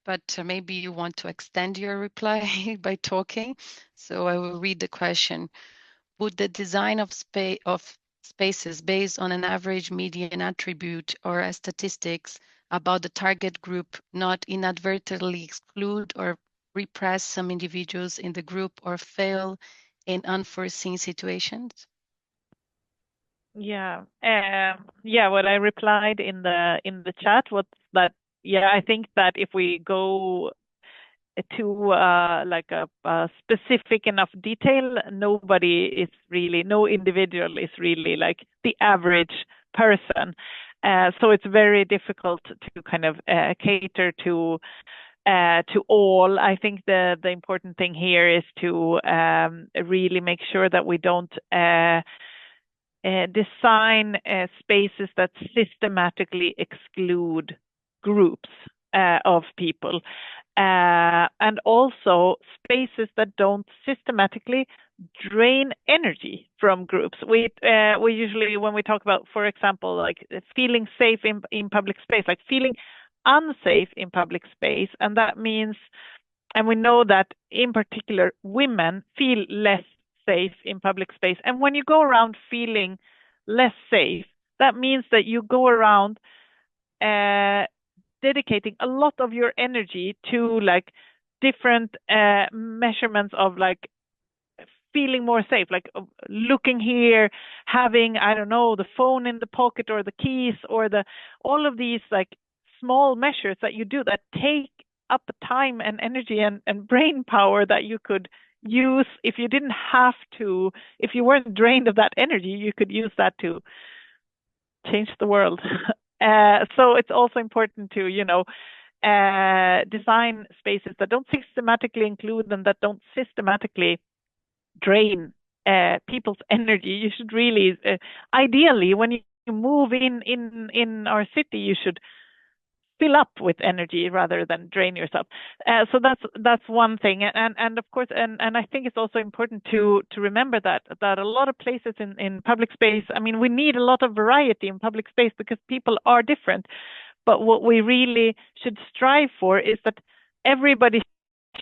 but maybe you want to extend your reply by talking. So I will read the question. Would the design of spaces based on an average median attribute or statistics about the target group not inadvertently exclude or repress some individuals in the group or fail in unforeseen situations? What I replied in the chat was that I think that if we go to like a specific enough detail, no individual is really like the average person. So it's very difficult to kind of cater to all. I think the important thing here is to really make sure that we don't design spaces that systematically exclude groups of people, and also spaces that don't systematically drain energy from groups. We usually, when we talk about, for example, like feeling safe in public space, like feeling unsafe in public space, and that means, and we know that in particular women feel less safe in public space. And when you go around feeling less safe, that means that you go around dedicating a lot of your energy to like different measurements of like feeling more safe, like looking here, having, I don't know, the phone in the pocket or the keys or all of these like small measures that you do that take up time and energy and brain power that you could use if you didn't have to, if you weren't drained of that energy, you could use that to change the world. So it's also important to, you know, design spaces that don't systematically include them, that don't systematically drain people's energy. You should really, ideally, when you move in our city, you should fill up with energy rather than drain yourself. So that's one thing, and of course, and I think it's also important to remember that a lot of places in public space, I mean, we need a lot of variety in public space because people are different. But what we really should strive for is that everybody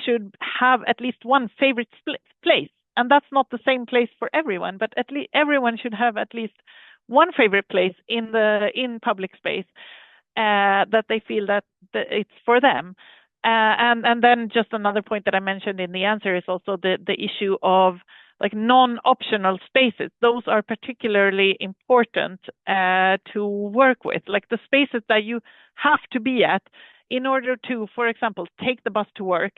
should have at least one favorite place. And that's not the same place for everyone, but at least everyone should have at least one favorite place in public space that they feel that it's for them. And then just another point that I mentioned in the answer is also the issue of like non-optional spaces. Those are particularly important to work with, like the spaces that you have to be at in order to, for example, take the bus to work.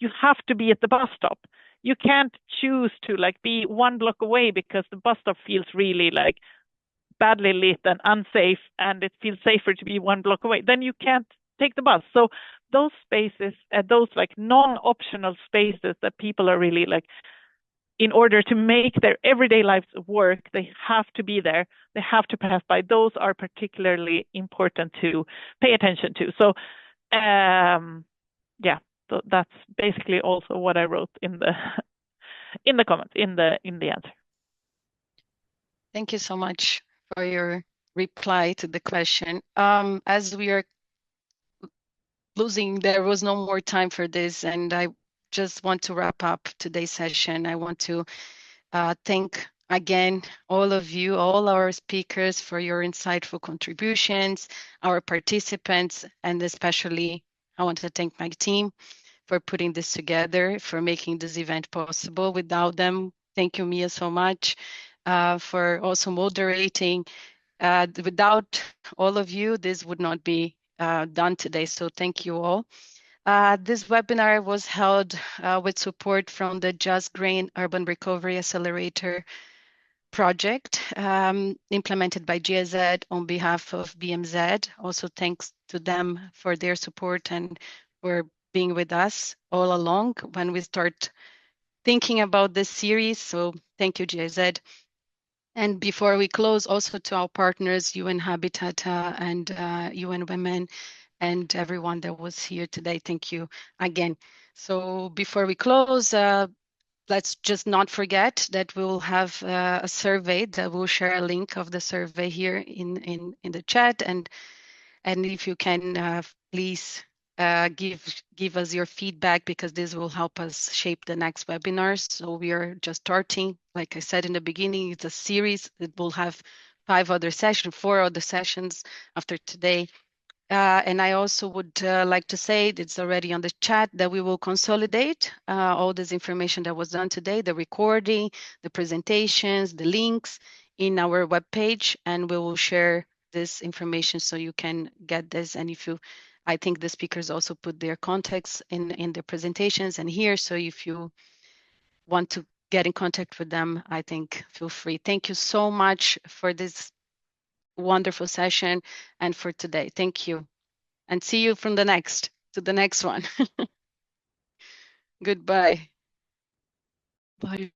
You have to be at the bus stop. You can't choose to like be 1 block away because the bus stop feels really like badly lit and unsafe, and it feels safer to be 1 block away. Then you can't take the bus. So those spaces, those like non-optional spaces that people are really like, in order to make their everyday lives work, they have to be there. They have to pass by. Those are particularly important to pay attention to. So, yeah, so that's basically also what I wrote in the comments, in the answer. Thank you so much for your reply to the question. As we are losing, there was no more time for this, and I just want to wrap up today's session. I want to thank again all of you, all our speakers, for your insightful contributions, our participants, and especially I want to thank my team for putting this together, for making this event possible. Without them, thank you, Mia, so much for also moderating. Without all of you, this would not be done today, so thank you all. This webinar was held with support from the Just Green Urban Recovery Accelerator project implemented by GIZ on behalf of BMZ. Also thanks to them for their support and for being with us all along when we start thinking about this series. So thank you, GIZ. And before we close, also to our partners, UN Habitat and UN Women, and everyone that was here today, thank you again. So before we close, let's just not forget that we will have a survey that we'll share a link of the survey here in the chat. And if you can please give us your feedback, because this will help us shape the next webinars. So we are just starting. Like I said in the beginning, it's a series that will have 4 other sessions after today. And I also would like to say, it's already on the chat, that we will consolidate all this information that was done today, the recording, the presentations, the links in our webpage, and we will share this information so you can get this. And if you, I think the speakers also put their contacts in their presentations and here, so if you want to get in contact with them, I think feel free. Thank you so much for this wonderful session and for today. Thank you. And see you from the next one. Goodbye. Bye.